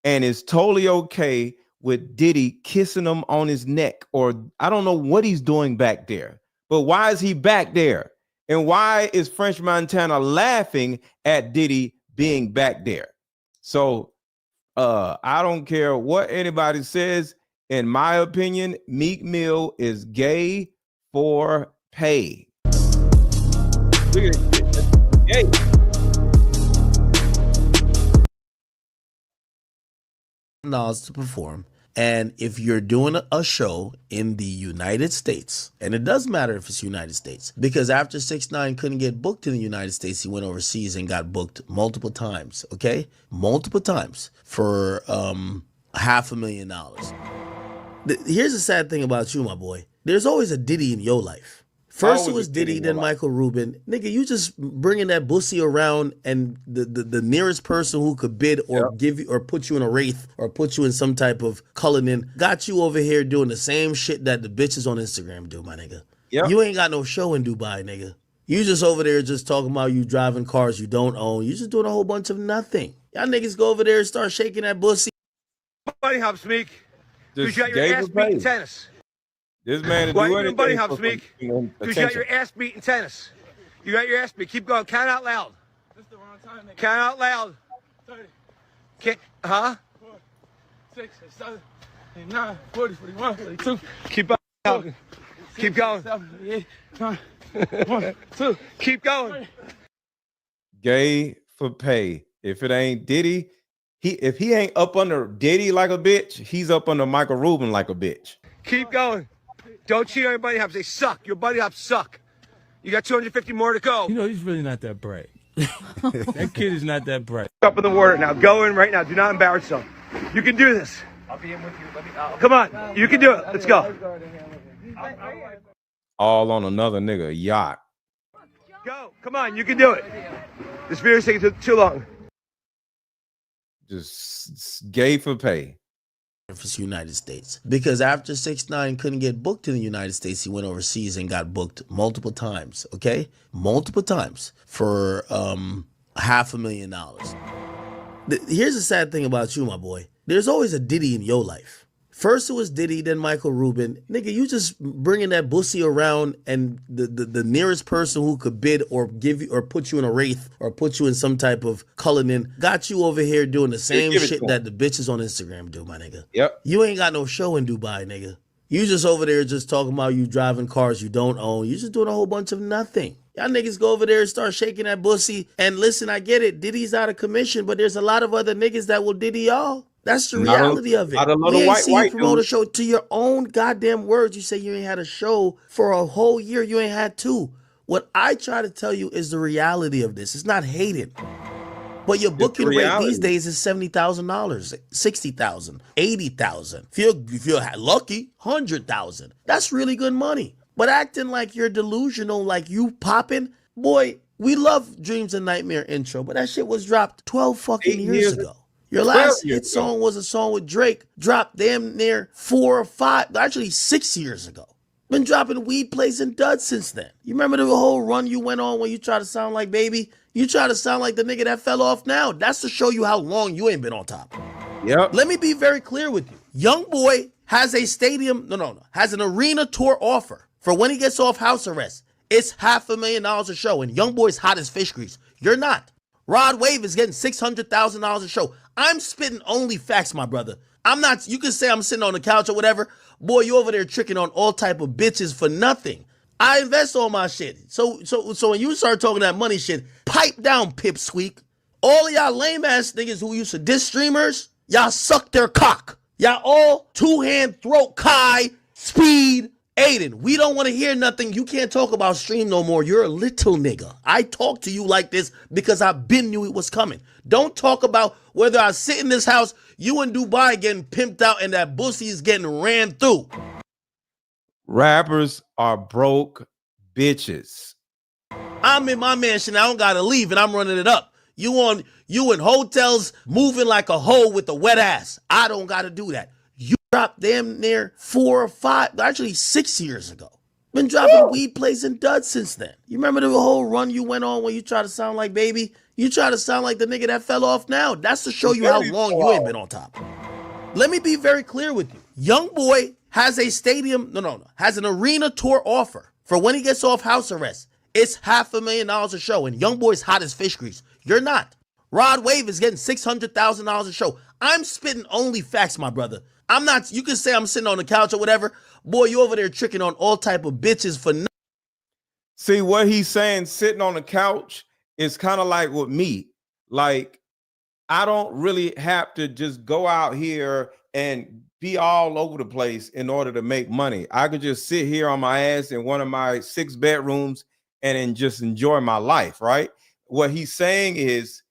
and is totally okay with Diddy kissing him on his neck? Or I don't know what he's doing back there, but why is he back there? And why is French Montana laughing at Diddy being back there? So I don't care what anybody says. In my opinion, Meek Mill is gay for pay. Look at this. Gay. $10 to perform. And if you're doing a show in the United States, and it doesn't matter if it's United States, because after 6ix9ine couldn't get booked in the United States, he went overseas and got booked multiple times, okay? Multiple times for $500,000. Here's the sad thing about you, my boy. There's always a Diddy in your life. First it was Diddy, then Michael Rubin. Nigga, you just bringing that bussy around, and the nearest person who could bid or give you or put you in a wraith or put you in some type of Cullinan got you over here doing the same shit that the bitches on Instagram do, my nigga. Yep. You ain't got no show in Dubai, nigga. You just over there just talking about you driving cars you don't own. You just doing a whole bunch of nothing. Y'all niggas go over there and start shaking that pussy. Buddy hops, Meek. Just Because you got your gave ass a beat pay. in tennis. This man to Why do you doing buddy anything hops, for Meek? some Because you got your attention. ass beat in tennis. You got your ass beat. Keep going. Count out loud. Count out loud. 30. Huh? 4, 6, 7, 8, 9, 40, 41, 42. Keep going. Keep going. 7, 8, 9, 1, 2. Keep going. Gay for pay. If it ain't Diddy, if he ain't up under Diddy like a bitch, he's up under Michael Rubin like a bitch. Keep going. Don't cheat on your buddy hops. They suck. Your buddy hops suck. You got 250 more to go. You know, he's really not that bright. That kid is not that bright. Up in the water now. Go in right now. Do not embarrass yourself. You can do this. I'll be in with you. Come on. You can do it. Let's go. All on another nigga yacht. Go. Come on. You can do it. This video's taking too long. Just gay for pay. For the United States, because after 6ix9ine couldn't get booked in the United States, he went overseas and got booked multiple times. Okay, multiple times for $500,000. Here's the sad thing about you, my boy. There's always a Diddy in your life. First it was Diddy, then Michael Rubin. Nigga, you just bringing that bussy around, and the nearest person who could bid or give you or put you in a wraith or put you in some type of Cullinan got you over here doing the same shit that the bitches on Instagram do, my nigga. Yep. You ain't got no show in Dubai, nigga. You just over there just talking about you driving cars you don't own. You just doing a whole bunch of nothing. Y'all niggas go over there and start shaking that bussy. And listen, I get it. Diddy's out of commission, but there's a lot of other niggas that will Diddy y'all. That's the reality of it. Not a lot We of ain't seen you promote a dudes. show. To your own goddamn words, you say you ain't had a show for a whole year. You ain't had two. What I try to tell you is the reality of this. It's not hated. But your booking rate reality. these days is $70,000, $60,000, $80,000. If you're lucky, $100,000. That's really good money. But acting like you're delusional, like you popping, boy, we love Dreams and Nightmare intro, but that shit was dropped 12 fucking years ago. Your last hit song was a song with Drake, dropped damn near 4 or 5, actually 6 years ago. Been dropping Weed Plays and Duds since then. You remember the whole run you went on when you try to sound like Baby? You try to sound like the nigga that fell off now. That's to show you how long you ain't been on top. Yep. Let me be very clear with you. Youngboy has a has an arena tour offer for when he gets off house arrest. It's $500,000 a show, and Youngboy's hot as fish grease. You're not. Rod Wave is getting $600,000 a show. I'm spitting only facts, my brother. I'm not, you can say I'm sitting on the couch or whatever. Boy, you over there tricking on all type of bitches for nothing. I invest all my shit. So when you start talking that money shit, pipe down, pipsqueak. All of y'all lame ass niggas who used to diss streamers, y'all suck their cock. Y'all all two-hand throat Kai, Speed, Aiden. We don't want to hear nothing. You can't talk about stream no more. You're a little nigga. I talk to you like this because I been knew it was coming. Don't talk about whether I sit in this house, you in Dubai getting pimped out and that pussy is getting ran through. Rappers are broke bitches. I'm in my mansion. I don't gotta leave, and I'm running it up. You in hotels moving like a hoe with a wet ass. I don't gotta do that. You dropped damn near 4 or 5, actually 6 years ago. Been dropping Weed Plays and Duds since then. You remember the whole run you went on when you try to sound like Baby? You try to sound like the nigga that fell off now. That's to show you how long you ain't been on top. Let me be very clear with you. Youngboy has a has an arena tour offer for when he gets off house arrest. It's $500,000 a show, and Youngboy's hot as fish grease. You're not. Rod Wave is getting $600,000 a show. I'm spitting only facts, my brother. I'm not, you can say I'm sitting on the couch or whatever. Boy, you over there tricking on all type of bitches for nothing. See, what he's saying, sitting on the couch, is kind of like with me. Like, I don't really have to just go out here and be all over the place in order to make money. I could just sit here on my ass in one of my 6 bedrooms and then just enjoy my life, right? What he's saying is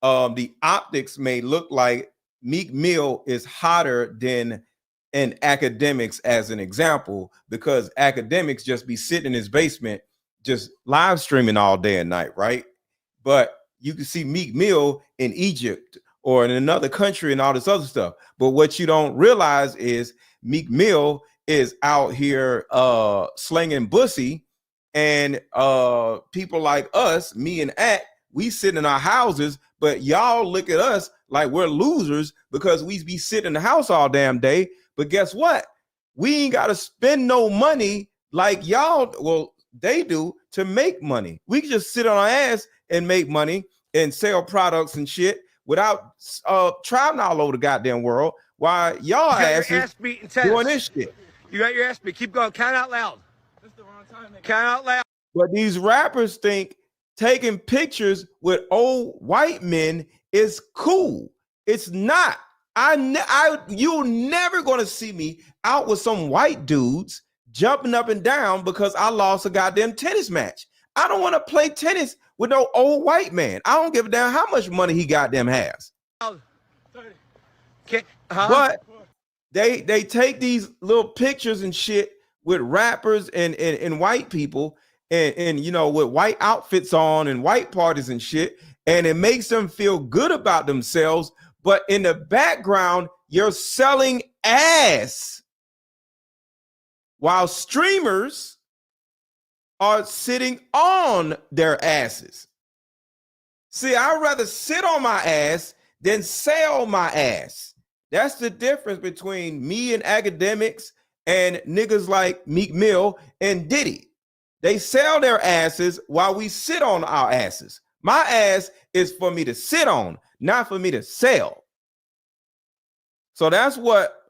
the optics may look like Meek Mill is hotter than an Academics, as an example, because Academics just be sitting in his basement just live streaming all day and night, right? But you can see Meek Mill in Egypt or in another country and all this other stuff. But what you don't realize is Meek Mill is out here slinging bussy, and people like us, me and Act, we sit in our houses But y'all look at us like we're losers because we be sitting in the house all damn day. But guess what? We ain't got to spend no money like y'all, well, they do to make money. We can just sit on our ass and make money and sell products and shit without traveling all over the goddamn world while y'all asses doing this shit. You got your ass beat. Keep going. Count out loud. Count out loud. But these rappers think taking pictures with old white men is cool. It's not. You're never gonna see me out with some white dudes jumping up and down because I lost a goddamn tennis match. I don't want to play tennis with no old white man. I don't give a damn how much money he goddamn has. But they take these little pictures and shit with rappers and white people and you know, with white outfits on and white parties and shit, and it makes them feel good about themselves. But in the background, you're selling ass while streamers are sitting on their asses. See, I'd rather sit on my ass than sell my ass. That's the difference between me and academics and niggas like Meek Mill and Diddy. They sell their asses while we sit on our asses. My ass is for me to sit on, not for me to sell. So that's what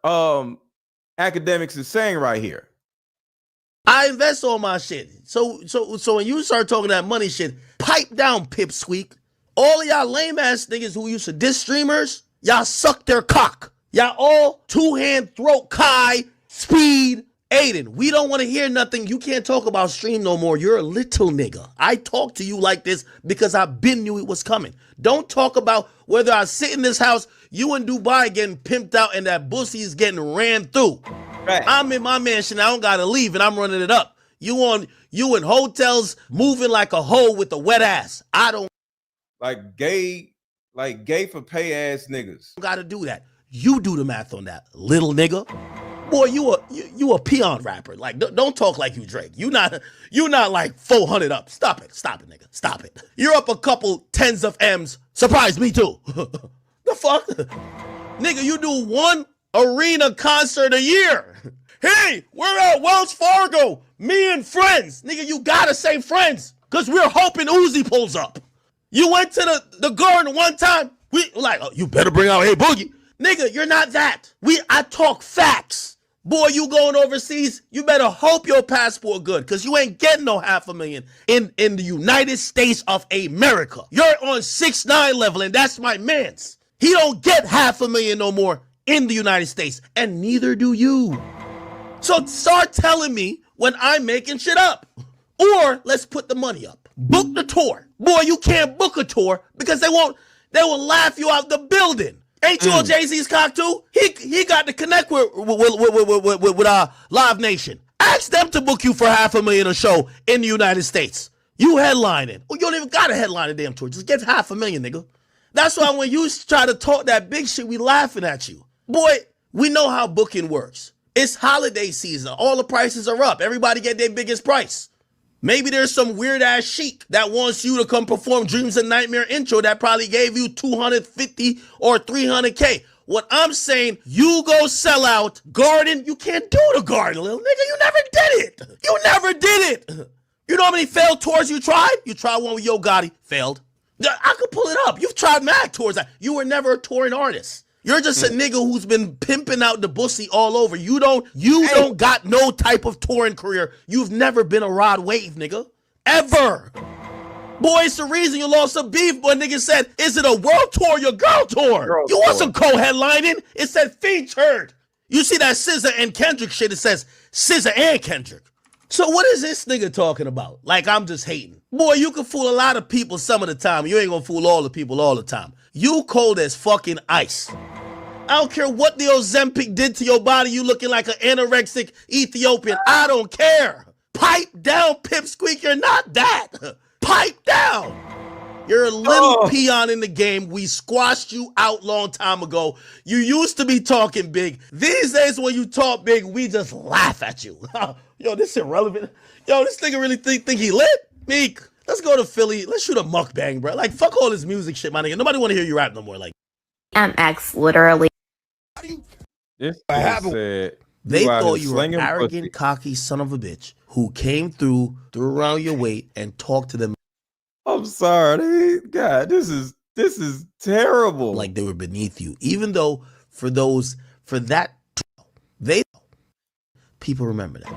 academics is saying right here. I invest all my shit. So when you start talking that money shit, pipe down, pipsqueak. All of y'all lame ass niggas who used to diss streamers, y'all suck their cock. Y'all all two-hand throat Kai, Speed, Aiden. We don't want to hear nothing. You can't talk about stream no more. You're a little nigga. I talk to you like this because I been knew it was coming. Don't talk about whether I sit in this house, you in Dubai getting pimped out and that pussy is getting ran through. Right. I'm in my mansion. I don't gotta leave and I'm running it up. You in hotels moving like a hoe with a wet ass. I don't like gay for pay ass niggas. Gotta do that. You do the math on that, little nigga. Boy, you a peon rapper. Like, don't talk like you Drake. You not like 400 up. Stop it, nigga. Stop it. You're up a couple tens of M's. Surprise me too. The fuck, nigga? You do one arena concert a year. Hey, we're at Wells Fargo. Me and friends. Nigga, you gotta say friends, cause we're hoping Uzi pulls up. You went to the garden one time. We like, oh, you better bring out Hey Boogie. Nigga, you're not that. I talk facts. Boy, you going overseas, you better hope your passport good, because you ain't getting no $500,000 in the United States of America. You're on 6ix9ine level, and that's my man's. He don't get $500,000 no more in the United States, and neither do you. So start telling me when I'm making shit up. Or let's put the money up. Book the tour. Boy, you can't book a tour because they will laugh you out the building. Ain't you on Jay-Z's cock too? He got to connect with Live Nation. Ask them to book you for $500,000 a show in the United States. You headlining. You don't even gotta headline a damn tour. Just get $500,000, nigga. That's why when you try to talk that big shit, we laughing at you. Boy, we know how booking works. It's holiday season. All the prices are up. Everybody get their biggest price. Maybe there's some weird ass sheik that wants you to come perform Dreams and Nightmare intro that probably gave you $250 or $300K. What I'm saying, you go sell out Garden. You can't do the Garden, little nigga. You never did it. You never did it. You know how many failed tours you tried? You tried one with Yo Gotti, failed. I could pull it up. You've tried mad tours. You were never a touring artist. You're just a nigga who's been pimping out the pussy all over. You don't got no type of touring career. You've never been a Rod Wave, nigga. Ever. Boy, it's the reason you lost some beef, but nigga said, is it a world tour or your girl tour? You wasn't co-headlining. It said featured. You see that SZA and Kendrick shit, it says SZA and Kendrick. So what is this nigga talking about? Like I'm just hating. Boy, you can fool a lot of people some of the time. You ain't gonna fool all the people all the time. You cold as fucking ice. I don't care what the Ozempic did to your body. You looking like an anorexic Ethiopian. I don't care. Pipe down, pipsqueak. You're not that. Pipe down. You're a little peon in the game. We squashed you out long time ago. You used to be talking big. These days when you talk big, we just laugh at you. Yo, this irrelevant. Yo, this nigga really think he lit? Meek, Let's go to Philly. Let's shoot a mukbang, bro. Like, fuck all this music shit, my nigga. Nobody want to hear you rap no more. Like, DMX literally. This said, they thought you were an arrogant, cocky son of a bitch who came threw around your weight, and talked to them. I'm sorry, God, this is terrible. Like they were beneath you, even though people remember that.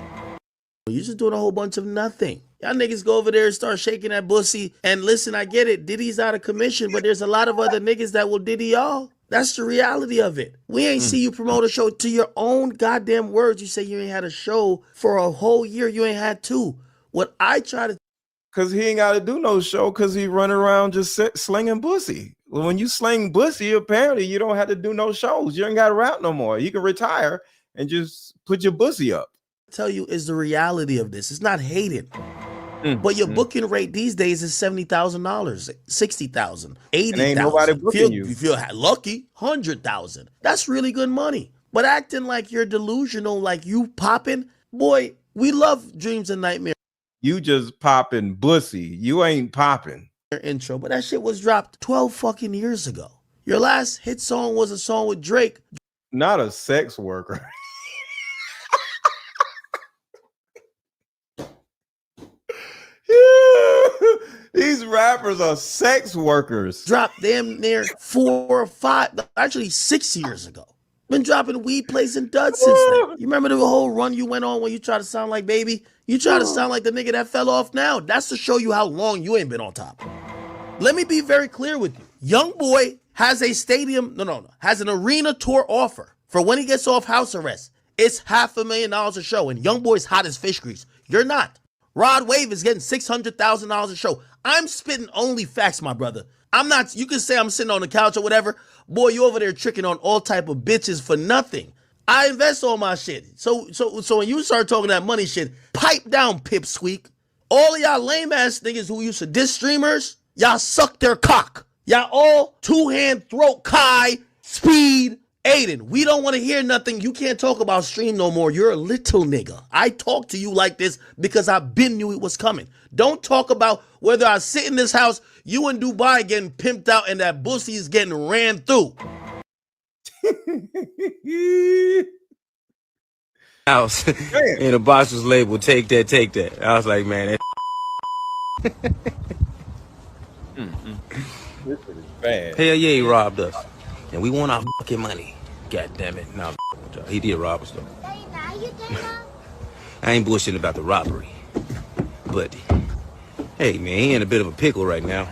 You're just doing a whole bunch of nothing. Y'all niggas go over there and start shaking that pussy. And listen, I get it. Diddy's out of commission, but there's a lot of other niggas that will Diddy y'all. That's the reality of it. We ain't see you promote a show. To your own goddamn words, you say you ain't had a show for a whole year. You ain't had two. What I try to... Because he ain't got to do no show because he run around just slinging pussy. Well, when you sling pussy, apparently you don't have to do no shows. You ain't got to rap no more. You can retire and just put your pussy up. Tell you is the reality of this. It's not hated. But your booking rate these days is $70,000, $60,000, $80,000. Ain't nobody booking you. You feel lucky, $100,000. That's really good money. But acting like you're delusional, like you popping, boy, we love dreams and nightmares. You just popping pussy. You ain't popping. Intro, but that shit was dropped 12 fucking years ago. Your last hit song was a song with Drake. Not a sex worker. These rappers are sex workers. Dropped damn near 4 or 5, actually 6 years ago. Been dropping weed plays and duds since then. You remember the whole run you went on when you tried to sound like Baby? You try to sound like the nigga that fell off now. That's to show you how long you ain't been on top. Let me be very clear with you. Young boy has a has an arena tour offer for when he gets off house arrest. It's $500,000 a show, and Young boy's hot as fish grease. You're not. Rod Wave is getting $600,000 a show. I'm spitting only facts, my brother. I'm not, you can say I'm sitting on the couch or whatever. Boy, you over there tricking on all type of bitches for nothing. I invest all my shit. So when you start talking that money shit, pipe down, pipsqueak. All of y'all lame ass niggas who used to diss streamers, y'all suck their cock. Y'all all two-hand throat Kai, Speed, Aiden. We don't want to hear nothing. You can't talk about stream no more. You're a little nigga. I talk to you like this because I been knew it was coming. Don't talk about whether I sit in this house, you in Dubai getting pimped out and that pussy is getting ran through. House and the box was labeled take that. I was like, man, This is bad. hell yeah, he robbed us. And we want our fucking money. God damn it. No, he did rob us though. I ain't bullshitting about the robbery. But hey man, he in a bit of a pickle right now.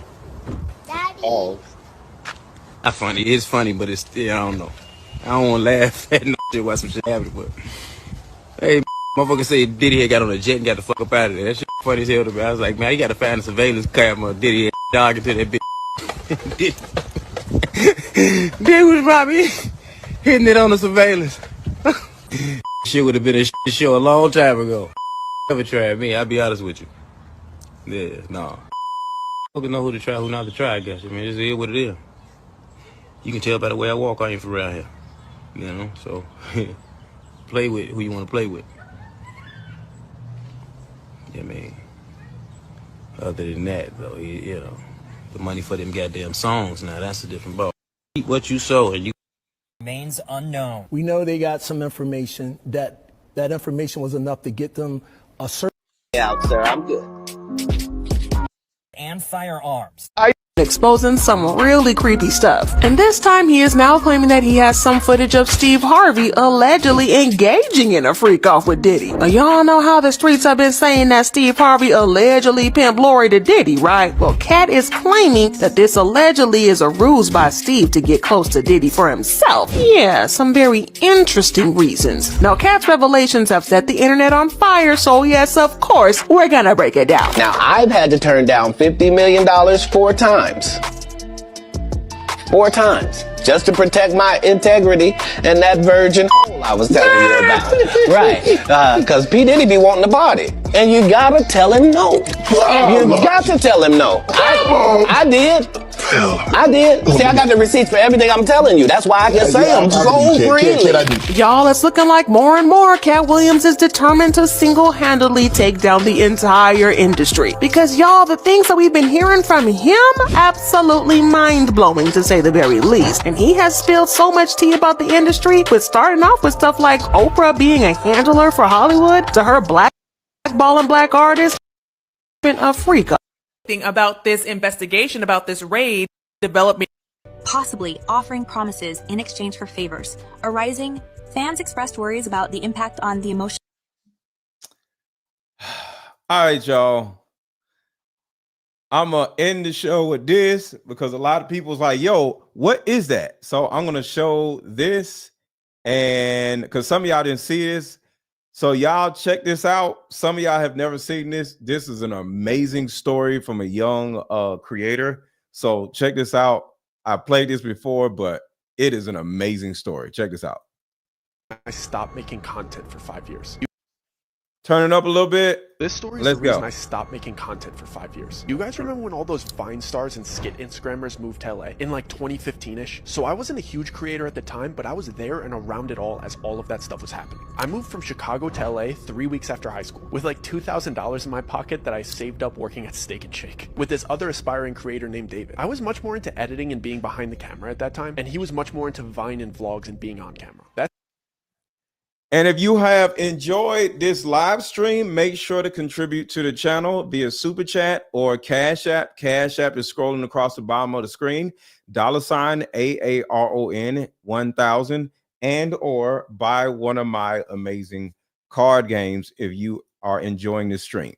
Oh. It's funny, but it's still, I don't know. I don't want to laugh at no shit while some shit happening, but hey, motherfucker say Diddy had got on a jet and got the fuck up out of there. That shit funny as hell to me. I was like, man, you gotta find a surveillance camera. Diddy had dogging to that bitch. Diddy was probably hitting it on the surveillance. Shit would have been a shit show a long time ago. Never tried me, I'll be honest with you. Yeah, no. Fucking know who to try, who not to try, I guess. I mean, it's what it is. You can tell by the way I walk, I ain't from around here. You know, so play with who you want to play with. Yeah, I mean, other than that, though, you know, the money for them goddamn songs, now that's a different ball. Eat what you sow and you remains unknown. We know they got some information that information was enough to get them a certain Out, sir. I'm good. And firearms. Exposing some really creepy stuff. And this time he is now claiming that he has some footage of Steve Harvey allegedly engaging in a freak off with Diddy. Now, y'all know how the streets have been saying that Steve Harvey allegedly pimped Lori to Diddy, right? Well, Cat is claiming that this allegedly is a ruse by Steve to get close to Diddy for himself. Yeah, some very interesting reasons. Now, Cat's revelations have set the internet on fire, so yes, of course, we're gonna break it down. Now, I've had to turn down $50 million 4 times. 4 times. Just to protect my integrity and that virgin I was telling you about. Right. Because P. Diddy be wanting the body. And you gotta tell him no. You got to tell him no. I did. I did. See, I got the receipts for everything I'm telling you. That's why I can say them so freely. Y'all, it's looking like more and more Cat Williams is determined to single-handedly take down the entire industry. Because y'all, the things that we've been hearing from him, absolutely mind-blowing to say the very least. And he has spilled so much tea about the industry, with starting off with stuff like Oprah being a handler for Hollywood, to her blackballing black artists, been a freak. About this investigation, about this raid, development. Possibly offering promises in exchange for favors. Arising, fans expressed worries about the impact on the emotion. All right, y'all. I'm going to end the show with this because a lot of people's like, yo, what is that? So I'm going to show this, and because some of y'all didn't see this. So y'all check this out. Some of y'all have never seen this. This is an amazing story from a young creator. So check this out. I played this before, but it is an amazing story. Check this out. I stopped making content for 5 years. Turn it up a little bit. This story is Let's the reason go. I stopped making content for 5 years. You guys remember when all those Vine stars and skit Instagrammers moved to LA in like 2015-ish? So I wasn't a huge creator at the time, but I was there and around it all as all of that stuff was happening. I moved from Chicago to LA 3 weeks after high school with like $2,000 in my pocket that I saved up working at Steak and Shake with this other aspiring creator named David. I was much more into editing and being behind the camera at that time, and he was much more into Vine and vlogs and being on camera. And if you have enjoyed this live stream, make sure to contribute to the channel via Super Chat or Cash App. Cash App is scrolling across the bottom of the screen. $AARON 1000, and or buy one of my amazing card games if you are enjoying this stream.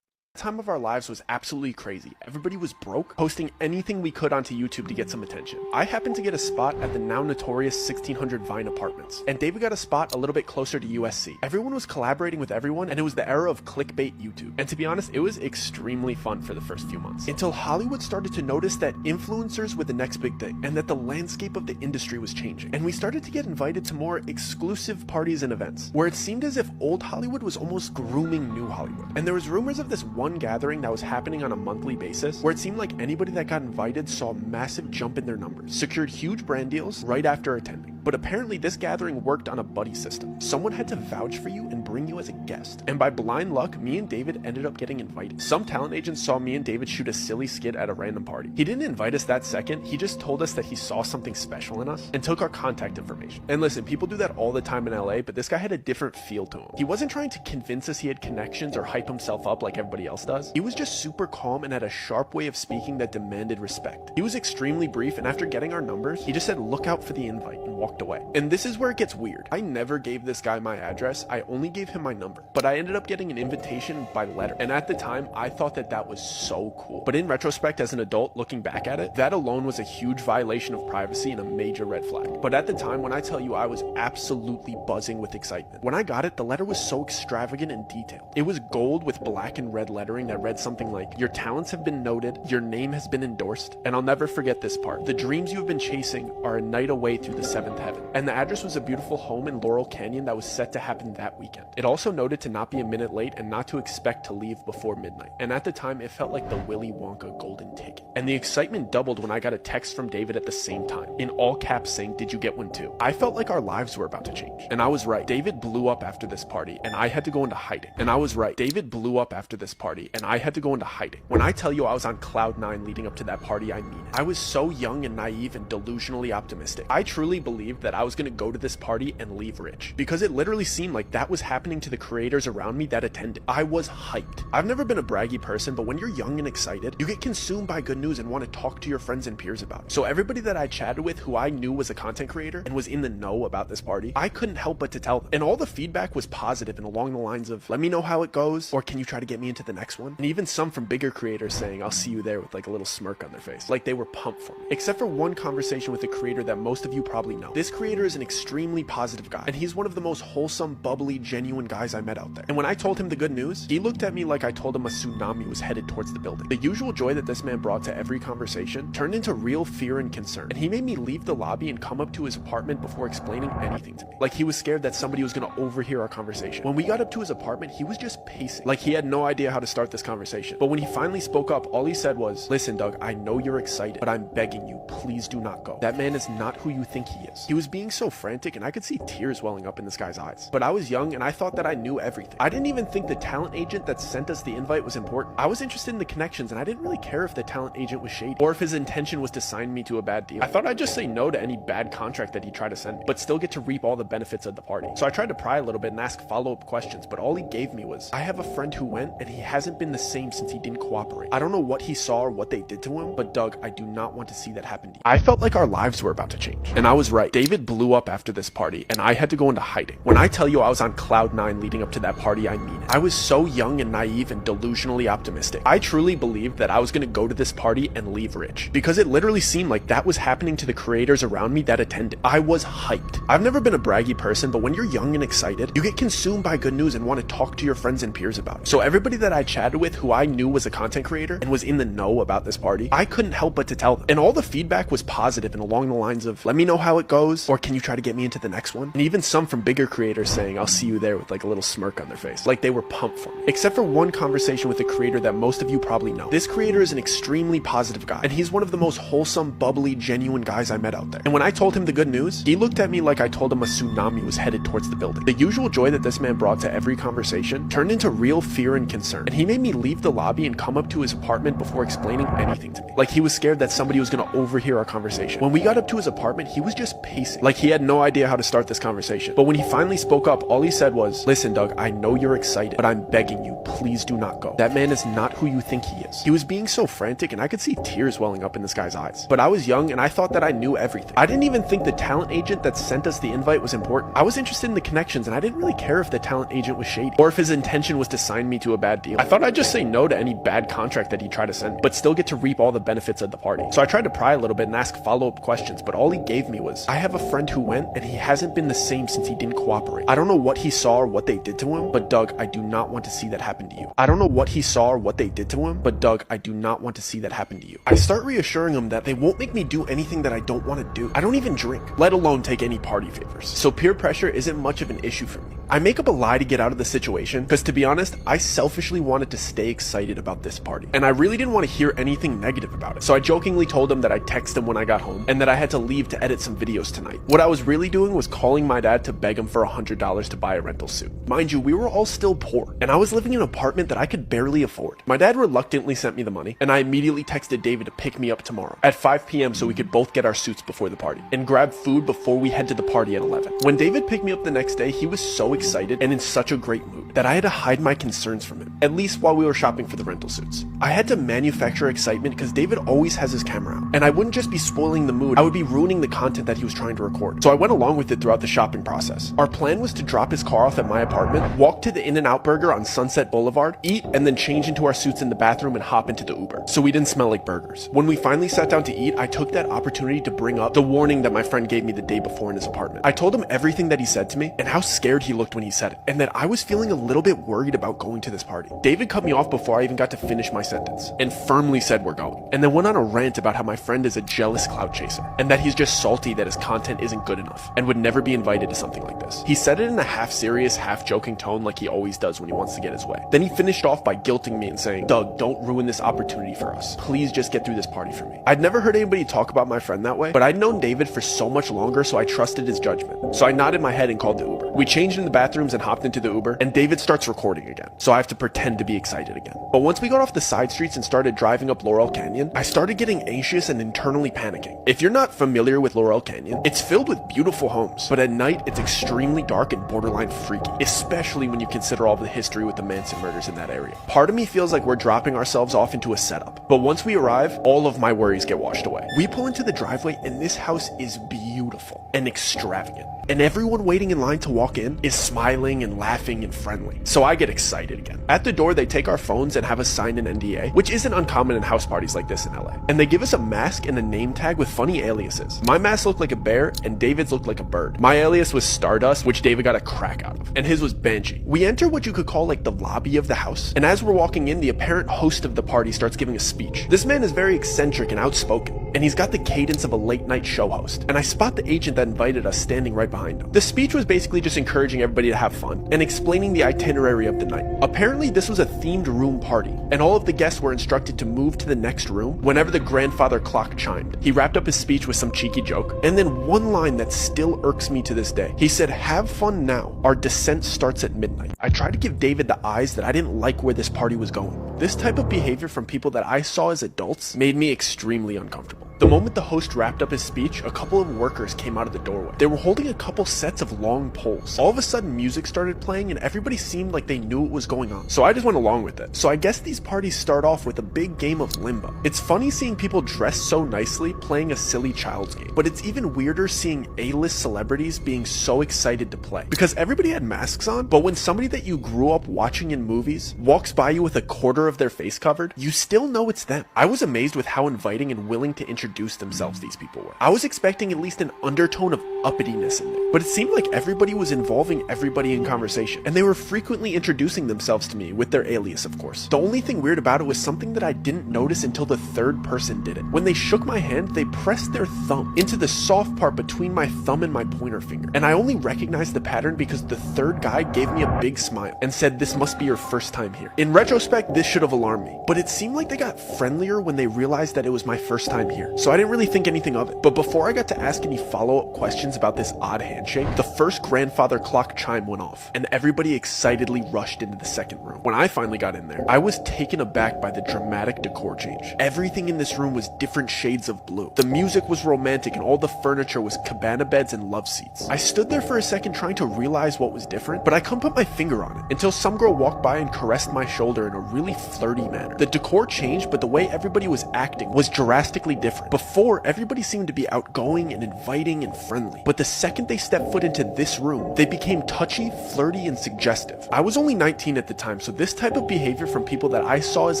Time of our lives was absolutely crazy. Everybody was broke, posting anything we could onto YouTube to get some attention. I happened to get a spot at the now notorious 1600 Vine Apartments, and David got a spot a little bit closer to USC. Everyone was collaborating with everyone, and it was the era of clickbait YouTube. And to be honest, it was extremely fun for the first few months, until Hollywood started to notice that influencers were the next big thing, and that the landscape of the industry was changing. And we started to get invited to more exclusive parties and events, where it seemed as if old Hollywood was almost grooming new Hollywood. And there was rumors of this one gathering that was happening on a monthly basis, where it seemed like anybody that got invited saw a massive jump in their numbers, secured huge brand deals right after attending. But apparently this gathering worked on a buddy system. Someone had to vouch for you and bring you as a guest. And by blind luck, me and David ended up getting invited. Some talent agents saw me and David shoot a silly skit at a random party. He didn't invite us that second, he just told us that he saw something special in us and took our contact information. And listen, people do that all the time in LA, but this guy had a different feel to him. He wasn't trying to convince us he had connections or hype himself up like everybody else does. He was just super calm and had a sharp way of speaking that demanded respect. He was extremely brief, and after getting our numbers, he just said, "Look out for the invite," and walked away. And this is where it gets weird. I never gave this guy my address, I only gave him my number. But I ended up getting an invitation by letter. And at the time, I thought that that was so cool. But in retrospect, as an adult looking back at it, that alone was a huge violation of privacy and a major red flag. But at the time, when I tell you I was absolutely buzzing with excitement. When I got it, the letter was so extravagant and detailed. It was gold with black and red lettering that read something like, "Your talents have been noted, your name has been endorsed," and I'll never forget this part. "The dreams you have been chasing are a night away through the seventh heaven." And the address was a beautiful home in Laurel Canyon that was set to happen that weekend. It also noted to not be a minute late and not to expect to leave before midnight. And at the time, it felt like the Willy Wonka golden ticket. And the excitement doubled when I got a text from David at the same time, in all caps saying, "Did you get one too?" I felt like our lives were about to change. And I was right. David blew up after this party, and I had to go into hiding. And I was right. David blew up after this party, and I had to go into hiding. When I tell you I was on cloud 9 leading up to that party, I mean it. I was so young and naive and delusionally optimistic. I truly believed that I was going to go to this party and leave rich, because it literally seemed like that was happening to the creators around me that attended. I was hyped. I've never been a braggy person, but when you're young and excited, you get consumed by good news and want to talk to your friends and peers about it. So everybody that I chatted with who I knew was a content creator and was in the know about this party, I couldn't help but to tell them. And all the feedback was positive and along the lines of, "Let me know how it goes," or "Can you try to get me into the next one?" And even some from bigger creators saying, "I'll see you there," with like a little smirk on their face, like they were pumped for me. Except for one conversation with a creator that most of you probably know. This creator is an extremely positive guy, and he's one of the most wholesome, bubbly, genuine guys I met out there. And when I told him the good news, he looked at me like I told him a tsunami was headed towards the building. The usual joy that this man brought to every conversation turned into real fear and concern, and he made me leave the lobby and come up to his apartment before explaining anything to me. Like he was scared that somebody was gonna overhear our conversation. When we got up to his apartment, he was just pacing, like he had no idea how to start this conversation. But when he finally spoke up, all he said was, "Listen, Doug, I know you're excited, but I'm begging you, please do not go. That man is not who you think he is." He was being so frantic, and I could see tears welling up in this guy's eyes. But I was young, and I thought that I knew everything. I didn't even think the talent agent that sent us the invite was important. I was interested in the connections, and I didn't really care if the talent agent was shady, or if his intention was to sign me to a bad deal. I thought I'd just say no to any bad contract that he tried to send me, but still get to reap all the benefits of the party. So I tried to pry a little bit and ask follow-up questions, but all he gave me was, "I have a friend who went, and he hasn't been the same since he didn't cooperate. I don't know what he saw or what they did to him, but Doug, I do not want to see that happen to you." I felt like our lives were about to change, and I was right. David blew up after this party, and I had to go into hiding. When I tell you I was on cloud 9 leading up to that party, I mean it. I was so young and naive and delusionally optimistic. I truly believed that I was going to go to this party and leave rich, because it literally seemed like that was happening to the creators around me that attended. I was hyped. I've never been a braggy person, but when you're young and excited, you get consumed by good news and want to talk to your friends and peers about it. So everybody that I chatted with who I knew was a content creator and was in the know about this party, I couldn't help but to tell them. And all the feedback was positive and along the lines of, "Let me know how it goes," or "Can you try to get me into the next one?" And even some from bigger creators saying, "I'll see you there," with like a little smirk on their face, like they were pumped for me. Except for one conversation with a creator that most of you probably know. This creator is an extremely positive guy, and he's one of the most wholesome, bubbly, genuine guys I met out there. And when I told him the good news, he looked at me like I told him a tsunami was headed towards the building. The usual joy that this man brought to every conversation turned into real fear and concern, and he made me leave the lobby and come up to his apartment before explaining anything to me. Like he was scared that somebody was gonna overhear our conversation. When we got up to his apartment, he was just pacing, like he had no idea how to start this conversation. But when he finally spoke up, all he said was, "Listen, Doug, I know you're excited, but I'm begging you, please do not go. That man is not who you think he is." He was being so frantic, and I could see tears welling up in this guy's eyes. But I was young, and I thought that I knew everything. I didn't even think the talent agent that sent us the invite was important. I was interested in the connections, and I didn't really care if the talent agent was shady, or if his intention was to sign me to a bad deal. I thought I'd just say no to any bad contract that he tried to send me, but still get to reap all the benefits of the party. So I tried to pry a little bit and ask follow-up questions, but all he gave me was, "I have a friend who went, and he hasn't been the same since he didn't cooperate. I don't know what he saw or what they did to him, but Doug, I do not want to see that happen to you. I don't know what he saw or what they did to him, but Doug, I do not want to see that happen to you." I start reassuring him that they won't make me do anything that I don't want to do. I don't even drink, let alone take any party favors. So peer pressure isn't much of an issue for me. I make up a lie to get out of the situation, because to be honest, I selfishly wanted to stay excited about this party, and I really didn't want to hear anything negative about it. So I jokingly told him that I'd text him when I got home, and that I had to leave to edit some videos tonight. What I was really doing was calling my dad to beg him for $100 to buy a rental suit. Mind you, we were all still poor, and I was living in an apartment that I could barely afford. My dad reluctantly sent me the money, and I immediately texted David to pick me up tomorrow at 5 p.m. so we could both get our suits before the party, and grab food before we head to the party at 11. When David picked me up the next day, he was so excited and in such a great mood that I had to hide my concerns from him, at least while we were shopping for the rental suits. I had to manufacture excitement because David always has his camera out, and I wouldn't just be spoiling the mood, I would be ruining the content that he was trying to record. So I went along with it throughout the shopping process. Our plan was to drop his car off at my apartment, walk to the In-N-Out Burger on Sunset Boulevard, eat, and then change into our suits in the bathroom and hop into the Uber, so we didn't smell like burgers. When we finally sat down to eat, I took that opportunity to bring up the warning that my friend gave me the day before in his apartment. I told him everything that he said to me, and how scared he looked when he said it, and that I was feeling a little bit worried about going to this party. David cut me off before I even got to finish my sentence, and firmly said we're going, and then went on a rant about how my friend is a jealous clout chaser, and that he's just salty that his content isn't good enough, and would never be invited to something like this. He said it in a half-serious, half-joking tone like he always does when he wants to get his way. Then he finished off by guilting me and saying, "Doug, don't ruin this opportunity for us. Please just get through this party for me." I'd never heard anybody talk about my friend that way, but I'd known David for so much longer, so I trusted his judgment. So I nodded my head and called the Uber. We changed in the bathrooms and hopped into the Uber, and David starts recording again, so I have to pretend to be excited again. But once we got off the side streets and started driving up Laurel Canyon, I started getting anxious and internally panicking. If you're not familiar with Laurel Canyon, it's filled with beautiful homes, but at night it's extremely dark and borderline freaky, especially when you consider all the history with the Manson murders in that area. Part of me feels like we're dropping ourselves off into a setup, but once we arrive, all of my worries get washed away. We pull into the driveway, and this house is beautiful. beautiful and extravagant. And everyone waiting in line to walk in is smiling and laughing and friendly. So I get excited again. At the door, they take our phones and have us sign an NDA, which isn't uncommon in house parties like this in LA. And they give us a mask and a name tag with funny aliases. My mask looked like a bear and David's looked like a bird. My alias was Stardust, which David got a crack out of, and his was Banshee. We enter what you could call like the lobby of the house, and as we're walking in, the apparent host of the party starts giving a speech. This man is very eccentric and outspoken, and he's got the cadence of a late night show host, and I spot the agent that invited us standing right behind him. The speech was basically just encouraging everybody to have fun and explaining the itinerary of the night. Apparently this was a themed room party, and all of the guests were instructed to move to the next room whenever the grandfather clock chimed. He wrapped up his speech with some cheeky joke, and then one line that still irks me to this day. He said, "Have fun now. Our descent starts at midnight." I tried to give David the eyes that I didn't like where this party was going. This type of behavior from people that I saw as adults made me extremely uncomfortable. The moment the host wrapped up his speech, a couple of workers came out of the doorway. They were holding a couple sets of long poles. All of a sudden music started playing and everybody seemed like they knew what was going on. So I just went along with it. So I guess these parties start off with a big game of limbo. It's funny seeing people dressed so nicely playing a silly child's game, but it's even weirder seeing A-list celebrities being so excited to play. Because everybody had masks on, but when somebody that you grew up watching in movies walks by you with a quarter of their face covered, you still know it's them. I was amazed with how inviting and willing to introduce themselves these people were. I was expecting at least an undertone of uppityness in there, but it seemed like everybody was involving everybody in conversation, and they were frequently introducing themselves to me with their alias, of course. The only thing weird about it was something that I didn't notice until the third person did it. When they shook my hand, they pressed their thumb into the soft part between my thumb and my pointer finger, and I only recognized the pattern because the third guy gave me a big smile and said, "This must be your first time here." In retrospect, this should have alarmed me, but it seemed like they got friendlier when they realized that it was my first time here, so I didn't really think anything of it. But before I got to ask any follow-up questions about this odd handshake, the first grandfather clock chime went off, and everybody excitedly rushed into the second room. When I finally got in there, I was taken aback by the dramatic decor change. Everything in this room was different shades of blue. The music was romantic, and all the furniture was cabana beds and love seats. I stood there for a second trying to realize what was different, but I couldn't put my finger on it until some girl walked by and caressed my shoulder in a really flirty manner. The decor changed, but the way everybody was acting was drastically different. Before, everybody seemed to be outgoing and inviting and friendly, but the second they stepped foot into this room, they became touchy, flirty, and suggestive. I was only 19 at the time, so this type of behavior from people that I saw as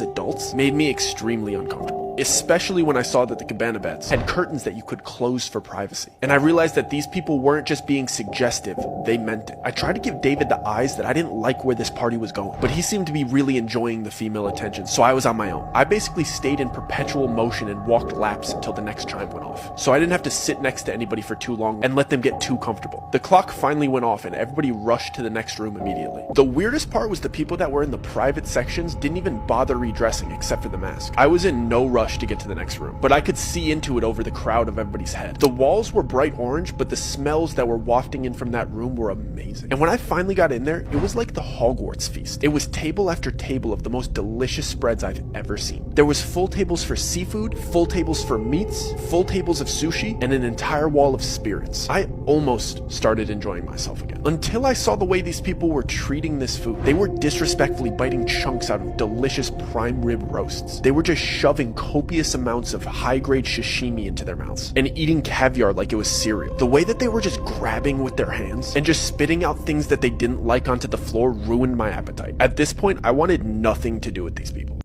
adults made me extremely uncomfortable, especially when I saw that the cabana beds had curtains that you could close for privacy. And I realized that these people weren't just being suggestive, they meant it. I tried to give David the eyes that I didn't like where this party was going, but he seemed to be really enjoying the female attention, so I was on my own. I basically stayed in perpetual motion and walked laps until the next chime went off, so I didn't have to sit next to anybody for too long and let them get too comfortable. The clock finally went off and everybody rushed to the next room immediately. The weirdest part was the people that were in the private sections didn't even bother redressing except for the mask. I was in no rush to get to the next room, but I could see into it over the crowd of everybody's head. The walls were bright orange, but the smells that were wafting in from that room were amazing. And when I finally got in there, it was like the Hogwarts feast. It was table after table of the most delicious spreads I've ever seen. There was full tables for seafood, full tables for meats, full tables of sushi, and an entire wall of spirits. I almost started enjoying myself again, until I saw the way these people were treating this food. They were disrespectfully biting chunks out of delicious prime rib roasts. They were just shoving copious amounts of high-grade sashimi into their mouths and eating caviar like it was cereal. The way that they were just grabbing with their hands and just spitting out things that they didn't like onto the floor ruined my appetite. At this point, I wanted nothing to do with these people.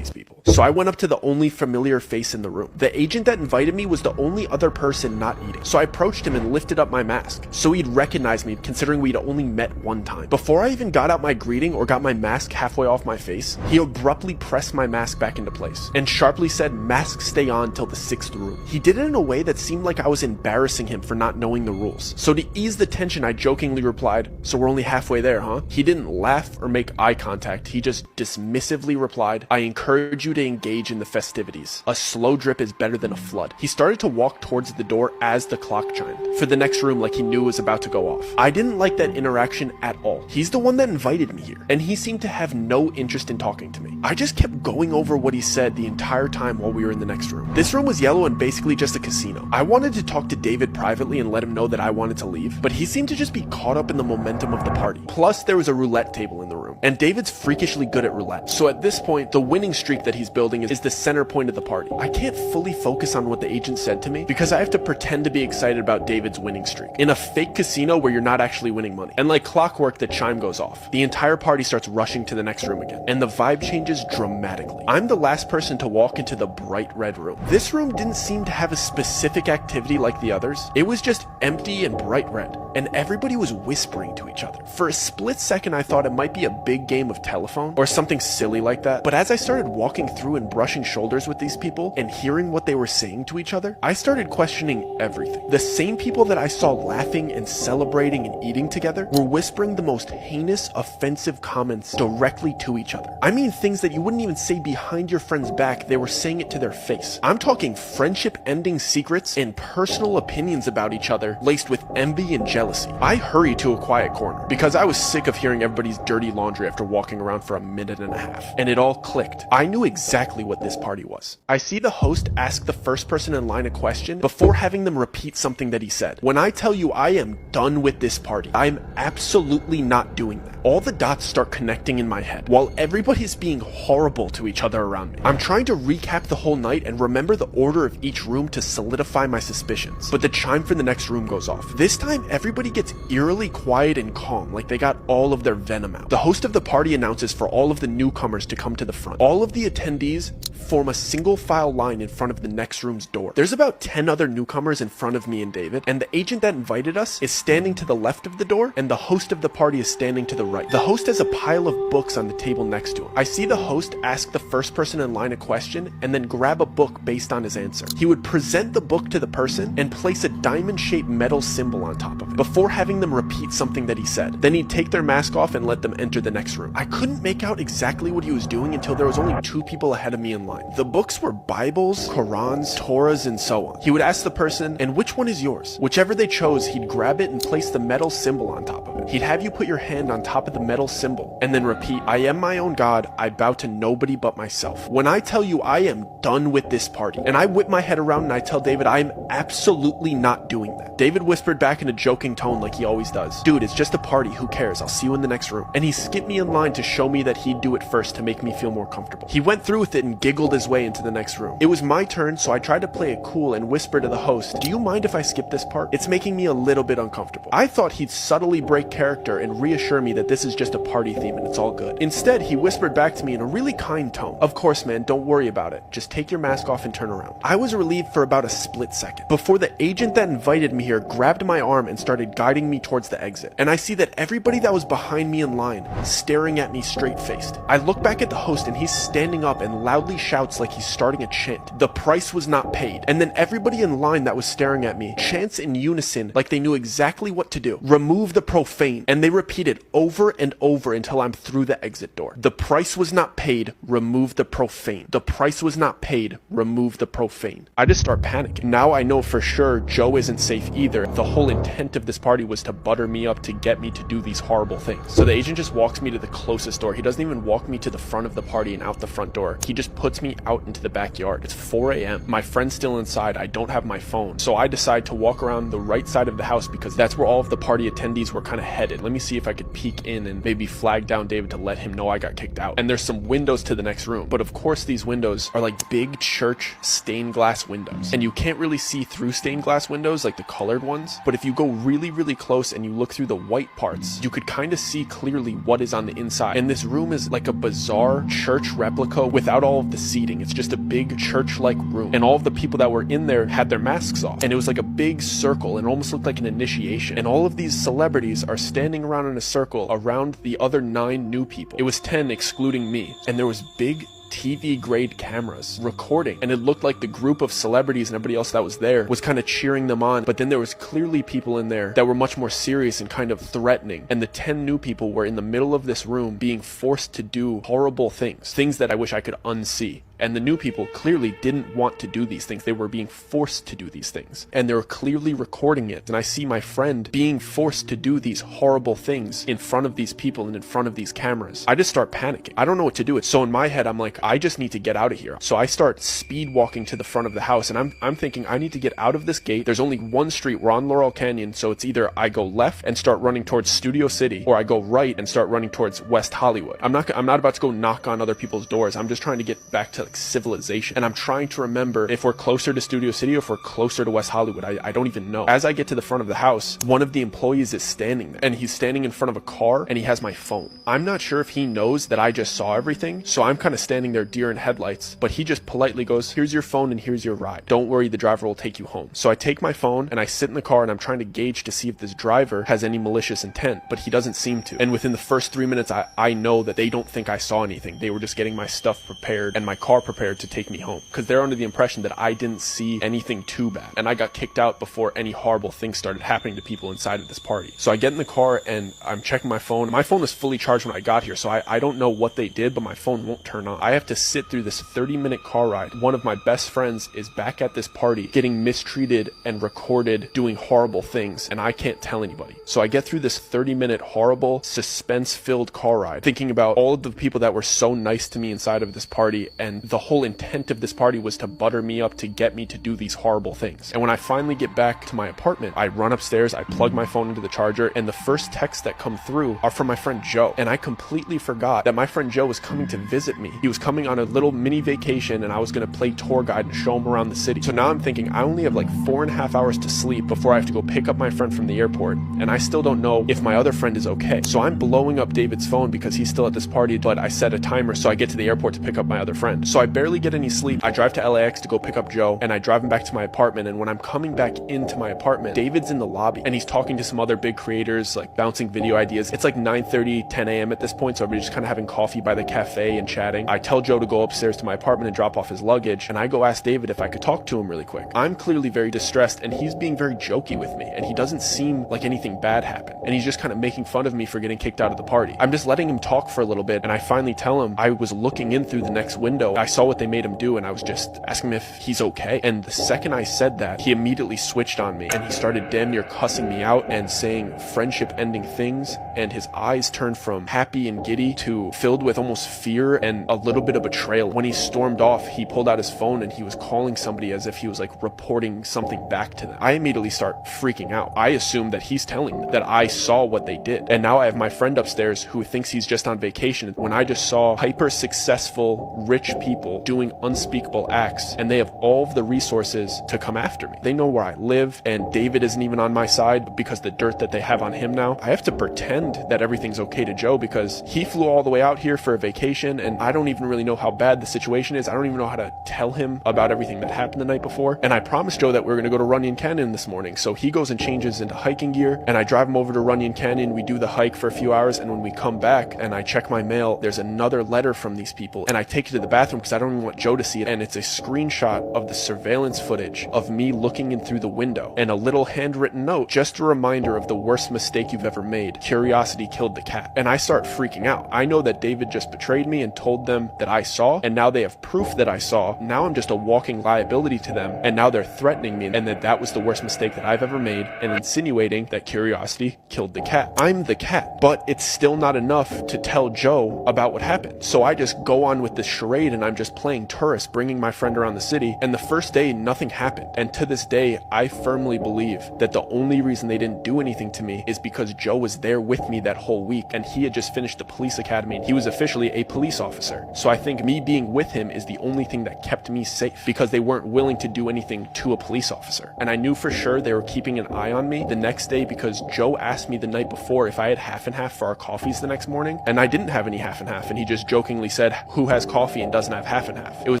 So I went up to the only familiar face in the room. The agent that invited me was the only other person not eating. So I approached him and lifted up my mask, so he'd recognize me considering we'd only met one time. Before I even got out my greeting or got my mask halfway off my face, he abruptly pressed my mask back into place and sharply said, "Masks stay on till the 6th room." He did it in a way that seemed like I was embarrassing him for not knowing the rules. So to ease the tension, I jokingly replied, "So we're only halfway there, huh?" He didn't laugh or make eye contact. He just dismissively replied, "I encourage you to engage in the festivities. A slow drip is better than a flood." He started to walk towards the door as the clock chimed for the next room, like he knew it was about to go off. I didn't like that interaction at all. He's the one that invited me here, and he seemed to have no interest in talking to me. I just kept going over what he said the entire time while we were in the next room. This room was yellow and basically just a casino. I wanted to talk to David privately and let him know that I wanted to leave, but he seemed to just be caught up in the momentum of the party. Plus, there was a roulette table in the room, And David's freakishly good at roulette. So at this point, the winning streak that he's building is the center point of the party. I can't fully focus on what the agent said to me because I have to pretend to be excited about David's winning streak in a fake casino where you're not actually winning money. And like clockwork, the chime goes off. The entire party starts rushing to the next room again, and the vibe changes dramatically. I'm the last person to walk into the bright red room. This room didn't seem to have a specific activity like the others. It was just empty and bright red, and everybody was whispering to each other. For a split second, I thought it might be a big game of telephone or something silly like that. But as I started walking through and brushing shoulders with these people and hearing what they were saying to each other, I started questioning everything. The same people that I saw laughing and celebrating and eating together were whispering the most heinous, offensive comments directly to each other. I mean things that you wouldn't even say behind your friend's back, they were saying it to their face. I'm talking friendship-ending secrets and personal opinions about each other laced with envy and jealousy. I hurried to a quiet corner because I was sick of hearing everybody's dirty laundry after walking around for a minute and a half. And it all clicked. I knew exactly what this party was. I see the host ask the first person in line a question before having them repeat something that he said. When I tell you I am done with this party, I'm absolutely not doing that. All the dots start connecting in my head while everybody's being horrible to each other around me. I'm trying to recap the whole night and remember the order of each room to solidify my suspicions. But the chime for the next room goes off. This time, everybody gets eerily quiet and calm, like they got all of their venom out. The host of the party announces for all of the newcomers to come to the front. All of the attendees form a single file line in front of the next room's door. There's about 10 other newcomers in front of me and David, and the agent that invited us is standing to the left of the door, and the host of the party is standing to the right. The host has a pile of books on the table next to him. I see the host ask the first person in line a question and then grab a book based on his answer. He would present the book to the person and place a diamond-shaped metal symbol on top of it before having them repeat something that he said. Then he'd take their mask off and let them enter the next room. I couldn't make out exactly what he was doing until there was only 2 people ahead of me in line. The books were Bibles, Qurans, Torahs, and so on. He would ask the person, "And which one is yours?" Whichever they chose, he'd grab it and place the metal symbol on top of it. He'd have you put your hand on top of the metal symbol and then repeat, "I am my own God, I bow to nobody but myself." When I tell you I am done with this party, and I whip my head around and I tell David I am absolutely not doing that. David whispered back in a joking tone like he always does, "Dude, it's just a party, who cares, I'll see you in the next room." And he skipped me in line to show me that he'd do it first to make me feel more comfortable. He went through with it and giggled his way into the next room. It was my turn, so I tried to play it cool and whisper to the host, "Do you mind if I skip this part? It's making me a little bit uncomfortable." I thought he'd subtly break character and reassure me that this is just a party theme and it's all good. Instead, he whispered back to me in a really kind tone, "Of course, man, don't worry about it. Just take your mask off and turn around." I was relieved for about a split second before the agent that invited me here grabbed my arm and started guiding me towards the exit. And I see that everybody that was behind me in line staring at me straight-faced. I look back at the host and he's standing up and loudly shouts like he's starting a chant. The price was not paid. And then everybody in line that was staring at me chants in unison like they knew exactly what to do. "Remove the profane." And they repeat it over and over until I'm through the exit door. "The price was not paid. Remove the profane. The price was not paid. Remove the profane." I just start panicking. Now I know for sure Joe isn't safe either. The whole intent of this party was to butter me up to get me to do these horrible things. So the agent just walks me to the closest door. He doesn't even walk me to the front of the party and out the front door. He just puts me out into the backyard. It's 4 a.m. My friend's still inside. I don't have my phone. So I decide to walk around the right side of the house because that's where all of the party attendees were kind of headed. Let me see if I could peek in and maybe flag down David to let him know I got kicked out. And there's some windows to the next room. But of course these windows are like big church stained glass windows. And you can't really see through stained glass windows like the colored ones. But if you go really, really close and you look through the white parts, you could kind of see clearly what is on the inside. And this room is like a bizarre church replica without all of the seating. It's just a big church-like room. And all of the people that were in there had their masks off. And it was like a big circle and almost looked like an initiation. And all of these celebrities are standing around in a circle around the other 9 new people. It was 10 excluding me. And there was big TV grade cameras recording, and it looked like the group of celebrities and everybody else that was there was kind of cheering them on. But then there was clearly people in there that were much more serious and kind of threatening, and the 10 new people were in the middle of this room being forced to do horrible things that I wish I could unsee. And the new people clearly didn't want to do these things. They were being forced to do these things. And they were clearly recording it. And I see my friend being forced to do these horrible things in front of these people and in front of these cameras. I just start panicking. I don't know what to do. So in my head, I'm like, I just need to get out of here. So I start speed walking to the front of the house, and I'm thinking I need to get out of this gate. There's only one street. We're on Laurel Canyon, so it's either I go left and start running towards Studio City, or I go right and start running towards West Hollywood. I'm not about to go knock on other people's doors. I'm just trying to get back to like civilization, and I'm trying to remember if we're closer to Studio City or if we're closer to West Hollywood. I don't even know. As I get to the front of the house, one of the employees is standing there, and he's standing in front of a car, and he has my phone. I'm not sure if he knows that I just saw everything, so I'm kind of standing there deer in headlights, but he just politely goes, here's your phone and here's your ride. Don't worry, the driver will take you home. So I take my phone and I sit in the car, and I'm trying to gauge to see if this driver has any malicious intent, but he doesn't seem to. And within the first 3 minutes, I know that they don't think I saw anything. They were just getting my stuff prepared and my car prepared to take me home, because they're under the impression that I didn't see anything too bad, and I got kicked out before any horrible things started happening to people inside of this party. So I get in the car and I'm checking my phone. My phone was fully charged when I got here, so I don't know what they did, but my phone won't turn on. I have to sit through this 30-minute car ride. One of my best friends is back at this party getting mistreated and recorded doing horrible things, and I can't tell anybody. So I get through this 30-minute horrible, suspense-filled car ride, thinking about all of the people that were so nice to me inside of this party, and the whole intent of this party was to butter me up to get me to do these horrible things. And when I finally get back to my apartment, I run upstairs, I plug my phone into the charger, and the first texts that come through are from my friend Joe. And I completely forgot that my friend Joe was coming to visit me. He was coming on a little mini vacation, and I was going to play tour guide and show him around the city. So now I'm thinking I only have like 4.5 hours to sleep before I have to go pick up my friend from the airport, and I still don't know if my other friend is okay. So I'm blowing up David's phone because he's still at this party, but I set a timer so I get to the airport to pick up my other friend. So I barely get any sleep. I drive to LAX to go pick up Joe, and I drive him back to my apartment, and when I'm coming back into my apartment, David's in the lobby, and he's talking to some other big creators, like bouncing video ideas. It's like 9:30, 10 a.m. at this point, so everybody's just kind of having coffee by the cafe and chatting. I tell Joe to go upstairs to my apartment and drop off his luggage, and I go ask David if I could talk to him really quick. I'm clearly very distressed, and he's being very jokey with me, and he doesn't seem like anything bad happened, and he's just kind of making fun of me for getting kicked out of the party. I'm just letting him talk for a little bit, and I finally tell him I was looking in through the next window. I saw what they made him do, and I was just asking him if he's okay. And the second I said that, he immediately switched on me, and he started damn near cussing me out and saying friendship-ending things, and his eyes turned from happy and giddy to filled with almost fear and a little bit of betrayal. When he stormed off, he pulled out his phone and he was calling somebody as if he was like reporting something back to them. I immediately start freaking out. I assume that he's telling them that I saw what they did, and now I have my friend upstairs who thinks he's just on vacation when I just saw hyper successful rich people doing unspeakable acts, and they have all of the resources to come after me. They know where I live, and David isn't even on my side because the dirt that they have on him now. I have to pretend that everything's okay to Joe because he flew all the way out here for a vacation, and I don't even really know how bad the situation is. I don't even know how to tell him about everything that happened the night before. And I promised Joe that we were going to go to Runyon Canyon this morning, so he goes and changes into hiking gear, and I drive him over to Runyon Canyon. We do the hike for a few hours, and when we come back and I check my mail, there's another letter from these people, and I take it to the bathroom because I don't even want Joe to see it, and it's a screenshot of the surveillance footage of me looking in through the window, and a little handwritten note, just a reminder of the worst mistake you've ever made. Curiosity killed the cat. And I start freaking out. I know that David just betrayed me and told them that I saw, and now they have proof that I saw. Now I'm just a walking liability to them, and now they're threatening me, and that was the worst mistake that I've ever made, and insinuating that curiosity killed the cat. I'm the cat, but it's still not enough to tell Joe about what happened. So I just go on with this charade, and I'm just playing tourist, bringing my friend around the city, and the first day nothing happened. And to this day, I firmly believe that the only reason they didn't do anything to me is because Joe was there with me that whole week, and he had just finished the police academy, and he was officially a police officer. So I think me being with him is the only thing that kept me safe, because they weren't willing to do anything to a police officer. And I knew for sure they were keeping an eye on me the next day, because Joe asked me the night before if I had half and half for our coffees the next morning, and I didn't have any half and half, and he just jokingly said, who has coffee and doesn't have half and half? It was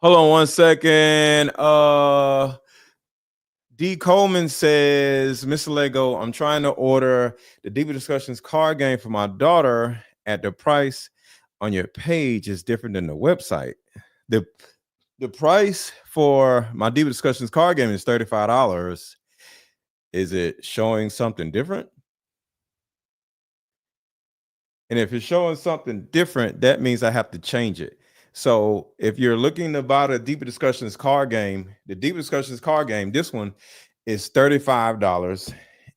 Hold on 1 second. D. Coleman says, Mr. Lego, I'm trying to order the Deeper Discussions card game for my daughter at the price on your page is different than the website. The price for my Deeper Discussions card game is $35. Is it showing something different? And if it's showing something different, that means I have to change it. So if you're looking to buy the Deeper Discussions card game, the Deeper Discussions card game, this one is $35.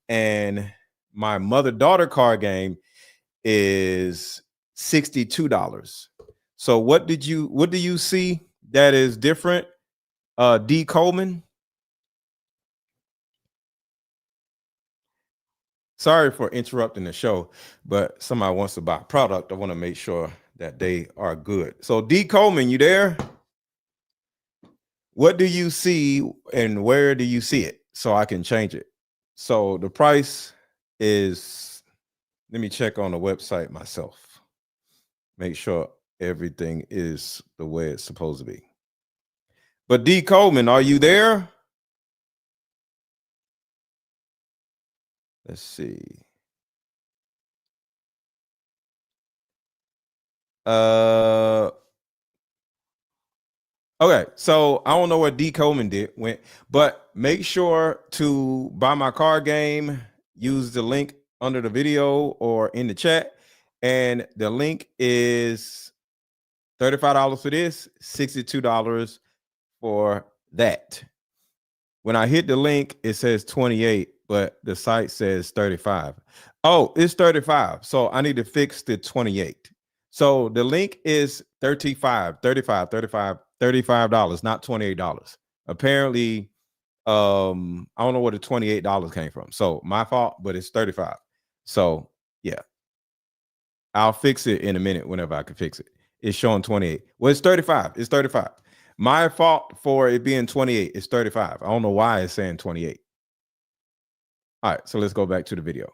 And my mother-daughter card game is $62. So what do you see that is different? D. Coleman. Sorry for interrupting the show, but somebody wants to buy a product. I want to make sure that they are good. So D. Coleman, you there? What do you see and where do you see it so I can change it? So the price is, let me check on the website myself. Make sure everything is the way it's supposed to be. But D. Coleman, are you there? Let's see. Okay, so I don't know what D. Coleman went, but make sure to buy my card game. Use the link under the video or in the chat, and the link is $35 for this, $62 for that. When I hit the link, it says 28, but the site says 35. Oh, it's 35. So I need to fix the 28. So the link is $35, not $28. Apparently, I don't know where the $28 came from. So my fault, but it's 35. So yeah, I'll fix it in a minute whenever I can fix it. It's showing 28. Well, it's 35. It's 35. My fault for it being 28. It's 35. I don't know why it's saying 28. All right, so let's go back to the video.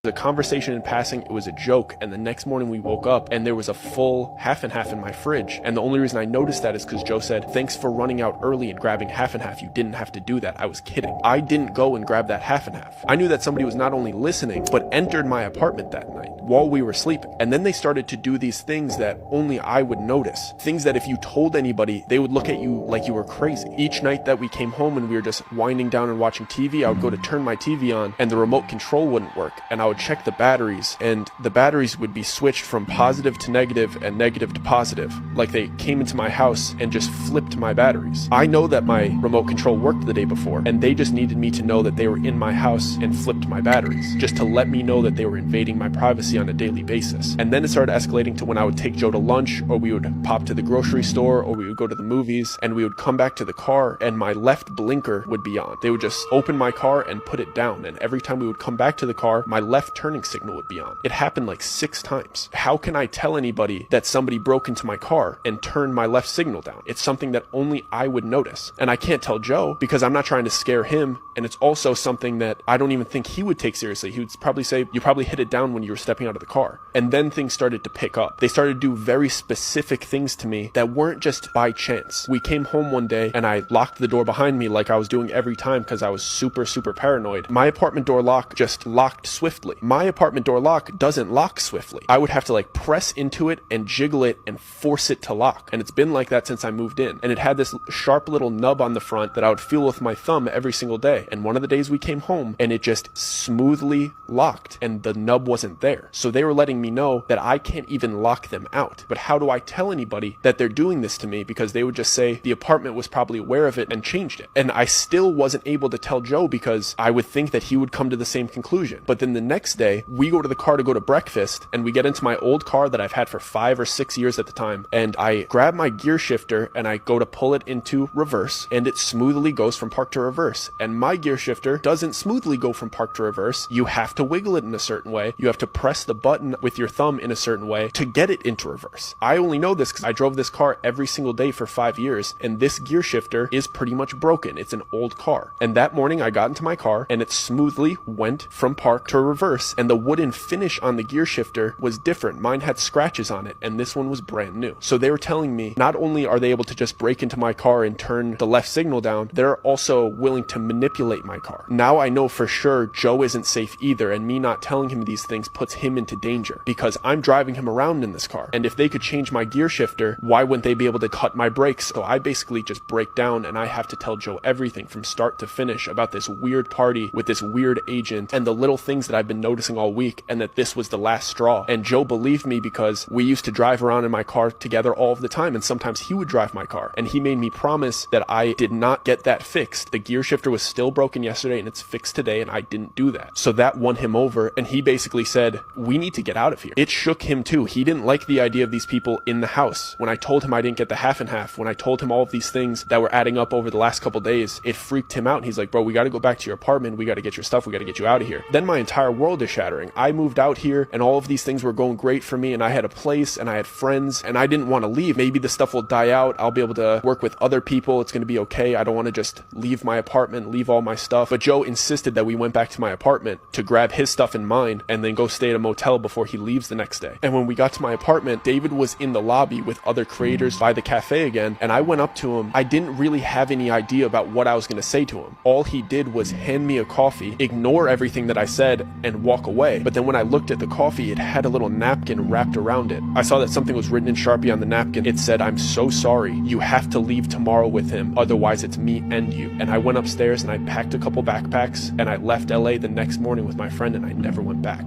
A conversation in passing, it was a joke, and the next morning we woke up and there was a full half and half in my fridge. And the only reason I noticed that is because Joe said, thanks for running out early and grabbing half and half. You didn't have to do that. I was kidding. I didn't go and grab that half and half. I knew that somebody was not only listening, but entered my apartment that night while we were sleeping. And then they started to do these things that only I would notice. Things that if you told anybody, they would look at you like you were crazy. Each night that we came home and we were just winding down and watching TV, I would go to turn my TV on and the remote control wouldn't work. And I would check the batteries, and the batteries would be switched from positive to negative and negative to positive, like they came into my house and just flipped my batteries. I know that my remote control worked the day before, and they just needed me to know that they were in my house and flipped my batteries, just to let me know that they were invading my privacy on a daily basis. And then it started escalating to when I would take Joe to lunch, or we would pop to the grocery store, or we would go to the movies, and we would come back to the car and my left blinker would be on. They would just open my car and put it down, and every time we would come back to the car, my left turning signal would be on. It happened like 6 times. How can I tell anybody that somebody broke into my car and turned my left signal down? It's something that only I would notice. And I can't tell Joe because I'm not trying to scare him, and it's also something that I don't even think he would take seriously. He would probably say, you probably hit it down when you were stepping out of the car. And then things started to pick up. They started to do very specific things to me that weren't just by chance. We came home one day and I locked the door behind me like I was doing every time because I was super paranoid. My apartment door lock just locked swiftly. My apartment door lock doesn't lock swiftly. I would have to like press into it and jiggle it and force it to lock. And it's been like that since I moved in. And it had this sharp little nub on the front that I would feel with my thumb every single day. And one of the days we came home and it just smoothly locked and the nub wasn't there. So they were letting me know that I can't even lock them out. But how do I tell anybody that they're doing this to me? Because they would just say the apartment was probably aware of it and changed it. And I still wasn't able to tell Joe because I would think that he would come to the same conclusion. But then the next day we go to the car to go to breakfast and we get into my old car that I've had for 5 or 6 years at the time, and I grab my gear shifter and I go to pull it into reverse and it smoothly goes from park to reverse. And my gear shifter doesn't smoothly go from park to reverse. You have to wiggle it in a certain way. You have to press the button with your thumb in a certain way to get it into reverse. I only know this because I drove this car every single day for 5 years, and this gear shifter is pretty much broken. It's an old car. And that morning I got into my car and it smoothly went from park to reverse, and the wooden finish on the gear shifter was different. Mine had scratches on it and this one was brand new. So they were telling me not only are they able to just break into my car and turn the left signal down, they're also willing to manipulate manipulate my car. Now I know for sure Joe isn't safe either, and me not telling him these things puts him into danger because I'm driving him around in this car. And if they could change my gear shifter, why wouldn't they be able to cut my brakes? So I basically just break down and I have to tell Joe everything from start to finish about this weird party with this weird agent and the little things that I've been noticing all week, and that this was the last straw. And Joe believed me because we used to drive around in my car together all of the time, and sometimes he would drive my car. And he made me promise that I did not get that fixed. The gear shifter was still broken yesterday and it's fixed today, and I didn't do that. So that won him over, and he basically said, we need to get out of here. It shook him too. He didn't like the idea of these people in the house. When I told him I didn't get the half and half, when I told him all of these things that were adding up over the last couple days, it freaked him out. He's like, bro, we got to go back to your apartment. We got to get your stuff. We got to get you out of here. Then my entire world is shattering. I moved out here and all of these things were going great for me, and I had a place and I had friends, and I didn't want to leave. Maybe the stuff will die out. I'll be able to work with other people. It's going to be okay. I don't want to just leave my apartment, leave all my stuff. But Joe insisted that we went back to my apartment to grab his stuff and mine and then go stay at a motel before he leaves the next day. And when we got to my apartment, David was in the lobby with other creators by the cafe again, and I went up to him. I didn't really have any idea about what I was going to say to him. All he did was hand me a coffee, ignore everything that I said, and walk away. But then when I looked at the coffee, it had a little napkin wrapped around it. I saw that something was written in Sharpie on the napkin. It said, I'm so sorry. You have to leave tomorrow with him. Otherwise, it's me and you. And I went upstairs and I packed a couple backpacks and I left LA the next morning with my friend, and I never went back.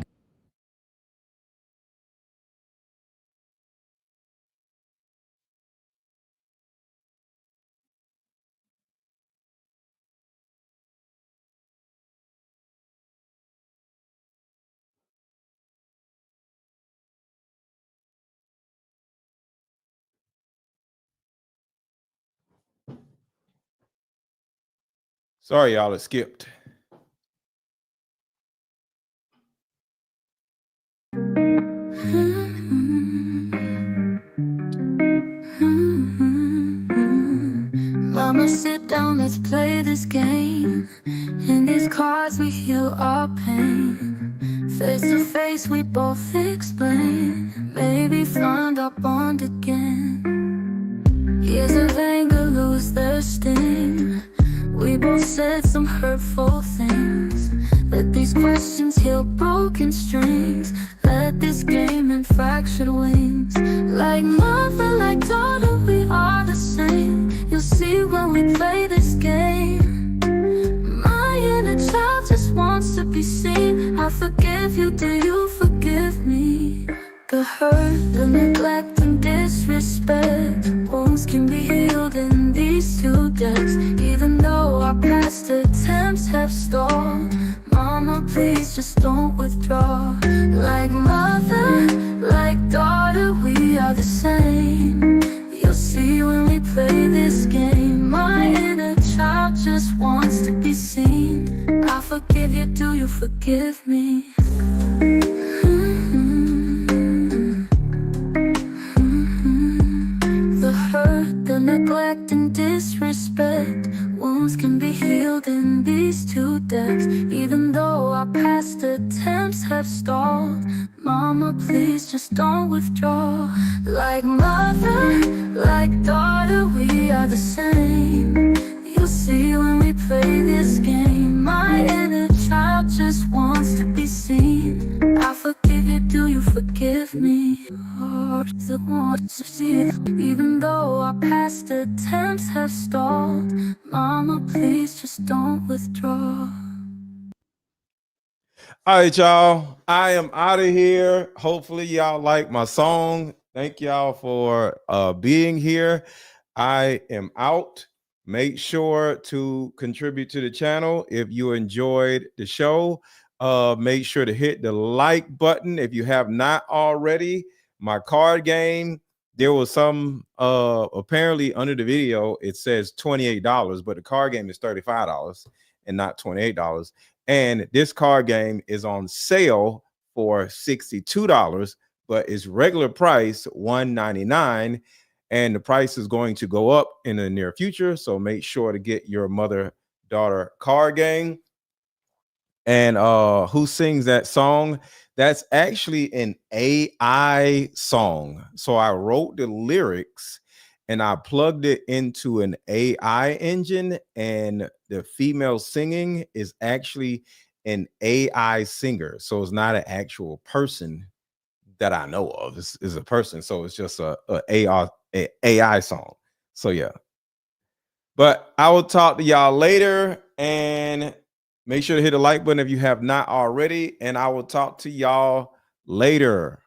Sorry, y'all, it skipped. Mama, sit down, let's play this game. In these cards we heal our pain. Face to face we both explain. Maybe find our bond again. Years of anger lose their sting. We both said some hurtful things. Let these questions heal broken strings. Let this game and fractured wings. Like mother, like daughter, we are the same. You'll see when we play this game. My inner child just wants to be seen. I forgive you, do you forgive me? The hurt, the neglect and disrespect, wounds can be healed in these two decks. Even though our past attempts have stalled, Mama, please just don't withdraw. Like mother, like daughter, we are the same. You'll see when we play this game. My inner child just wants to be seen. I forgive you, do you forgive me? The hurt, the neglect and disrespect, wounds can be healed in these two decks. Even though our past attempts have stalled, Mama, please just don't withdraw. Like mother, like daughter, we are the same. You'll see when we play this game. My inner child just wants to be seen. I forgive you, do you forgive me? The wants to see it. Even though our past attempts have stalled, Mama, please just don't withdraw. All right, y'all. I am out of here. Hopefully, y'all like my song. Thank y'all for being here. I am out. Make sure to contribute to the channel if you enjoyed the show. Make sure to hit the like button if you have not already. My card game, there was some apparently under the video it says $28, but the card game is $35 and not $28. And this card game is on sale for $62, but its regular price $199, and the price is going to go up in the near future. So make sure to get your mother-daughter card game. And who sings that song? That's actually an AI song. So I wrote the lyrics and I plugged it into an AI engine, and the female singing is actually an AI singer. So it's not an actual person that I know of. This is a person. So it's just a AI song. So yeah. But I will talk to y'all later, and make sure to hit the like button if you have not already. And I will talk to y'all later.